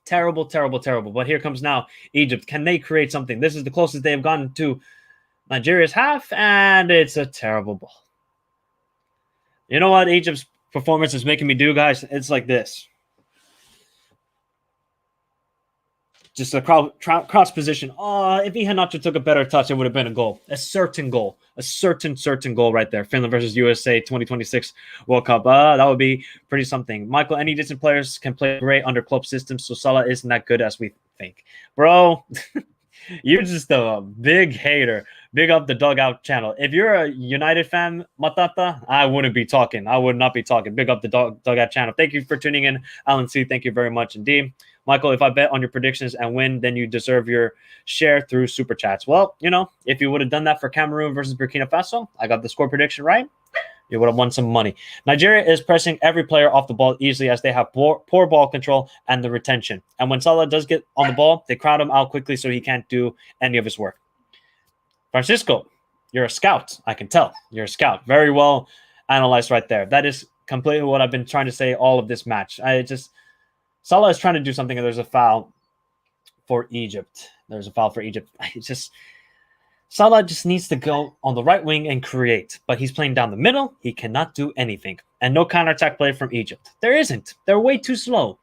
Terrible, terrible, terrible. But here comes now Egypt. Can they create something? This is the closest they have gotten to Nigeria's half, and it's a terrible ball. You know what Egypt's performance is making me do, guys? It's like this. Just a cross position. Oh, if Iheanacho took a better touch, it would have been a goal. A certain goal. A certain goal right there. Finland versus USA 2026 World Cup. That would be pretty something. Michael, any decent players can play great under club systems, so Salah isn't that good as we think. Bro, you're just a big hater. Big up the Dugout channel. If you're a United fan, Matata, I wouldn't be talking. I would not be talking. Big up the Dugout channel. Thank you for tuning in. Alan C., thank you very much indeed. Michael, if I bet on your predictions and win, then you deserve your share through Super Chats. Well, you know, if you would have done that for Cameroon versus Burkina Faso, I got the score prediction right, you would have won some money. Nigeria is pressing every player off the ball easily as they have poor ball control and the retention. And when Salah does get on the ball, they crowd him out quickly so he can't do any of his work. Francisco, you're a scout. I can tell. You're a scout. Very well analyzed right there. That is completely what I've been trying to say all of this match. Salah is trying to do something, and there's a foul for Egypt. There's a foul for Egypt. Salah just needs to go on the right wing and create, but he's playing down the middle. He cannot do anything, and no counterattack play from Egypt. There isn't. They're way too slow.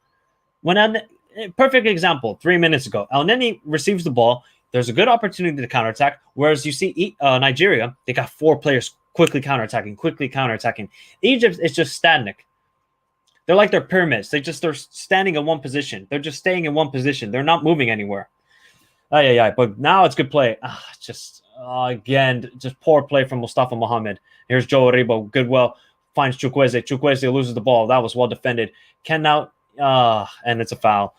Perfect example, 3 minutes ago, El Neni receives the ball. There's a good opportunity to counterattack, whereas you see Nigeria, they got 4 players quickly counterattacking. Egypt is just static. They're like their pyramids. They're standing in one position. They're just staying in one position. They're not moving anywhere. But now it's good play. Again, just poor play from Mustafa Mohammed. Here's Joe Aribo. Goodwill finds Chukwueze. Chukwueze loses the ball. That was well defended. And it's a foul.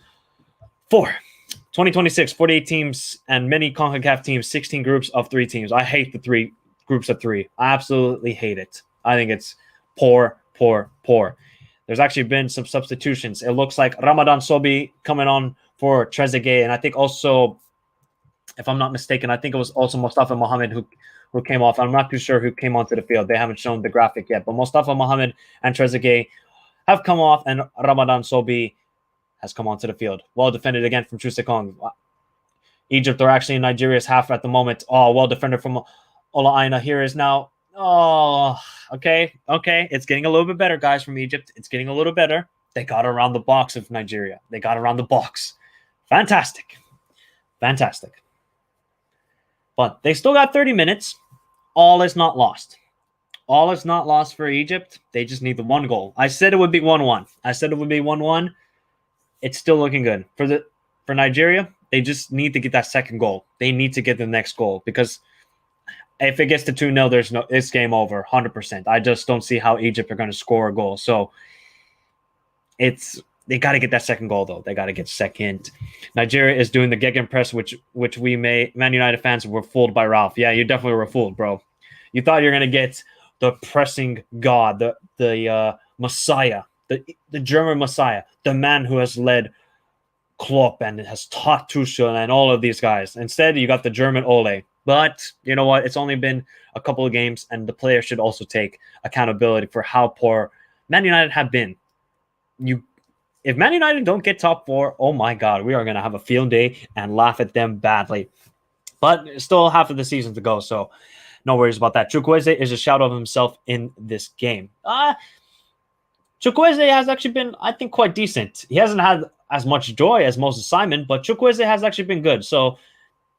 2026, 48 teams and many CONCACAF teams, 16 groups of 3 teams. I hate the 3 groups of 3. I absolutely hate it. I think it's poor. There's actually been some substitutions. It looks like Ramadan Sobi coming on for Trezeguet. And I think also, if I'm not mistaken, I think it was also Mustafa Mohammed who came off. I'm not too sure who came onto the field. They haven't shown the graphic yet. But Mustafa Mohammed and Trezeguet have come off, and Ramadan Sobi has come onto the field. Well defended again from Chustekong. Egypt are actually in Nigeria's half at the moment. Oh, well defended from Ola Aina. Here is now. Oh, okay. It's getting a little bit better, guys, from Egypt. It's getting a little better. They got around the box of Nigeria. They got around the box. Fantastic. But they still got 30 minutes. All is not lost. All is not lost for Egypt. They just need the 1 goal. I said it would be 1-1. It's still looking good. For Nigeria, they just need to get that second goal. They need to get the next goal, because if it gets to 2-0, it's game over, 100%. I just don't see how Egypt are going to score a goal. So they got to get that second goal, though. They got to get second. Nigeria is doing the gegenpress, which Man United fans were fooled by Ralph. Yeah, you definitely were fooled, bro. You thought you were going to get the pressing god, the Messiah, the German Messiah, the man who has led Klopp and has taught Tuchel and all of these guys. Instead, you got the German Ole. But you know what? It's only been a couple of games, and the players should also take accountability for how poor Man United have been. If Man United don't get top 4, oh my God, we are going to have a field day and laugh at them badly. But still half of the season to go, so no worries about that. Chukwueze is a shadow of himself in this game. Chukwueze has actually been, I think, quite decent. He hasn't had as much joy as Moses Simon, but Chukwueze has actually been good. So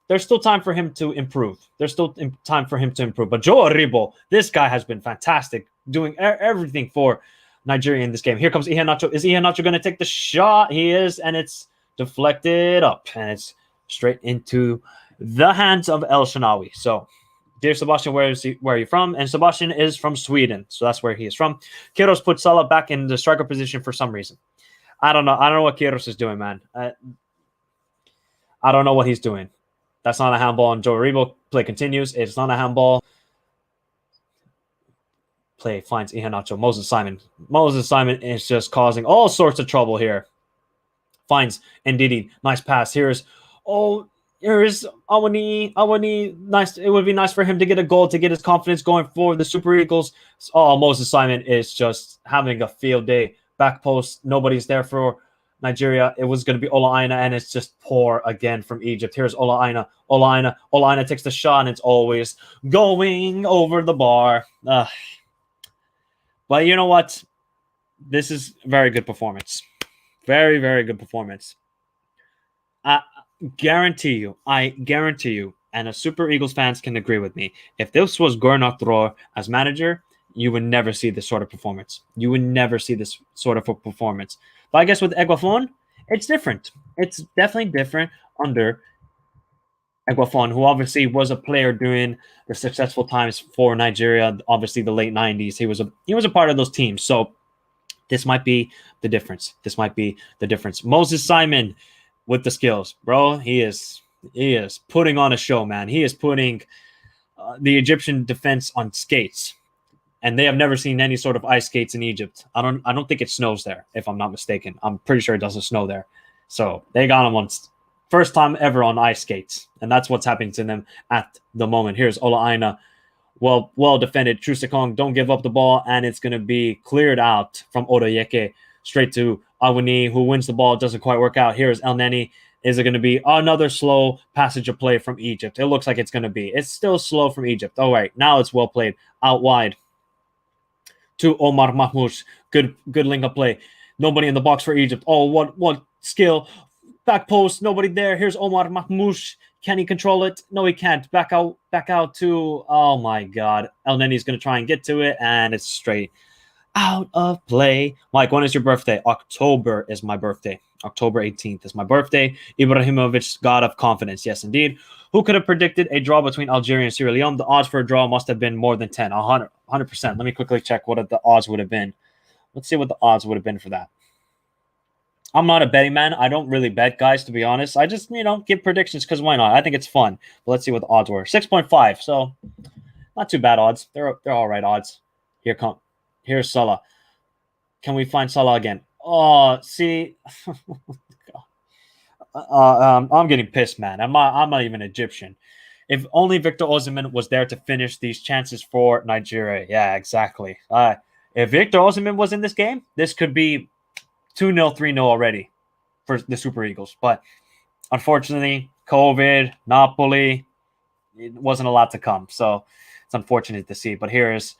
there's still time for him to improve. But Joe Aribo, this guy has been fantastic, doing everything for Nigeria in this game. Here comes Iheanacho. Is Iheanacho going to take the shot? He is, and it's deflected up, and it's straight into the hands of El Shanawi. So, dear Sebastian, where are you from? And Sebastian is from Sweden, so that's where he is from. Kiros put Salah back in the striker position for some reason. I don't know. I don't know what Kyrgios is doing, man. I don't know what he's doing. That's not a handball. And Joe Rebo play continues. It's not a handball. Play finds Iheanacho. Moses Simon. Moses Simon is just causing all sorts of trouble here. Finds Ndidi. Nice pass. Here's Awani. Awani. Nice. It would be nice for him to get a goal to get his confidence going for the Super Eagles. Oh, Moses Simon is just having a field day. Back post. Nobody's there for Nigeria. It was going to be Ola Aina, and it's just poor again from Egypt. Here's Ola Aina. Ola Aina. Ola Aina takes the shot, and it's always going over the bar. But you know what? This is very good performance. Very, very good performance. I guarantee you, and a Super Eagles fans can agree with me, if this was Gernot as manager, you would never see this sort of performance. You would never see this sort of a performance. But I guess with Eguafon, it's different. It's definitely different under Eguafon, who obviously was a player during the successful times for Nigeria, obviously the late 90s. He was a part of those teams. So this might be the difference. Moses Simon with the skills, bro. He is putting on a show, man. He is putting the Egyptian defense on skates. And they have never seen any sort of ice skates in Egypt. I don't think it snows there, if I'm not mistaken. I'm pretty sure it doesn't snow there. So they got him once. First time ever on ice skates. And that's what's happening to them at the moment. Here's Ola Aina. Well defended. Trusekong, don't give up the ball. And it's going to be cleared out from Odoyeke straight to Awani, who wins the ball. It doesn't quite work out. Here's El Neni. Is it going to be another slow passage of play from Egypt? It looks like it's going to be. It's still slow from Egypt. All right. Now it's well played. Out wide to Omar Mahmoud. Good link up play. Nobody in the box for Egypt. Oh, what skill. Back post, nobody there. Here's Omar Mahmoud. Can he control it? No, he can't. Back out to, oh my God. El Neni's going to try and get to it, and it's straight out of play. Mike, when is your birthday? October is my birthday. October 18th is my birthday. Ibrahimovic, god of confidence. Yes, indeed. Who could have predicted a draw between Algeria and Sierra Leone? The odds for a draw must have been more than 10, 100%. Let me quickly check what the odds would have been. Let's see what the odds would have been for that. I'm not a betting man. I don't really bet, guys, to be honest. I just, give predictions because why not? I think it's fun. But let's see what the odds were. 6.5. So not too bad odds. They're all right odds. Here's Salah. Can we find Salah again? Oh, see. I'm getting pissed, man. I'm not even Egyptian. If only Victor Osimhen was there to finish these chances for Nigeria. Yeah, exactly. If Victor Osimhen was in this game, this could be 2-0, 3-0 already for the Super Eagles. But unfortunately, COVID, Napoli, it wasn't a lot to come. So it's unfortunate to see. But here's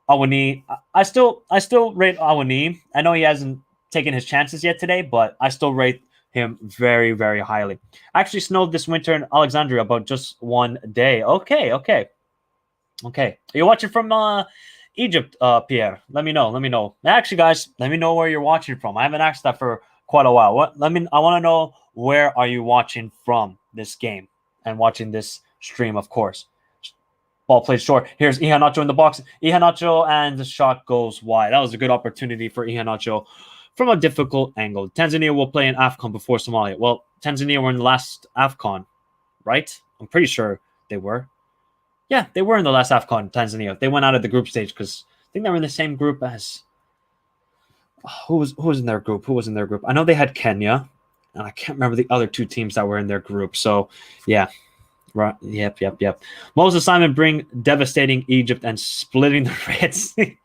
Awani. I still rate Awani. I know he hasn't taken his chances yet today, but I still rate him very, very highly. Actually snowed this winter in Alexandria about just one day. Okay. Are you watching from Egypt, Pierre? Let me know. Actually, guys, let me know where you're watching from. I haven't asked that for quite a while. I want to know, where are you watching from this game and watching this stream, of course. Ball played short. Here's Iheanacho in the box. Iheanacho, and the shot goes wide. That was a good opportunity for Iheanacho from a difficult angle. Tanzania will play in AFCON before Somalia. Well, Tanzania were in the last AFCON, right? I'm pretty sure they were. Yeah, they were in the last AFCON, Tanzania. They went out of the group stage because I think they were in the same group as... Who was in their group? I know they had Kenya, and I can't remember the other two teams that were in their group. So, yeah. Right. Yep. Moses Simon bring devastating Egypt and splitting the Red Sea.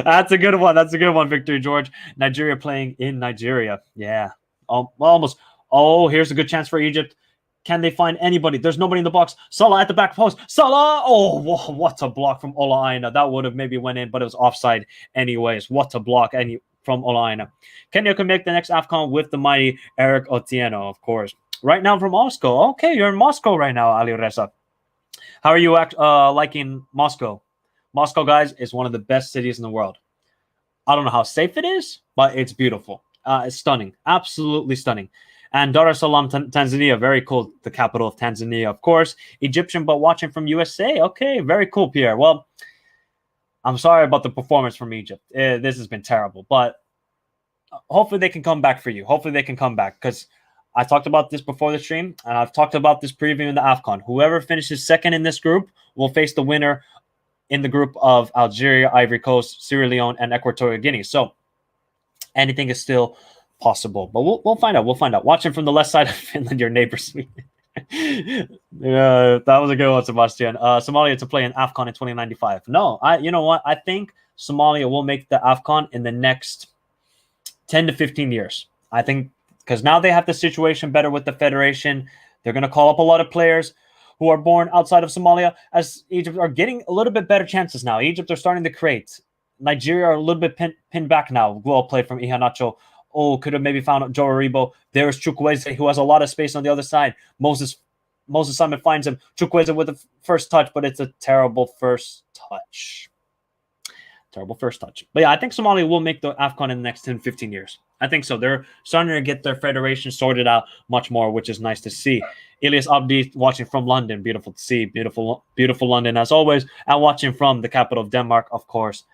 That's a good one, Victor George. Nigeria playing in Nigeria. Yeah. Almost. Oh, here's a good chance for Egypt. Can they find anybody? There's nobody in the box. Salah at the back post. Salah! Oh, what a block from Ola Aina. That would have maybe went in, but it was offside anyways. What a block from Ola Aina. Kenya can make the next AFCON with the mighty Eric Otieno, of course. Right now from Moscow. Okay, you're in Moscow right now, Ali Reza. How are you liking Moscow? Moscow, guys, is one of the best cities in the world. I don't know how safe it is, but it's beautiful. It's stunning. Absolutely stunning. And Dar es Salaam, Tanzania, very cool. The capital of Tanzania, of course. Egyptian, but watching from USA. Okay, very cool, Pierre. Well, I'm sorry about the performance from Egypt. This has been terrible, but hopefully they can come back for you. Hopefully they can come back, because I talked about this before the stream, and I've talked about this previewing the AFCON. Whoever finishes second in this group will face the winner in the group of Algeria, Ivory Coast, Sierra Leone, and Equatorial Guinea. So anything is still possible, but we'll find out. We'll find out. Watching from the left side of Finland, your neighbor Sweden. Yeah, that was a good one, Sebastian. Somalia to play in AFCON in 2095. No, you know what? I think Somalia will make the AFCON in the next 10 to 15 years. I think, because now they have the situation better with the federation. They're going to call up a lot of players who are born outside of Somalia, as Egypt are getting a little bit better chances now. Egypt are starting to create. Nigeria are a little bit pinned back now. Well played from Iheanacho. Oh, could have maybe found Joe Aribo. There's Chukwueze, who has a lot of space on the other side. Moses Simon finds him. Chukwueze with the first touch, but it's a terrible first touch. Terrible first touch. But yeah, I think Somalia will make the AFCON in the next 10, 15 years. I think so. They're starting to get their federation sorted out much more, which is nice to see. Elias Abdi watching from London. Beautiful to see. Beautiful, beautiful London as always. And watching from the capital of Denmark, of course,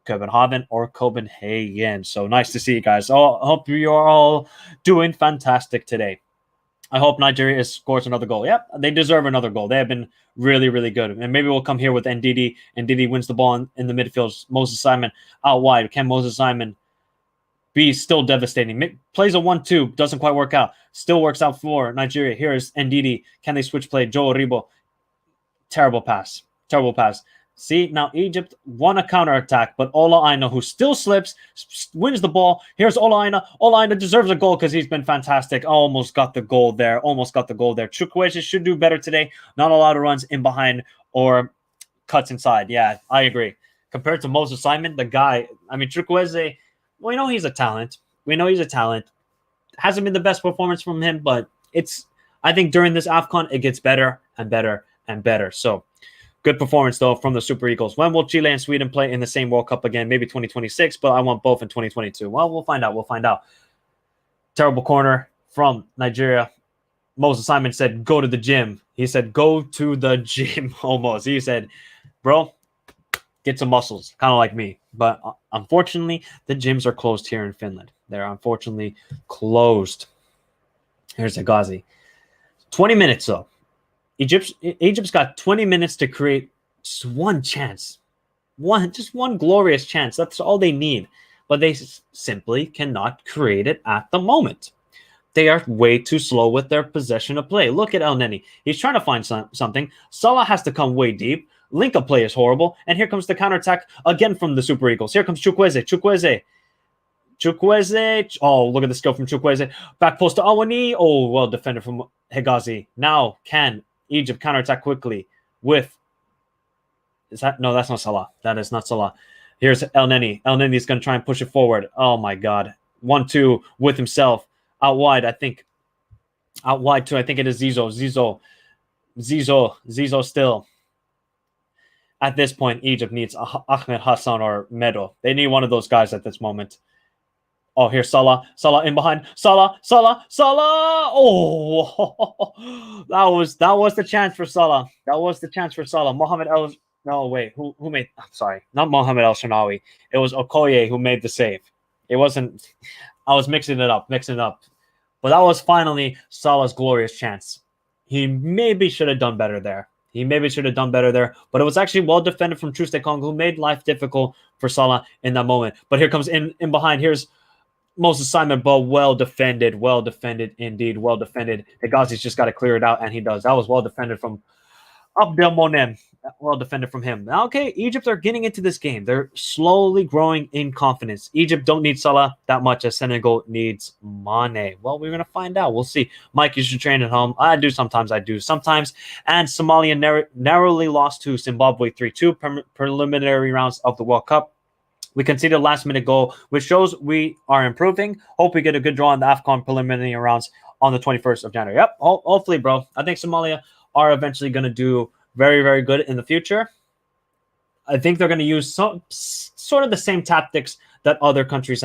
Copenhagen or Copenhagen. So nice to see you guys. I hope you're all doing fantastic today. I hope Nigeria scores another goal. Yep, they deserve another goal. They have been really, really good. And maybe we'll come here with Ndidi. Ndidi wins the ball in the midfield. Moses Simon out wide. Can Moses Simon be still devastating? Plays a 1-2. Doesn't quite work out. Still works out for Nigeria. Here is Ndidi. Can they switch play? Joe Aribo. Terrible pass. Terrible pass. See, now Egypt won a counterattack, but Ola Aina, who still slips, wins the ball. Here's Ola Aina. Ola Aina deserves a goal because he's been fantastic. Almost got the goal there. Almost got the goal there. Chukwueze should do better today. Not a lot of runs in behind or cuts inside. Yeah, I agree. Compared to Moses Simon, the guy, I mean, Chukwueze, we know he's a talent. We know he's a talent. Hasn't been the best performance from him, but I think during this AFCON, it gets better and better and better. So, good performance, though, from the Super Eagles. When will Chile and Sweden play in the same World Cup again? Maybe 2026, but I want both in 2022. Well, we'll find out. We'll find out. Terrible corner from Nigeria. Moses Simon said, go to the gym. He said, go to the gym, almost. He said, bro, get some muscles, kind of like me. But unfortunately, the gyms are closed here in Finland. They're unfortunately closed. Here's Hegazi. 20 minutes, though. Egypt's got 20 minutes to create just one chance. Just one glorious chance. That's all they need. But they simply cannot create it at the moment. They are way too slow with their possession of play. Look at El Neni. He's trying to find something. Salah has to come way deep. Link-up play is horrible. And here comes the counterattack again from the Super Eagles. Here comes Chukwueze. Chukwueze. Oh, look at the skill from Chukwueze. Back post to Awani. Oh, well defended from Hegazi. Now can Egypt counterattack quickly with... No, that's not Salah. That is not Salah. Here's El Neni. El Neni is going to try and push it forward. Oh, my God. 1-2 with himself. Out wide, I think. Out wide, too. I think it is Zizo. Zizo still. At this point, Egypt needs Ahmed Hassan or Medo. They need one of those guys at this moment. Oh, here's Salah. Salah in behind. Salah. Oh, that was the chance for Salah. That was the chance for Salah. No, wait. Who made? I'm sorry, not Mohamed El Shanawi. It was Okoye who made the save. It wasn't. I was mixing it up. But that was finally Salah's glorious chance. He maybe should have done better there. But it was actually well defended from Truste Kong, who made life difficult for Salah in that moment. But here comes in behind. Here's Moses Simon, but well defended indeed, well defended. Hegazi's just got to clear it out, and he does. That was well defended from Abdelmonem. Well defended from him. Now, okay, Egypt are getting into this game. They're slowly growing in confidence. Egypt don't need Salah that much as Senegal needs Mane. Well, we're going to find out. We'll see. Mike, you should train at home. I do sometimes. And Somalia narrowly lost to Zimbabwe 3-2 preliminary rounds of the World Cup. We conceded a last-minute goal, which shows we are improving. Hope we get a good draw in the AFCON preliminary rounds on the 21st of January. Yep, hopefully, bro. I think Somalia are eventually going to do very, very good in the future. I think they're going to use sort of the same tactics that other countries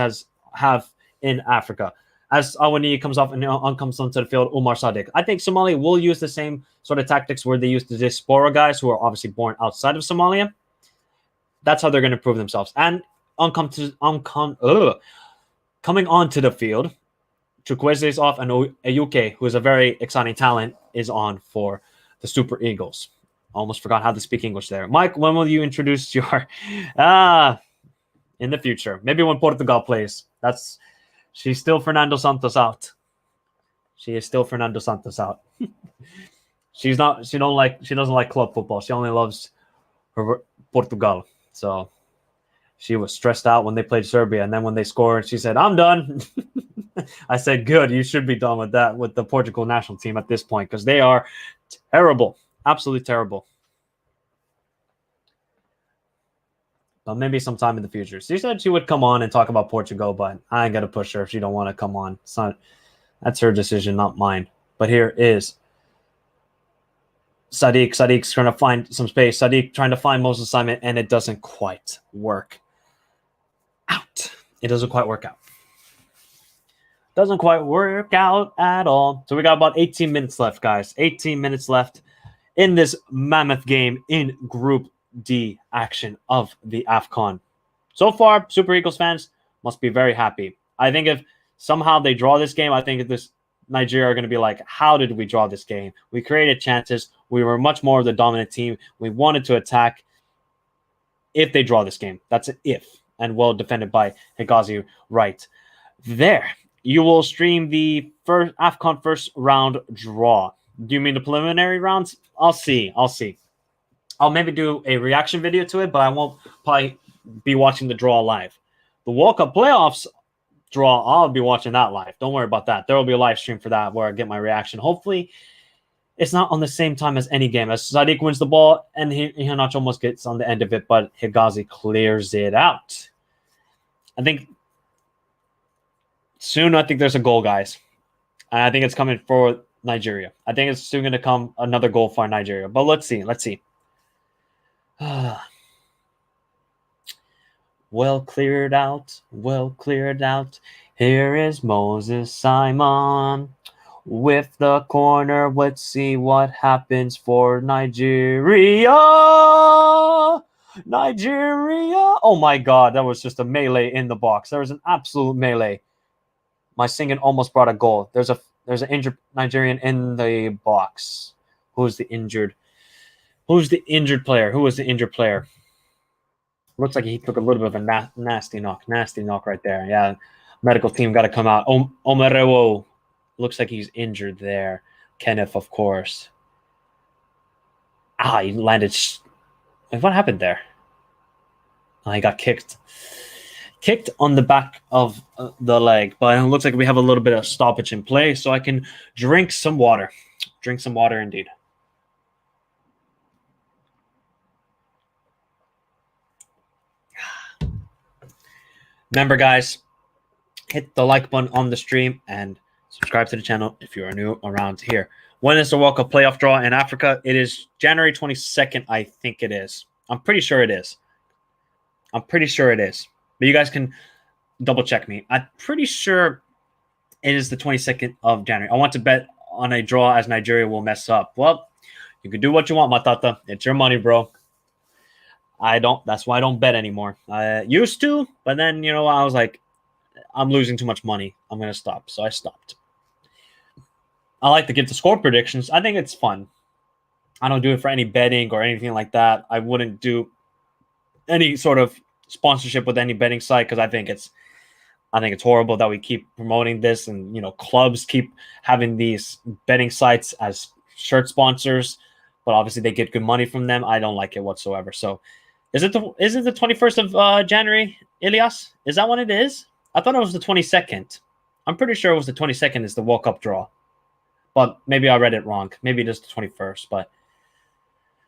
have in Africa. As Awani comes off and comes onto the field, Umar Sadiq. I think Somalia will use the same sort of tactics where they use the diaspora guys who are obviously born outside of Somalia. That's how they're going to prove themselves. And Coming onto the field, Chukwueze is off, and Ayuke, who is a very exciting talent, is on for the Super Eagles. Almost forgot how to speak English there. Mike, when will you introduce your in the future? Maybe when Portugal plays. She's still Fernando Santos out. She is still Fernando Santos out. She doesn't like club football. She only loves her Portugal. So she was stressed out when they played Serbia, and then when they scored, she said, "I'm done." I said, "Good, you should be done with that with the Portugal national team at this point because they are terrible, absolutely terrible." But maybe sometime in the future. She said she would come on and talk about Portugal, but I ain't gonna push her if she don't want to come on. That's her decision, not mine. But here is Sadiq. Sadiq's trying to find some space. Sadiq trying to find Moses Simon, and it doesn't quite work out. It doesn't quite work out. Doesn't quite work out at all. So we got about 18 minutes left, guys. 18 minutes left in this mammoth game in Group D action of the AFCON. So far, Super Eagles fans must be very happy. I think if somehow they draw this game, I think this Nigeria are going to be like, how did we draw this game? We created chances. We were much more of the dominant team. We wanted to attack. If they draw this game, that's an if, and well defended by Higazi right there. You will stream the first AFCON first round draw. Do you mean the preliminary rounds? I'll see. I'll maybe do a reaction video to it, but I won't probably be watching the draw live. The World Cup playoffs draw, I'll be watching that live. Don't worry about that. There will be a live stream for that where I get my reaction. Hopefully, it's not on the same time as any game. As Sadiq wins the ball and Iheanacho almost gets on the end of it, but Higazi clears it out. I think soon, I think there's a goal, guys. And I think it's coming for Nigeria. I think it's soon going to come another goal for Nigeria. But let's see. Well cleared out. Here is Moses Simon with the corner. Let's see what happens for Nigeria. Oh my God, that was just a melee in the box. There was an absolute melee. My singing almost brought a goal. There's an injured Nigerian in the box. Who's the injured player? Who was the injured player? Looks like he took a little bit of a nasty knock right there. Yeah, medical team got to come out. Omerewo looks like he's injured there. Kenneth, of course. He landed. What happened there? He got kicked on the back of the leg. But it looks like we have a little bit of stoppage in play, so I can drink some water. Drink some water indeed. Remember, guys, hit the like button on the stream and subscribe to the channel if you are new around here. When is the World Cup playoff draw in Africa? It is January 22nd, I think it is. I'm pretty sure it is. But you guys can double check me. I'm pretty sure it is the 22nd of January. I want to bet on a draw as Nigeria will mess up. Well, you can do what you want, Matata. It's your money, bro. That's why I don't bet anymore. I used to, but then, I was like, I'm losing too much money. I'm going to stop. So I stopped. I like to give the score predictions. I think it's fun. I don't do it for any betting or anything like that. I wouldn't do any sort of sponsorship with any betting site because I think it's horrible that we keep promoting this and, clubs keep having these betting sites as shirt sponsors, but obviously they get good money from them. I don't like it whatsoever. So is it the 21st of January, Ilias? Is that when it is? I thought it was the 22nd. I'm pretty sure it was the 22nd is the World Cup draw. But maybe I read it wrong. Maybe it is the 21st. But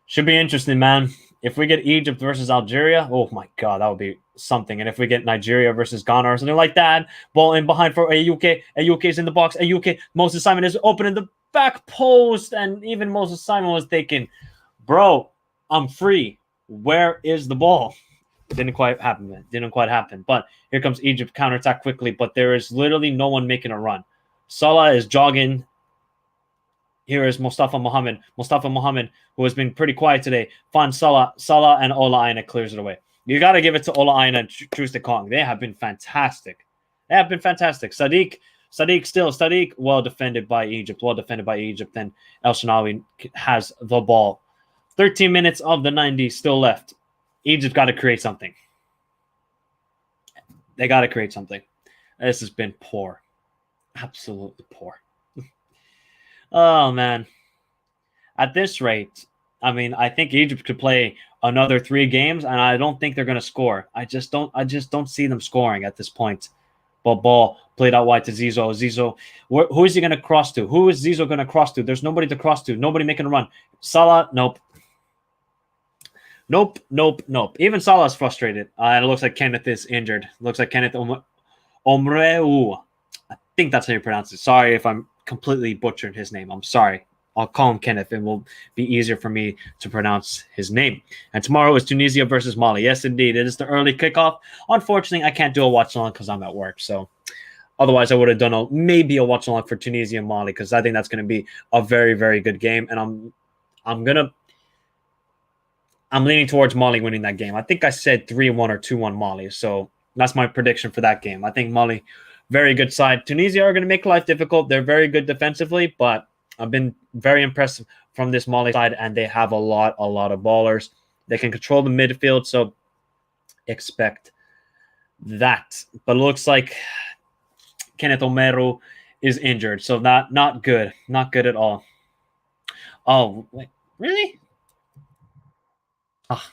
should be interesting, man. If we get Egypt versus Algeria, oh my God, that would be something. And if we get Nigeria versus Ghana or something like that, ball in behind for Ayuke. Ayuke is in the box. Ayuke, Moses Simon is open in the back post. And even Moses Simon was thinking, bro, I'm free. Where is the ball? It didn't quite happen. But here comes Egypt counterattack quickly. But there is literally no one making a run. Salah is jogging. Here is Mustafa Mohammed. Who has been pretty quiet today, finds Salah and Ola Aina clears it away. You got to give it to Ola Aina and Troost Kong. They have been fantastic. They have been fantastic. Sadiq, well defended by Egypt. Then El Shanawi has the ball. 13 minutes of the 90 still left. Egypt got to create something. They got to create something. This has been poor. Absolutely poor. Oh, man. At this rate, I mean, I think Egypt could play another 3 games, and I don't think they're going to score. I just don't see them scoring at this point. But ball played out wide to Zizo. Zizo, who is he going to cross to? Who is Zizo going to cross to? There's nobody to cross to. Nobody making a run. Salah, nope. Nope. Even Salah's frustrated. It looks like Kenneth is injured. Looks like Kenneth Omreu. I think that's how you pronounce it. Sorry if I'm completely butchering his name. I'm sorry. I'll call him Kenneth. It will be easier for me to pronounce his name. And tomorrow is Tunisia versus Mali. Yes, indeed. It is the early kickoff. Unfortunately, I can't do a watch along because I'm at work. So otherwise, I would have done maybe a watch along for Tunisia and Mali because I think that's going to be a very, very good game. And I'm leaning towards Mali winning that game. I think I said 3-1 or 2-1 Mali. So that's my prediction for that game. I think Mali, very good side. Tunisia are going to make life difficult. They're very good defensively, but I've been very impressed from this Mali side, and they have a lot of ballers. They can control the midfield, so expect that. But it looks like Kenneth Omeru is injured, so not good. Not good at all. Oh, wait, really? Oh,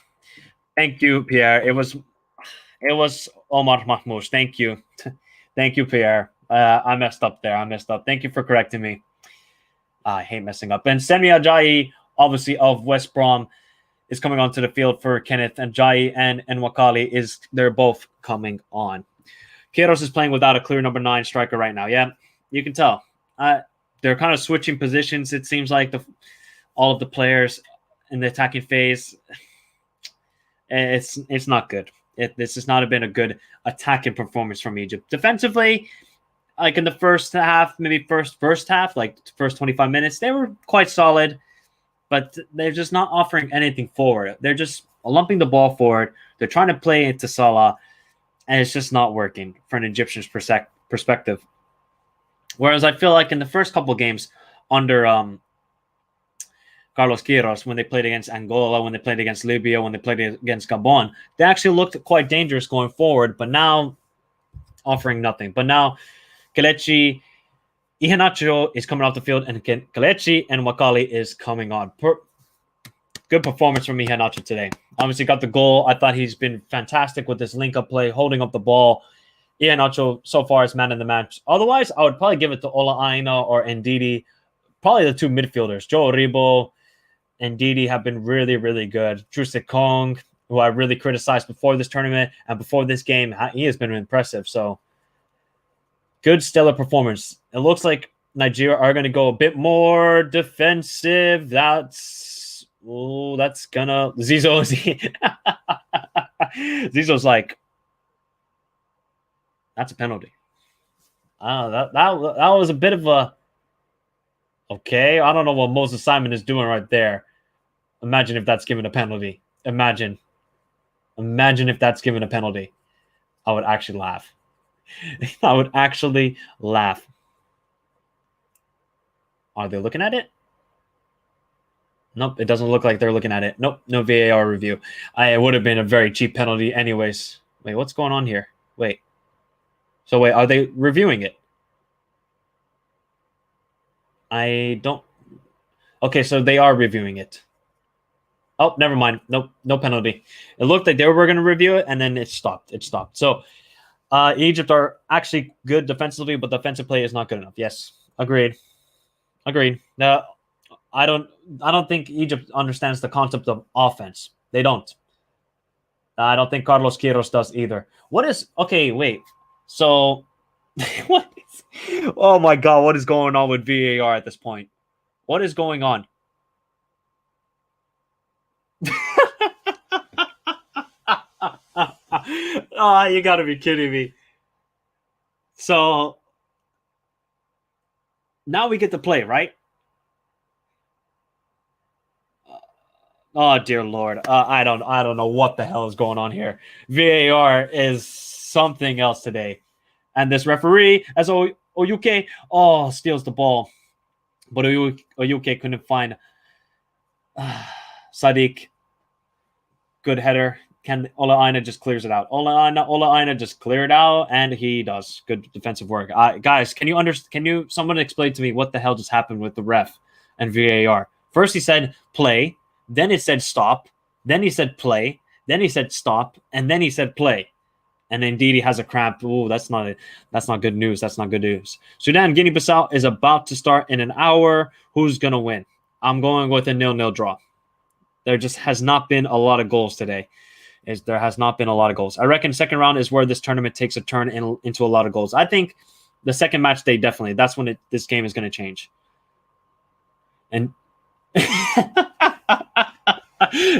thank you, Pierre. It was Omar Mahmoud. Thank you. Thank you, Pierre. I messed up there. Thank you for correcting me. I hate messing up. And Semi Ajayi, obviously of West Brom, is coming onto the field for Kenneth. And Ajayi and Wakali they're both coming on. Queiroz is playing without a clear number 9 striker right now. Yeah, you can tell. They're kind of switching positions. It seems like all of the players in the attacking phase. It's not good. This has not been a good attacking performance from Egypt. Defensively, like in the first half, maybe first half, like first 25 minutes, they were quite solid, but they're just not offering anything forward. They're just lumping the ball forward. They're trying to play into Salah, and it's just not working from an Egyptian's perspective. Whereas I feel like in the first couple of games under Carlos Queiroz, when they played against Angola, when they played against Libya, when they played against Gabon, they actually looked quite dangerous going forward, but now offering nothing. But now Kelechi, Iheanacho is coming off the field, and Kelechi and Wakali is coming on. Good performance from Iheanacho today. Obviously got the goal. I thought he's been fantastic with this link-up play, holding up the ball. Iheanacho so far is man of the match. Otherwise, I would probably give it to Ola Aina or Ndidi. Probably the 2 midfielders. Joe Aribo and Ndidi have been really, really good. Trusik Kong, who I really criticized before this tournament and before this game, he has been impressive. So good, stellar performance. It looks like Nigeria are going to go a bit more defensive. That's gonna Zizo's like, that's a penalty. That was a bit of a okay. I don't know what Moses Simon is doing right there. Imagine if that's given a penalty. Imagine if that's given a penalty. I would actually laugh. Are they looking at it? Nope, it doesn't look like they're looking at it. Nope, no VAR review. It would have been a very cheap penalty anyways. Wait, what's going on here? Wait, are they reviewing it? I don't... Okay, so they are reviewing it. Oh, never mind. Nope, no penalty. It looked like they were going to review it, and then it stopped. So Egypt are actually good defensively, but defensive play is not good enough. Yes, agreed. Now, I don't think Egypt understands the concept of offense. They don't. I don't think Carlos Queiroz does either. Okay, wait. So, oh my God, what is going on with VAR at this point? What is going on? Oh, you gotta be kidding me. So, now we get to play, right? Oh dear Lord, I don't know what the hell is going on here. VAR is something else today. And this referee, as Oyuke, steals the ball. But Oyuke couldn't find Sadiq. Good header. Ola Aina just clears it out. Ola Aina just cleared out, and he does good defensive work. Guys, can you someone explain to me what the hell just happened with the ref and VAR? First he said play, then it said stop, then he said play, then he said stop, and then he said play. And indeed he has a cramp. Ooh, that's not good news. That's not good news. Sudan, Guinea-Bissau is about to start in an hour. Who's gonna win? I'm going with a 0-0 draw. There just has not been a lot of goals today. There has not been a lot of goals. I reckon second round is where this tournament takes a turn into a lot of goals. I think the second match day, definitely. That's when this game is going to change. And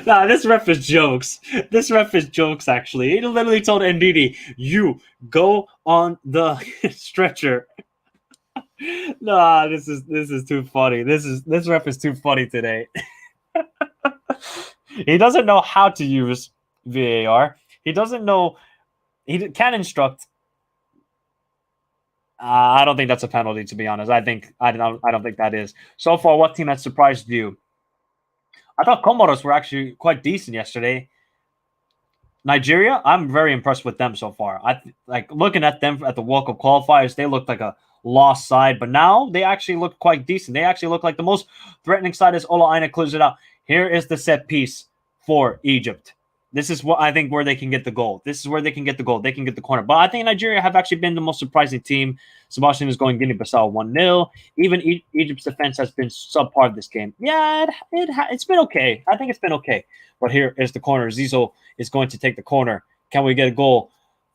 nah, this ref is jokes. This ref is jokes, actually. He literally told Ndidi, you go on the stretcher. Nah, this is too funny. This ref is too funny today. He doesn't know how to use VAR. He doesn't know. He can instruct. I don't think that's a penalty, to be honest. I don't think that is. So far, what team has surprised you? I thought Comoros were actually quite decent yesterday. Nigeria, I'm very impressed with them so far. Like looking at them at the World Cup qualifiers, they looked like a lost side, but now they actually look quite decent. They actually look like the most threatening side as Ola Aina clears it out. Here is the set piece for Egypt. This is what I think where they can get the goal. This is where they can get the goal. They can get the corner. But I think Nigeria have actually been the most surprising team. Sebastian is going Guinea-Bissau 1-0. Even Egypt's defense has been subpar this game. Yeah, it's been okay. I think it's been okay. But here is the corner. Zizo is going to take the corner. Can we get a goal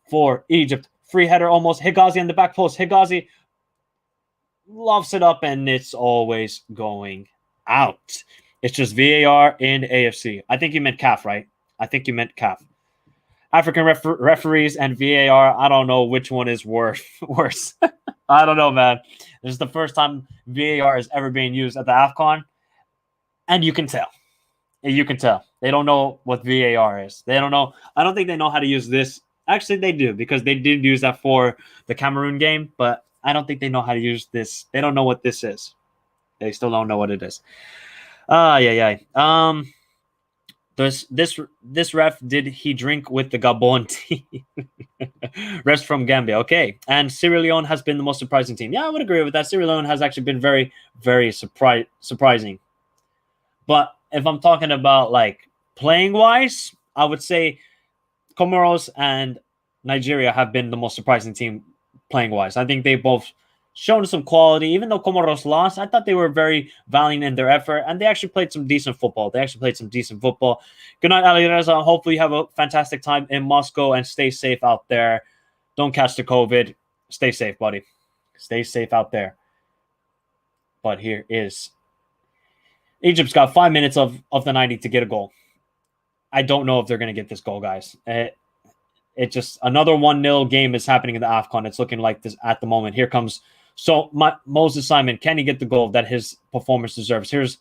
for Egypt? Free header almost. Higazi in the back post. Higazi loves it up, and it's always going out. It's just VAR in AFC. I think you meant CAF, right? I think you meant CAF. African referees and VAR, I don't know which one is worse. I don't know, man. This is the first time VAR is ever being used at the AFCON, and you can tell. You can tell. They don't know what VAR is. They don't know. I don't think they know how to use this. Actually, they do, because they did use that for the Cameroon game, but I don't think they know how to use this. They don't know what this is. They still don't know what it is. This ref, did he drink with the Gabon team? Refs from Gambia, okay. And Sierra Leone has been the most surprising team. Yeah, I would agree with that. Sierra Leone has actually been very, very surprising. But if I'm talking about like playing wise, I would say Comoros and Nigeria have been the most surprising team playing wise. I think they both shown some quality. Even though Comoros lost, I thought they were very valiant in their effort, and they actually played some decent football. Good night, Ali Reza. Hopefully you have a fantastic time in Moscow and stay safe out there. Don't catch the COVID. Stay safe, buddy. Stay safe out there. But here is Egypt's got 5 minutes of the 90 to get a goal. I don't know if they're going to get this goal, guys. It just another 1-0 game is happening in the AFCON. It's looking like this at the moment. Here comes Moses Simon. Can he get the goal that his performance deserves? Here's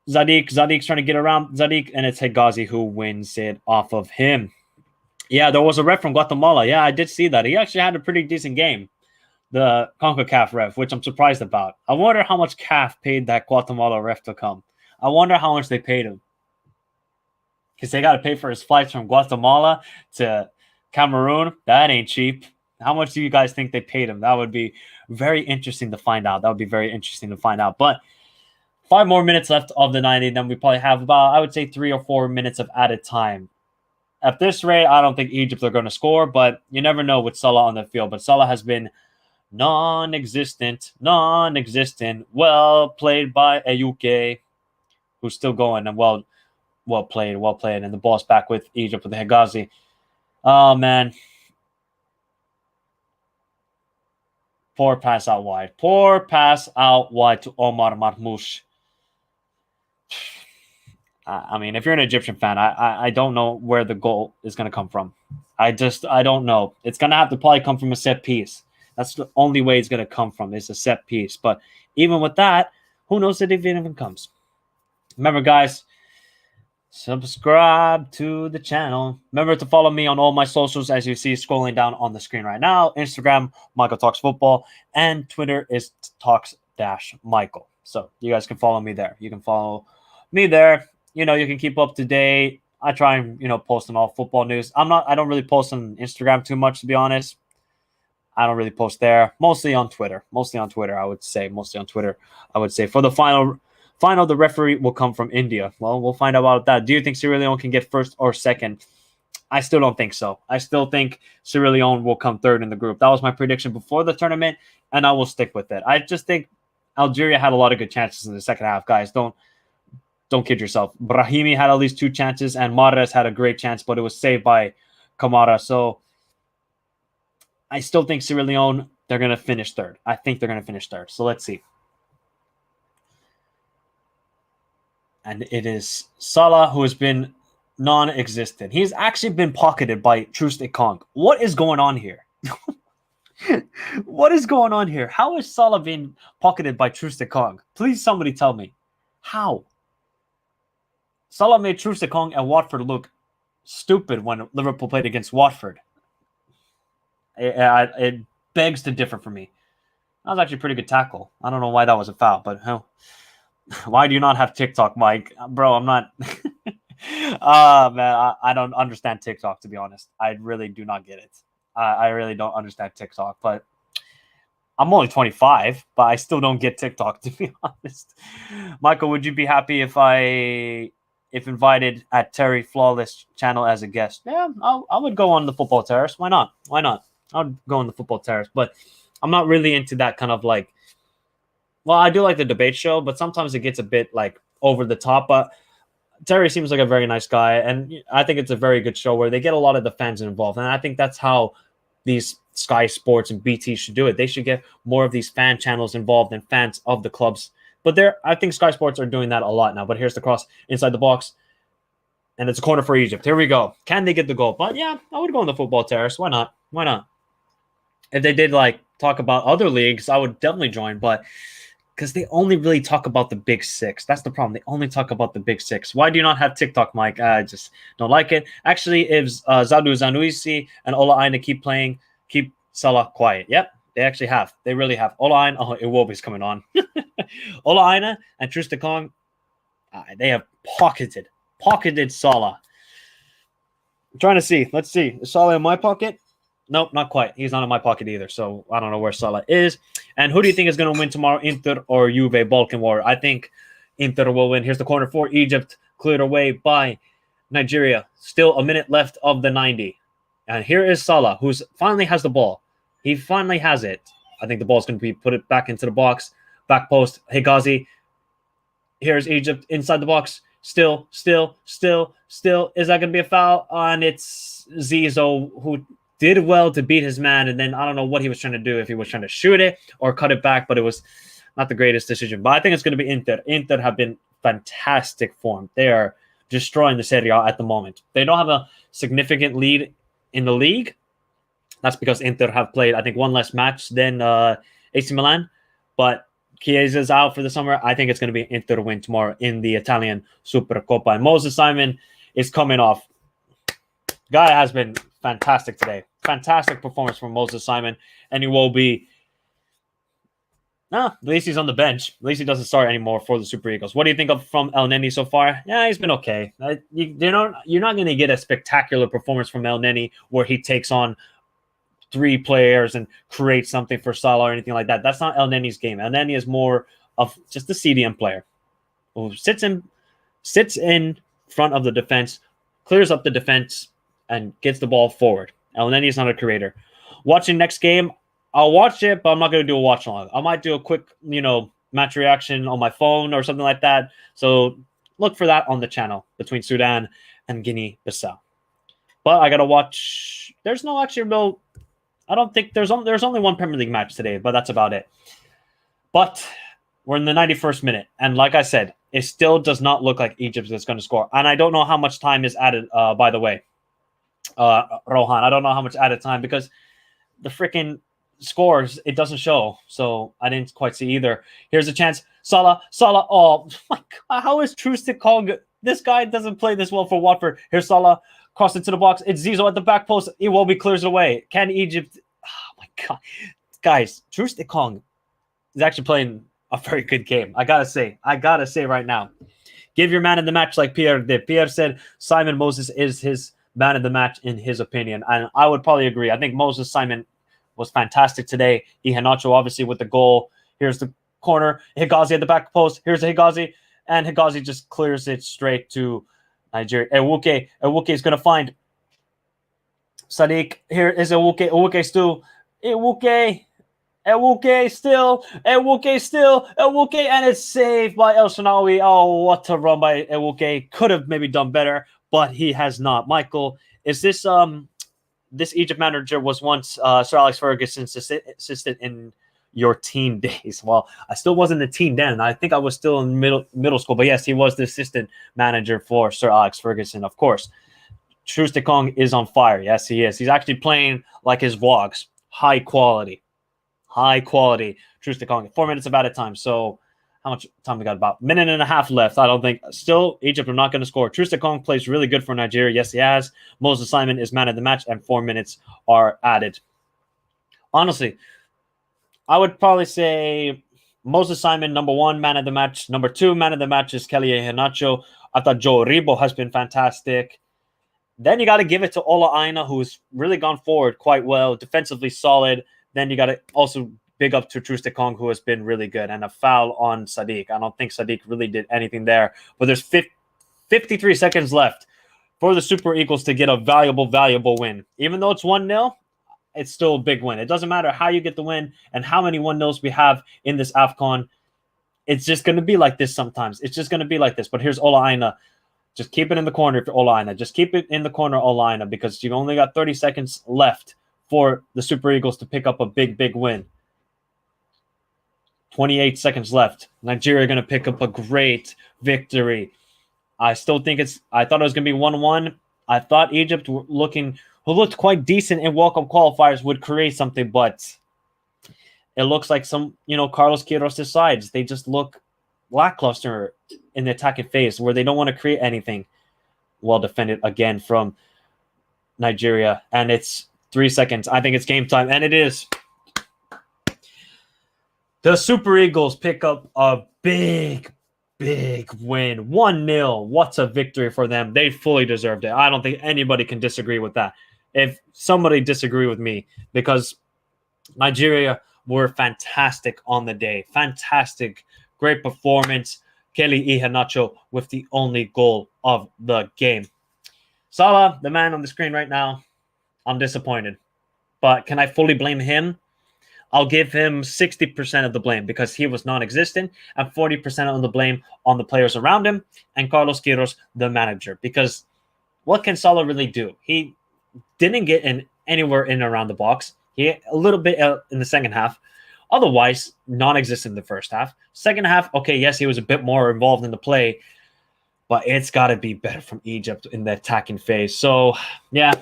Zadik. Zadik's trying to get around Zadik, and it's Hegazi who wins it off of him. Yeah, there was a ref from Guatemala. Yeah, I did see that. He actually had a pretty decent game, the CONCACAF ref, which I'm surprised about. I wonder how much CAF paid that Guatemala ref to come. I wonder how much they paid him. Because they got to pay for his flights from Guatemala to Cameroon. That ain't cheap. How much do you guys think they paid him? That would be very interesting to find out. But 5 more minutes left of the 90. Then we probably have about, I would say, 3 or 4 minutes of added time. At this rate, I don't think Egypt are going to score, but you never know with Salah on the field. But Salah has been non-existent. Well played by Ayuke, who's still going, and well played. And the ball's back with Egypt with the Hegazi. Oh, man. Poor pass out wide to Omar Marmoush. I mean, if you're an Egyptian fan, I don't know where the goal is going to come from. I don't know. It's going to have to probably come from a set piece. That's the only way it's going to come from, is a set piece. But even with that, who knows if it even comes? Remember, guys, subscribe to the channel. Remember to follow me on all my socials as you see scrolling down on the screen right now. Instagram, Michael Talks Football, and Twitter is Talks-Michael. So you guys can follow me there. You can follow me there. You can keep up to date. I try and, post on all football news. I don't really post on Instagram too much, to be honest. I don't really post there. Mostly on Twitter. I would say. For the final, the referee will come from India. Well, we'll find out about that. Do you think Sierra Leone can get first or second? I still don't think so. I still think Sierra Leone will come third in the group. That was my prediction before the tournament, and I will stick with it. I just think Algeria had a lot of good chances in the second half, guys. Don't kid yourself. Brahimi had at least 2 chances, and Mahrez had a great chance, but it was saved by Kamara. So I still think Sierra Leone, they're going to finish third. I think they're going to finish third. So let's see. And it is Salah who has been non-existent. He's actually been pocketed by Troost-Ekong. What is going on here? What is going on here? How is Salah being pocketed by Troost-Ekong? Please somebody tell me. How? Salah made Troost-Ekong and Watford look stupid when Liverpool played against Watford. It begs to differ for me. That was actually a pretty good tackle. I don't know why that was a foul, but why do you not have TikTok, Mike? Bro, I'm not... man, I don't understand TikTok, to be honest. I really do not get it. I really don't understand TikTok, but I'm only 25, but I still don't get TikTok, to be honest. Michael, would you be happy if invited at Terry Flawless channel as a guest? Yeah, I would go on the Football Terrace. Why not? I would go on the Football Terrace, but I'm not really into that kind of like... Well, I do like the debate show, but sometimes it gets a bit like over the top. But Terry seems like a very nice guy, and I think it's a very good show where they get a lot of the fans involved. And I think that's how these Sky Sports and BT should do it. They should get more of these fan channels involved and fans of the clubs. But I think Sky Sports are doing that a lot now. But here's the cross inside the box, and it's a corner for Egypt. Here we go. Can they get the goal? But yeah, I would go on the Football Terrace. Why not? If they did like talk about other leagues, I would definitely join. But because they only really talk about the big 6. That's the problem. They only talk about the big 6. Why do you not have TikTok, Mike? I just don't like it. Actually, if Zadou Zanuisi and Ola Aina keep playing, keep Salah quiet. Yep, they actually have. They really have. Ola Aina, Iwobi's coming on. Ola Aina and Troost-Ekong, they have pocketed Salah. I'm trying to see. Let's see. Is Salah in my pocket? Nope, not quite. He's not in my pocket either, so I don't know where Salah is. And who do you think is going to win tomorrow, Inter or Juve, Balkan War? I think Inter will win. Here's the corner for Egypt, cleared away by Nigeria. Still a minute left of the 90. And here is Salah, who finally has the ball. He finally has it. I think the ball's going to be put it back into the box. Back post, Hegazi. Here's Egypt inside the box. Still. Is that going to be a foul? And it's Zizou, who did well to beat his man, and then I don't know what he was trying to do, if he was trying to shoot it or cut it back, but it was not the greatest decision. But I think it's going to be Inter. Inter have been fantastic form. They are destroying the Serie A at the moment. They don't have a significant lead in the league. That's because Inter have played, I think, one less match than AC Milan, but Chiesa's out for the summer. I think it's going to be Inter win tomorrow in the Italian Supercoppa. And Moses Simon is coming off. Guy has been fantastic today. Fantastic performance from Moses Simon. And he will be... at least he's on the bench. At least he doesn't start anymore for the Super Eagles. What do you think of from El Neni so far? Yeah, he's been okay. You're not going to get a spectacular performance from El Neni where he takes on 3 players and creates something for Salah or anything like that. That's not El Neni's game. El Neni is more of just a CDM player who sits in front of the defense, clears up the defense, and gets the ball forward. El Neni is not a creator. Watching next game, I'll watch it, but I'm not going to do a watch along. I might do a quick, match reaction on my phone or something like that. So look for that on the channel between Sudan and Guinea-Bissau. But I got to watch. There's no actually real. I don't think there's only one Premier League match today, but that's about it. But we're in the 91st minute, and like I said, it still does not look like Egypt is going to score. And I don't know how much time is added. By the way, Rohan, I don't know how much added time because the freaking scores, it doesn't show. So I didn't quite see either. Here's a chance. Salah. Oh my God. How is Troost-Ekong This guy doesn't play this well for Watford. Here's Salah, cross into the box. It's Zizou at the back post. Iwobi clears it away. Can Egypt... Oh, my God. Guys, Troost-Ekong is actually playing a very good game. I gotta say right now. Give your man in the match like Pierre did. Pierre said Simon Moses is his man of the match in his opinion. And I would probably agree. I think Moses Simon was fantastic today. Iheanacho obviously with the goal. Here's the corner. Higazi at the back post. Here's Higazi. And Higazi just clears it straight to Nigeria. Ewuke. Ewuke is going to find Sadiq. Here is Ewuke. Ewuke still. Ewuke. Ewuke still, Ewuke, and it's saved by El Shanawi. Oh, what a run by Ewuke. Could have maybe done better, but he has not. Michael, is this this Egypt manager was once Sir Alex Ferguson's assistant in your teen days? Well, I still wasn't a teen then. I think I was still in middle school, but yes, he was the assistant manager for Sir Alex Ferguson, of course. Troost-Ekong is on fire. Yes, he is. He's actually playing like his vlogs. High quality. Troost-Ekong. 4 minutes of added time. So how much time we got? About a minute and a half left. I don't think. Still, Egypt are not going to score. Troost-Ekong plays really good for Nigeria. Yes, he has. Moses Simon is man of the match, and 4 minutes are added. Honestly, I would probably say Moses Simon, number 1, man of the match. Number 2, man of the match is Kelly Iheanacho. I thought Joe Ribo has been fantastic. Then you got to give it to Ola Aina, who's really gone forward quite well, defensively solid. Then you got to also big up to Troost-Ekong, who has been really good, and a foul on Sadiq. I don't think Sadiq really did anything there, but there's 53 seconds left for the Super Eagles to get a valuable win. Even though it's 1-0, it's still a big win. It doesn't matter how you get the win and how many 1-0s we have in this AFCON. It's just going to be like this sometimes. It's just going to be like this. But here's Ola Aina. Just keep it in the corner if you're Ola Aina. Just keep it in the corner, Ola Aina, because you've only got 30 seconds left for the Super Eagles to pick up a big win. 28 seconds left. Nigeria going to pick up a great victory. I still think I thought it was going to be 1-1. I thought Egypt who looked quite decent in World Cup qualifiers would create something, but it looks like Carlos Queiroz' sides, they just look lackluster in the attacking phase where they don't want to create anything. Well defended again from Nigeria, and it's 3 seconds. I think it's game time, and it is. The Super Eagles pick up a big win. 1-0. What's a victory for them? They fully deserved it. I don't think anybody can disagree with that. If somebody disagree with me, because Nigeria were fantastic on the day. Fantastic. Great performance. Kelly Iheanacho with the only goal of the game. Salah, the man on the screen right now, I'm disappointed. But can I fully blame him? I'll give him 60% of the blame because he was non-existent, and 40% of the blame on the players around him and Carlos Queiroz, the manager. Because what can Salah really do? He didn't get anywhere in around the box. He a little bit in the second half. Otherwise, non-existent in the first half. Second half, okay, yes, he was a bit more involved in the play, but it's got to be better from Egypt in the attacking phase. So, yeah.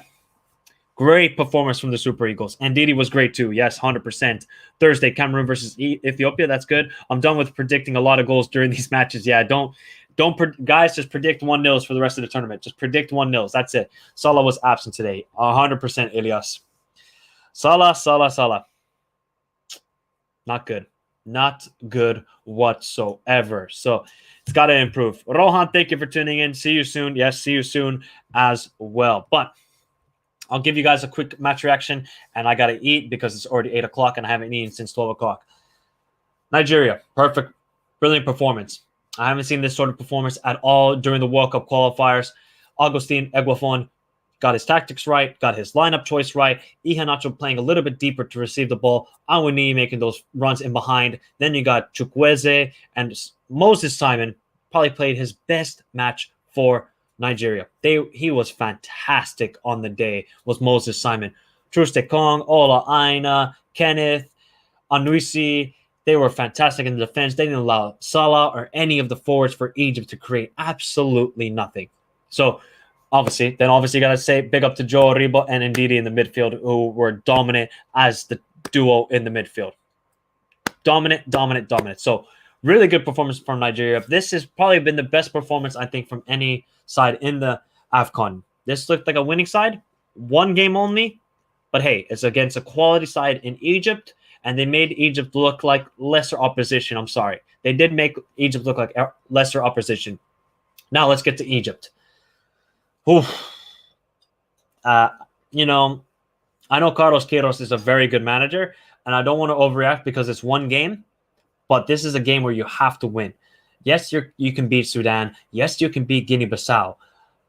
Great performance from the Super Eagles. And Ndidi was great too. Yes, 100%. Thursday, Cameroon versus Ethiopia. That's good. I'm done with predicting a lot of goals during these matches. Yeah, guys, just predict 1-0s for the rest of the tournament. Just predict 1-0s. That's it. Salah was absent today. 100%, Elias. Salah. Not good. Not good whatsoever. So it's got to improve. Rohan, thank you for tuning in. See you soon. Yes, see you soon as well. But I'll give you guys a quick match reaction, and I got to eat because it's already 8 o'clock, and I haven't eaten since 12 o'clock. Nigeria, perfect, brilliant performance. I haven't seen this sort of performance at all during the World Cup qualifiers. Augustine Eguafon got his tactics right, got his lineup choice right. Iheanacho playing a little bit deeper to receive the ball. Awuni making those runs in behind. Then you got Chukwueze, and Moses Simon probably played his best match for Nigeria. He was fantastic on the day, was Moses Simon. Troost-Ekong, Ola Aina, Kenneth, Anuisi, they were fantastic in the defense. They didn't allow Salah or any of the forwards for Egypt to create absolutely nothing. So, obviously, you got to say big up to Joe Ribo and Ndidi in the midfield, who were dominant as the duo in the midfield. Dominant. So, Really good performance from Nigeria. This has probably been the best performance, I think, from any side in the AFCON. This looked like a winning side. One game only. But hey, it's against a quality side in Egypt, and they made Egypt look like lesser opposition. I'm sorry. They did make Egypt look like lesser opposition. Now let's get to Egypt. Oof. You know, I know Carlos Queiroz is a very good manager, and I don't want to overreact because it's one game, but this is a game where you have to win. Yes, you can beat Sudan. Yes, you can beat Guinea-Bissau,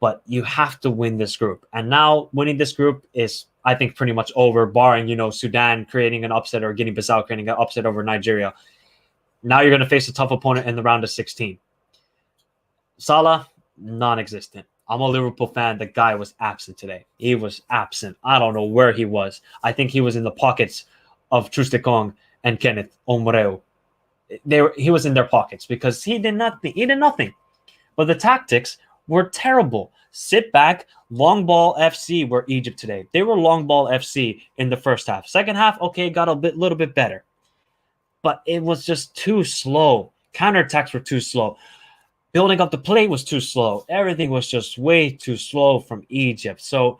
but you have to win this group. And now winning this group is, I think, pretty much over, barring, Sudan creating an upset or Guinea-Bissau creating an upset over Nigeria. Now you're going to face a tough opponent in the round of 16. Salah, non-existent. I'm a Liverpool fan. The guy was absent today. He was absent. I don't know where he was. I think he was in the pockets of Trustekong and Kenneth Omreu. He was in their pockets because he did nothing. He did nothing. But the tactics were terrible. Sit back, long ball FC were Egypt today. They were long ball FC in the first half. Second half, okay, got a little bit better. But it was just too slow. Counterattacks were too slow. Building up the play was too slow. Everything was just way too slow from Egypt. So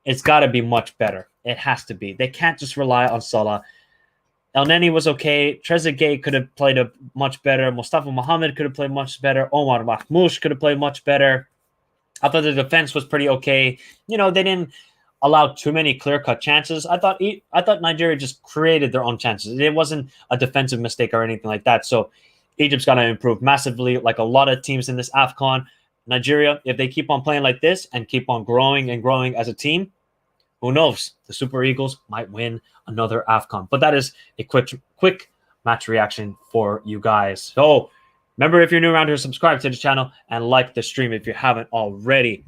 it's got to be much better. It has to be. They can't just rely on Salah. El Neni was okay. Trezeguet could have played much better. Mustafa Mohammed could have played much better. Omar Mahmoush could have played much better. I thought the defense was pretty okay. They didn't allow too many clear-cut chances. I thought Nigeria just created their own chances. It wasn't a defensive mistake or anything like that. So Egypt's got to improve massively, like a lot of teams in this AFCON. Nigeria, if they keep on playing like this and keep on growing and growing as a team, who knows? The Super Eagles might win another AFCON. But that is a quick match reaction for you guys. So remember, if you're new around here, subscribe to the channel and like the stream if you haven't already.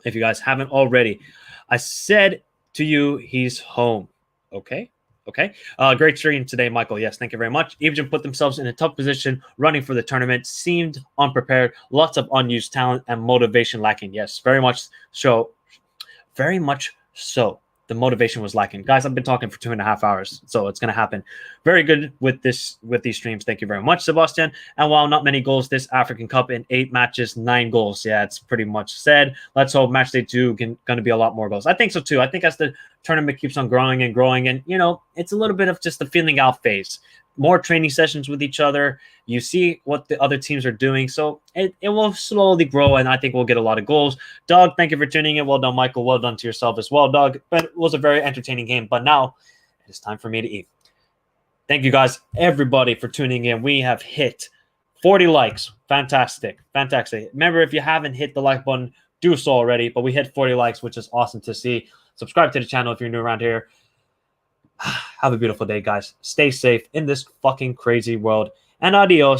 If you guys haven't already. I said to you, he's home. Okay. Great stream today, Michael. Yes, thank you very much. Egypt put themselves in a tough position running for the tournament. Seemed unprepared. Lots of unused talent and motivation lacking. Yes, very much so. Very much so. The motivation was lacking. Guys, I've been talking for 2.5 hours, so it's going to happen. Very good with these streams. Thank you very much, Sebastian. And while not many goals this African Cup in 8 matches, 9 goals. Yeah, it's pretty much said. Let's hope match day 2 going to be a lot more goals. I think so too. I think as the tournament keeps on growing and growing, and it's a little bit of just the feeling out phase. More training sessions with each other. You see what the other teams are doing. So it will slowly grow, and I think we'll get a lot of goals. Doug, thank you for tuning in. Well done, Michael. Well done to yourself as well, Doug. But it was a very entertaining game. But now it is time for me to eat. Thank you guys, everybody, for tuning in. We have hit 40 likes. Fantastic. Remember, if you haven't hit the like button, do so already. But we hit 40 likes, which is awesome to see. Subscribe to the channel if you're new around here. Have a beautiful day, guys. Stay safe in this fucking crazy world. And adios.